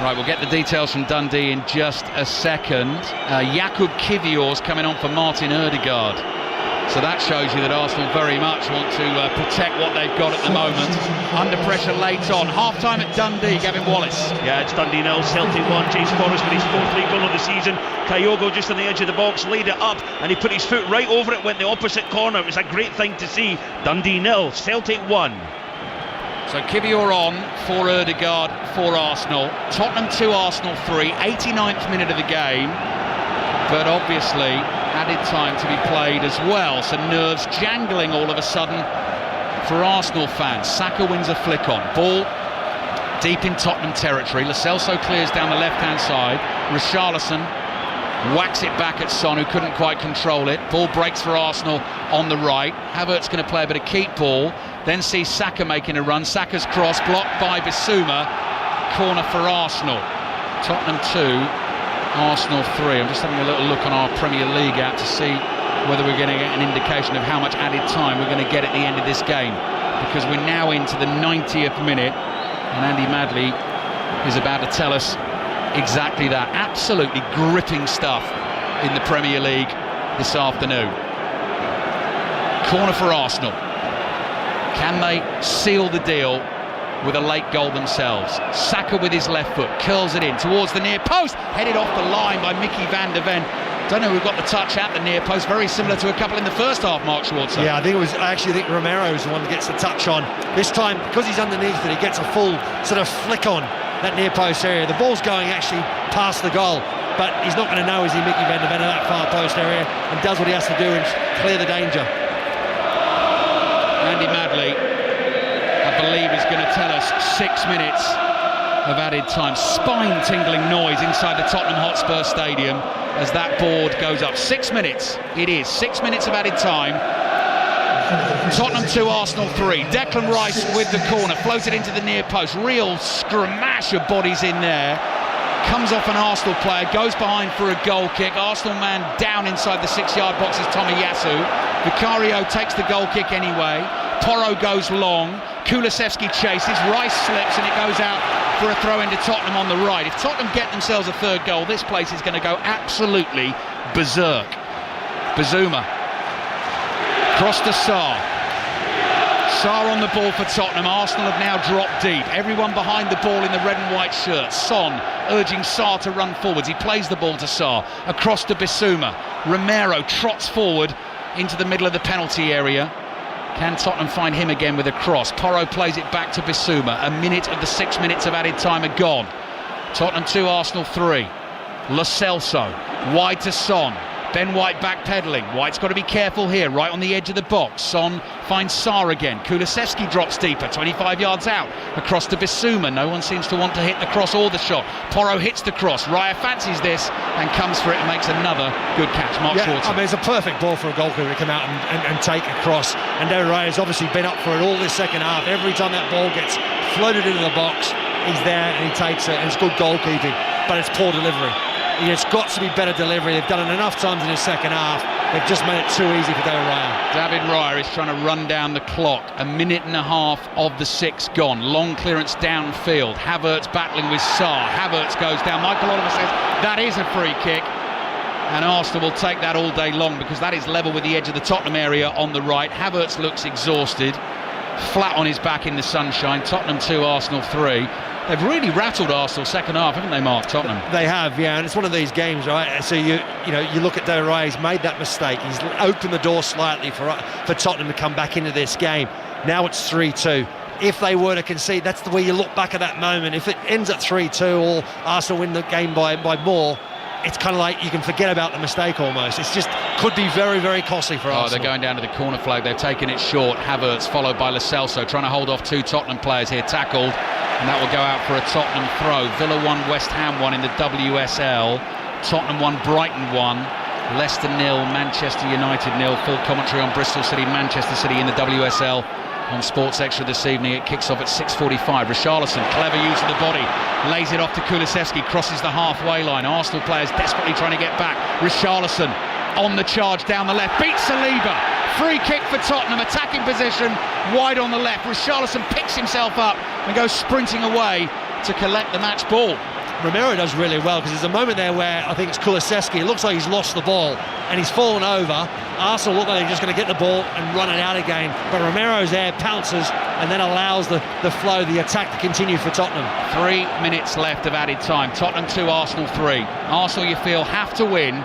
Speaker 1: Right, we'll get the details from Dundee in just a second. Jakub Kivior's coming on for Martin Ødegaard. So that shows you that Arsenal very much want to protect what they've got at the moment. Under pressure late on. Half-time at Dundee, Gavin Wallace.
Speaker 15: Yeah, it's Dundee 0, Celtic 1. James Forrest with his 4th league goal of the season. Kyogo just on the edge of the box, laid it up, and he put his foot right over it, went the opposite corner. It was a great thing to see. Dundee 0, Celtic 1.
Speaker 1: So Kivior on for Ødegaard for Arsenal. Tottenham 2, Arsenal 3. 89th minute of the game. But obviously added time to be played as well, so nerves jangling all of a sudden for Arsenal fans. Saka wins a flick on. Ball deep in Tottenham territory. Lo Celso clears down the left-hand side. Richarlison whacks it back at Son, who couldn't quite control it. Ball breaks for Arsenal on the right. Havertz going to play a bit of keep ball, then sees Saka making a run. Saka's cross blocked by Bissouma. Corner for Arsenal. Tottenham 2, Arsenal 3. I'm just having a little look on our Premier League app to see whether we're going to get an indication of how much added time we're going to get at the end of this game, because we're now into the 90th minute, and Andy Madley is about to tell us exactly that. Absolutely gripping stuff in the Premier League this afternoon. Corner for Arsenal. Can they seal the deal with a late goal themselves? Saka with his left foot curls it in towards the near post, headed off the line by Mickey van der Ven. Don't know who got the touch at the near post, very similar to a couple in the first half, Mark Schwarzer.
Speaker 2: Yeah, I think Romero is the one that gets the touch on. This time, because he's underneath it, he gets a full sort of flick on that near post area. The ball's going actually past the goal, but he's not going to know, is he, Mickey van der Ven, in that far post area, and does what he has to do and clear the danger.
Speaker 1: Andy Madley, I believe, is going to tell us 6 minutes of added time. Spine-tingling noise inside the Tottenham Hotspur Stadium as that board goes up. 6 minutes it is. 6 minutes of added time. Tottenham 2, Arsenal 3. Declan Rice with the corner, floated into the near post. Real scramash of bodies in there. Comes off an Arsenal player, goes behind for a goal kick. Arsenal man down inside the 6-yard box is Tomiyasu. Vicario takes the goal kick anyway. Porro goes long. Kulusevski chases, Rice slips, and it goes out for a throw into Tottenham on the right. If Tottenham get themselves a third goal, this place is going to go absolutely berserk. Bazuma. Cross to Sarr. Sarr on the ball for Tottenham. Arsenal have now dropped deep. Everyone behind the ball in the red and white shirts. Son urging Sarr to run forwards. He plays the ball to Sarr. Across to Bissouma. Romero trots forward into the middle of the penalty area. Can Tottenham find him again with a cross? Porro plays it back to Bissouma. A minute of the 6 minutes of added time are gone. Tottenham 2, Arsenal 3. Lo Celso. Wide to Son. Ben White backpedaling. White's got to be careful here, right on the edge of the box. Son finds Sarr again. Kulusevski drops deeper, 25 yards out. Across to Bissouma. No one seems to want to hit the cross or the shot. Porro hits the cross. Raya fancies this and comes for it and makes another good catch. Mark Schwarzer.
Speaker 2: I mean, it's a perfect ball for a goalkeeper to come out and take a cross. And David Raya's obviously been up for it all this second half. Every time that ball gets floated into the box, he's there and he takes it. And it's good goalkeeping, but it's poor delivery. It's got to be better delivery. They've done it enough times in the second half. They've just made it too easy for David Raya.
Speaker 1: David Raya is trying to run down the clock. A minute and a half of the 6 gone. Long clearance downfield. Havertz battling with Sarr. Havertz goes down. Michael Oliver says that is a free kick. And Arsenal will take that all day long because that is level with the edge of the Tottenham area on the right. Havertz looks exhausted. Flat on his back in the sunshine. Tottenham 2, Arsenal 3. They've really rattled Arsenal second half, haven't they, Mark? Tottenham.
Speaker 2: They have, yeah, and it's one of these games, right? So you look at David Raya, he's made that mistake. He's opened the door slightly for Tottenham to come back into this game. Now it's 3-2. If they were to concede, that's the way you look back at that moment. If it ends at 3-2 or Arsenal win the game by more, it's kind of like you can forget about the mistake almost. It's just could be very, very costly for Arsenal.
Speaker 1: They're going down to the corner flag. They've taken it short. Havertz followed by Lo Celso, trying to hold off 2 Tottenham players here. Tackled, and that will go out for a Tottenham throw. Villa 1, West Ham 1 in the WSL. Tottenham 1, Brighton 1. Leicester 0, Manchester United 0. Full commentary on Bristol City, Manchester City in the WSL on Sports Extra this evening. It kicks off at 6:45. Richarlison, clever use of the body, lays it off to Kulusevski, crosses the halfway line. Arsenal players desperately trying to get back. Richarlison on the charge down the left, beats Saliba. Free kick for Tottenham, attacking position, wide on the left. Richarlison picks himself up and goes sprinting away to collect the match ball.
Speaker 2: Romero does really well because there's a moment there where I think it's Kulusevski. It looks like he's lost the ball and he's fallen over. Arsenal look like they're just going to get the ball and run it out again. But Romero's there, pounces, and then allows the flow, the attack to continue for Tottenham.
Speaker 1: 3 minutes left of added time. Tottenham 2, Arsenal 3. Arsenal, you feel, have to win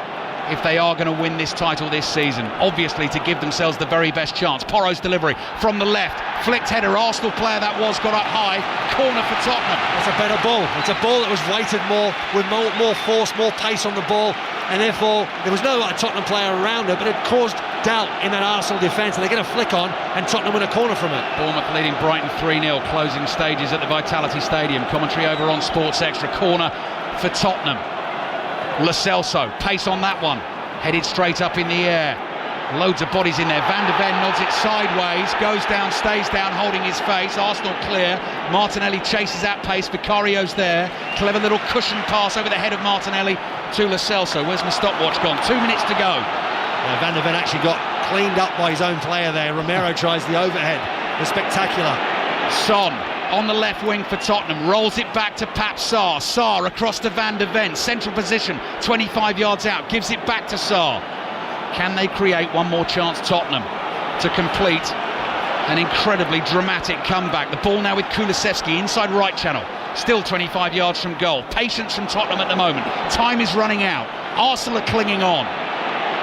Speaker 1: if they are going to win this title this season, obviously to give themselves the very best chance. Porro's delivery from the left, flicked header, Arsenal player that was, got up high, corner for Tottenham.
Speaker 2: It's a better ball. It's a ball that was weighted more, with more force, more pace on the ball, and therefore there was no Tottenham player around it, but it caused doubt in that Arsenal defence, and they get a flick on and Tottenham win a corner from it.
Speaker 1: Bournemouth leading Brighton 3-0, closing stages at the Vitality Stadium. Commentary over on Sports Extra. Corner for Tottenham. Lo Celso, pace on that one, headed straight up in the air. Loads of bodies in there. Van de Ven nods it sideways, goes down, stays down, holding his face. Arsenal clear. Martinelli chases at pace. Vicario's there. Clever little cushion pass over the head of Martinelli to Lo Celso. Where's my stopwatch gone? 2 minutes to go.
Speaker 2: Van de Ven actually got cleaned up by his own player there. Romero tries the overhead. It's spectacular.
Speaker 1: Son on the left wing for Tottenham, rolls it back to Pap Sarr. Sarr across to Van de Ven, central position, 25 yards out, gives it back to Sarr. Can they create one more chance, Tottenham, to complete an incredibly dramatic comeback? The ball now with Kulusevski inside right channel, still 25 yards from goal. Patience from Tottenham at the moment. Time is running out. Arsenal are clinging on.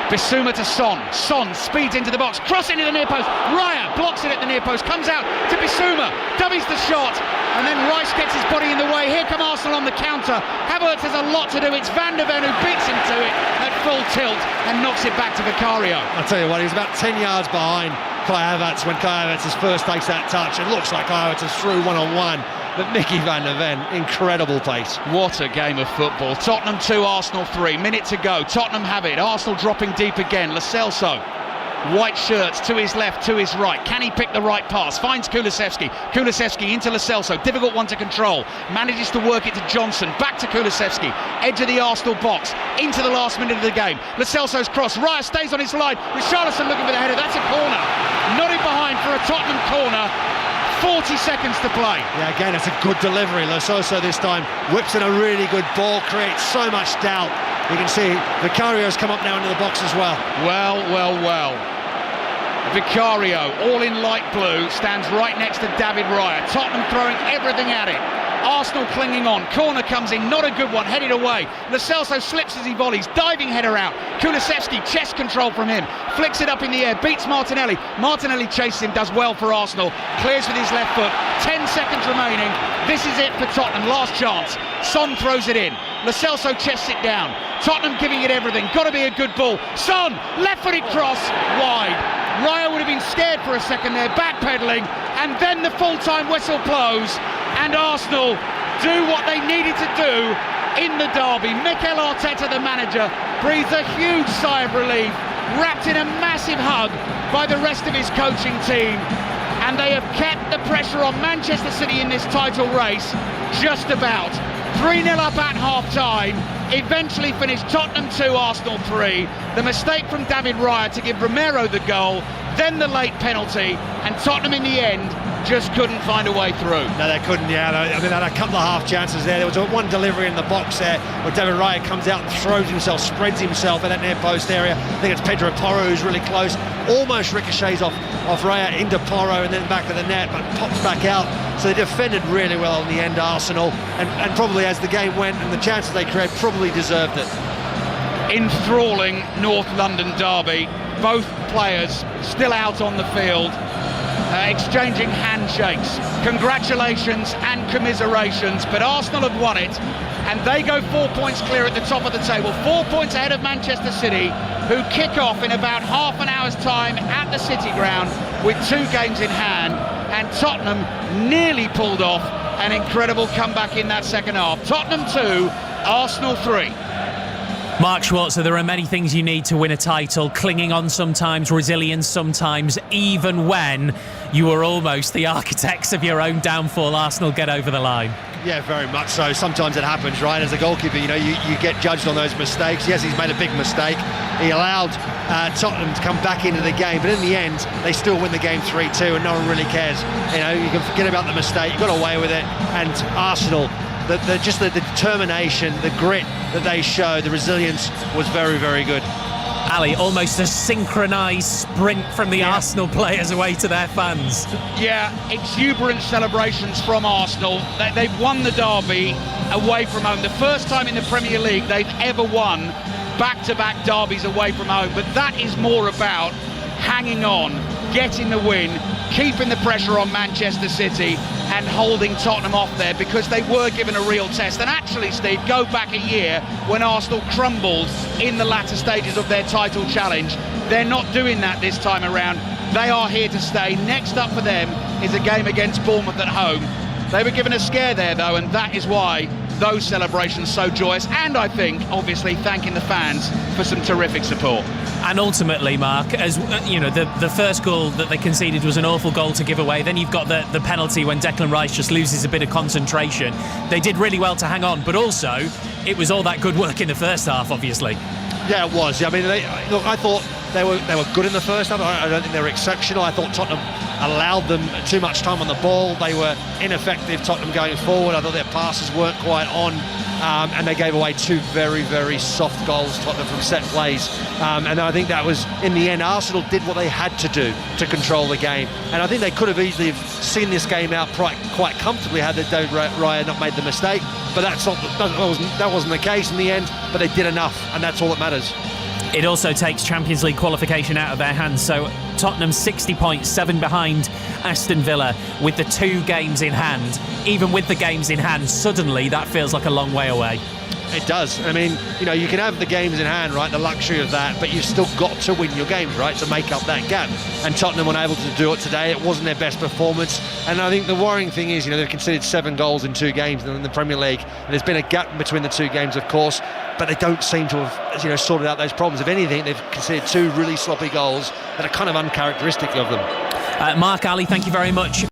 Speaker 1: Bissouma to Son. Son speeds into the box, cross into the near post. Raya blocks it at the near post, comes out to Bissouma, dummies the shot, and then Rice gets his body in the way. Here come Arsenal on the counter. Havertz has a lot to do. It's Van de Ven who beats him to it at full tilt and knocks it back to Vicario.
Speaker 2: I'll tell you what, he was about 10 yards behind Kai Havertz when Kai Havertz first takes that touch. It looks like Kai Havertz is through one-on-one. But Mickey Van de Ven, incredible pace.
Speaker 1: What a game of football. Tottenham 2, Arsenal 3. Minute to go. Tottenham have it. Arsenal dropping deep again. Lo Celso. White shirts to his left, to his right. Can he pick the right pass? Finds Kulusevski. Kulusevski into Lo Celso. Difficult one to control. Manages to work it to Johnson. Back to Kulusevski. Edge of the Arsenal box. Into the last minute of the game. Lo Celso's cross. Raya stays on his line. Richarlison looking for the header. That's a corner. Nodding behind for a Tottenham corner. 40 seconds to play.
Speaker 2: Yeah, again, it's a good delivery. Lo Celso this time whips in a really good ball, creates so much doubt. You can see Vicario's come up now into the box as well.
Speaker 1: Well. Vicario, all in light blue, stands right next to David Raya. Tottenham throwing everything at it. Arsenal clinging on. Corner comes in, not a good one, headed away. Lo Celso slips as he volleys, diving header out. Kulusevski, chest control from him, flicks it up in the air, beats Martinelli. Martinelli chases him, does well for Arsenal, clears with his left foot. 10 seconds remaining. This is it for Tottenham, last chance. Son throws it in. Lo Celso chests it down. Tottenham giving it everything. Got to be a good ball. Son, left-footed cross, wide. Raya would have been scared for a second there, backpedaling, and then the full-time whistle blows, and Arsenal do what they needed to do in the derby. Mikel Arteta, the manager, breathes a huge sigh of relief, wrapped in a massive hug by the rest of his coaching team, and they have kept the pressure on Manchester City in this title race just about. 3-0 up at half-time, eventually finished Tottenham 2, Arsenal 3. The mistake from David Raya to give Romero the goal, then the late penalty, and Tottenham in the end just couldn't find a way through.
Speaker 2: No, they couldn't, yeah. I mean, they had a couple of half chances there. There was one delivery in the box there where David Raya comes out and throws himself, spreads himself in that near post area. I think it's Pedro Porro who's really close. Almost ricochets off Raya into Porro and then back of the net, but pops back out. So they defended really well in the end, Arsenal, and probably as the game went and the chances they created, probably deserved it.
Speaker 1: Enthralling North London derby. Both players still out on the field, exchanging handshakes, congratulations and commiserations, but Arsenal have won it and they go 4 points clear at the top of the table, 4 points ahead of Manchester City, who kick off in about half an hour's time at the City Ground with 2 games in hand, and Tottenham nearly pulled off an incredible comeback in that second half. Tottenham 2, Arsenal 3.
Speaker 6: Mark Schwarzer, there are many things you need to win a title. Clinging on sometimes, resilience sometimes, even when you were almost the architects of your own downfall, Arsenal get over the line.
Speaker 2: Yeah, very much so. Sometimes it happens, right? As a goalkeeper, you get judged on those mistakes. Yes, he's made a big mistake. He allowed Tottenham to come back into the game, but in the end, they still win the game 3-2, and no one really cares. You can forget about the mistake. You got away with it, and Arsenal, the determination, the grit that they showed, the resilience was very, very good.
Speaker 6: Ali, almost a synchronised sprint from the Arsenal players away to their fans.
Speaker 1: Yeah, exuberant celebrations from Arsenal. They've won the derby away from home. The first time in the Premier League they've ever won back-to-back derbies away from home. But that is more about hanging on, getting the win, keeping the pressure on Manchester City and holding Tottenham off there, because they were given a real test. And actually, Steve, go back a year when Arsenal crumbled in the latter stages of their title challenge. They're not doing that this time around. They are here to stay. Next up for them is a game against Bournemouth at home. They were given a scare there, though, and that is why those celebrations so joyous, and I think obviously thanking the fans for some terrific support.
Speaker 6: And ultimately, Mark, as you know, the first goal that they conceded was an awful goal to give away. Then you've got the penalty when Declan Rice just loses a bit of concentration. They did really well to hang on, but also it was all that good work in the first half, obviously.
Speaker 2: Yeah, it was. I mean, I thought they were good in the first half. I don't think they were exceptional. I thought Tottenham allowed them too much time on the ball. They were ineffective, Tottenham, going forward. I thought their passes weren't quite on, and they gave away 2 very, very soft goals, Tottenham, from set plays. And I think that was, in the end, Arsenal did what they had to do to control the game. And I think they could have easily seen this game out quite comfortably had David Raya not made the mistake. But that wasn't the case in the end. But they did enough, and that's all that matters.
Speaker 6: It also takes Champions League qualification out of their hands. So Tottenham 60 points, 7 behind Aston Villa with the 2 games in hand. Even with the games in hand, suddenly that feels like a long way away.
Speaker 2: It does. I mean, you can have the games in hand, right, the luxury of that, but you've still got to win your games, right, to make up that gap. And Tottenham were able to do it today. It wasn't their best performance. And I think the worrying thing is, they've conceded 7 goals in 2 games in the Premier League. And there's been a gap between the 2 games, of course, but they don't seem to have, sorted out those problems. If anything, they've conceded 2 really sloppy goals that are kind of uncharacteristic of them.
Speaker 6: Mark, Ali, thank you very much.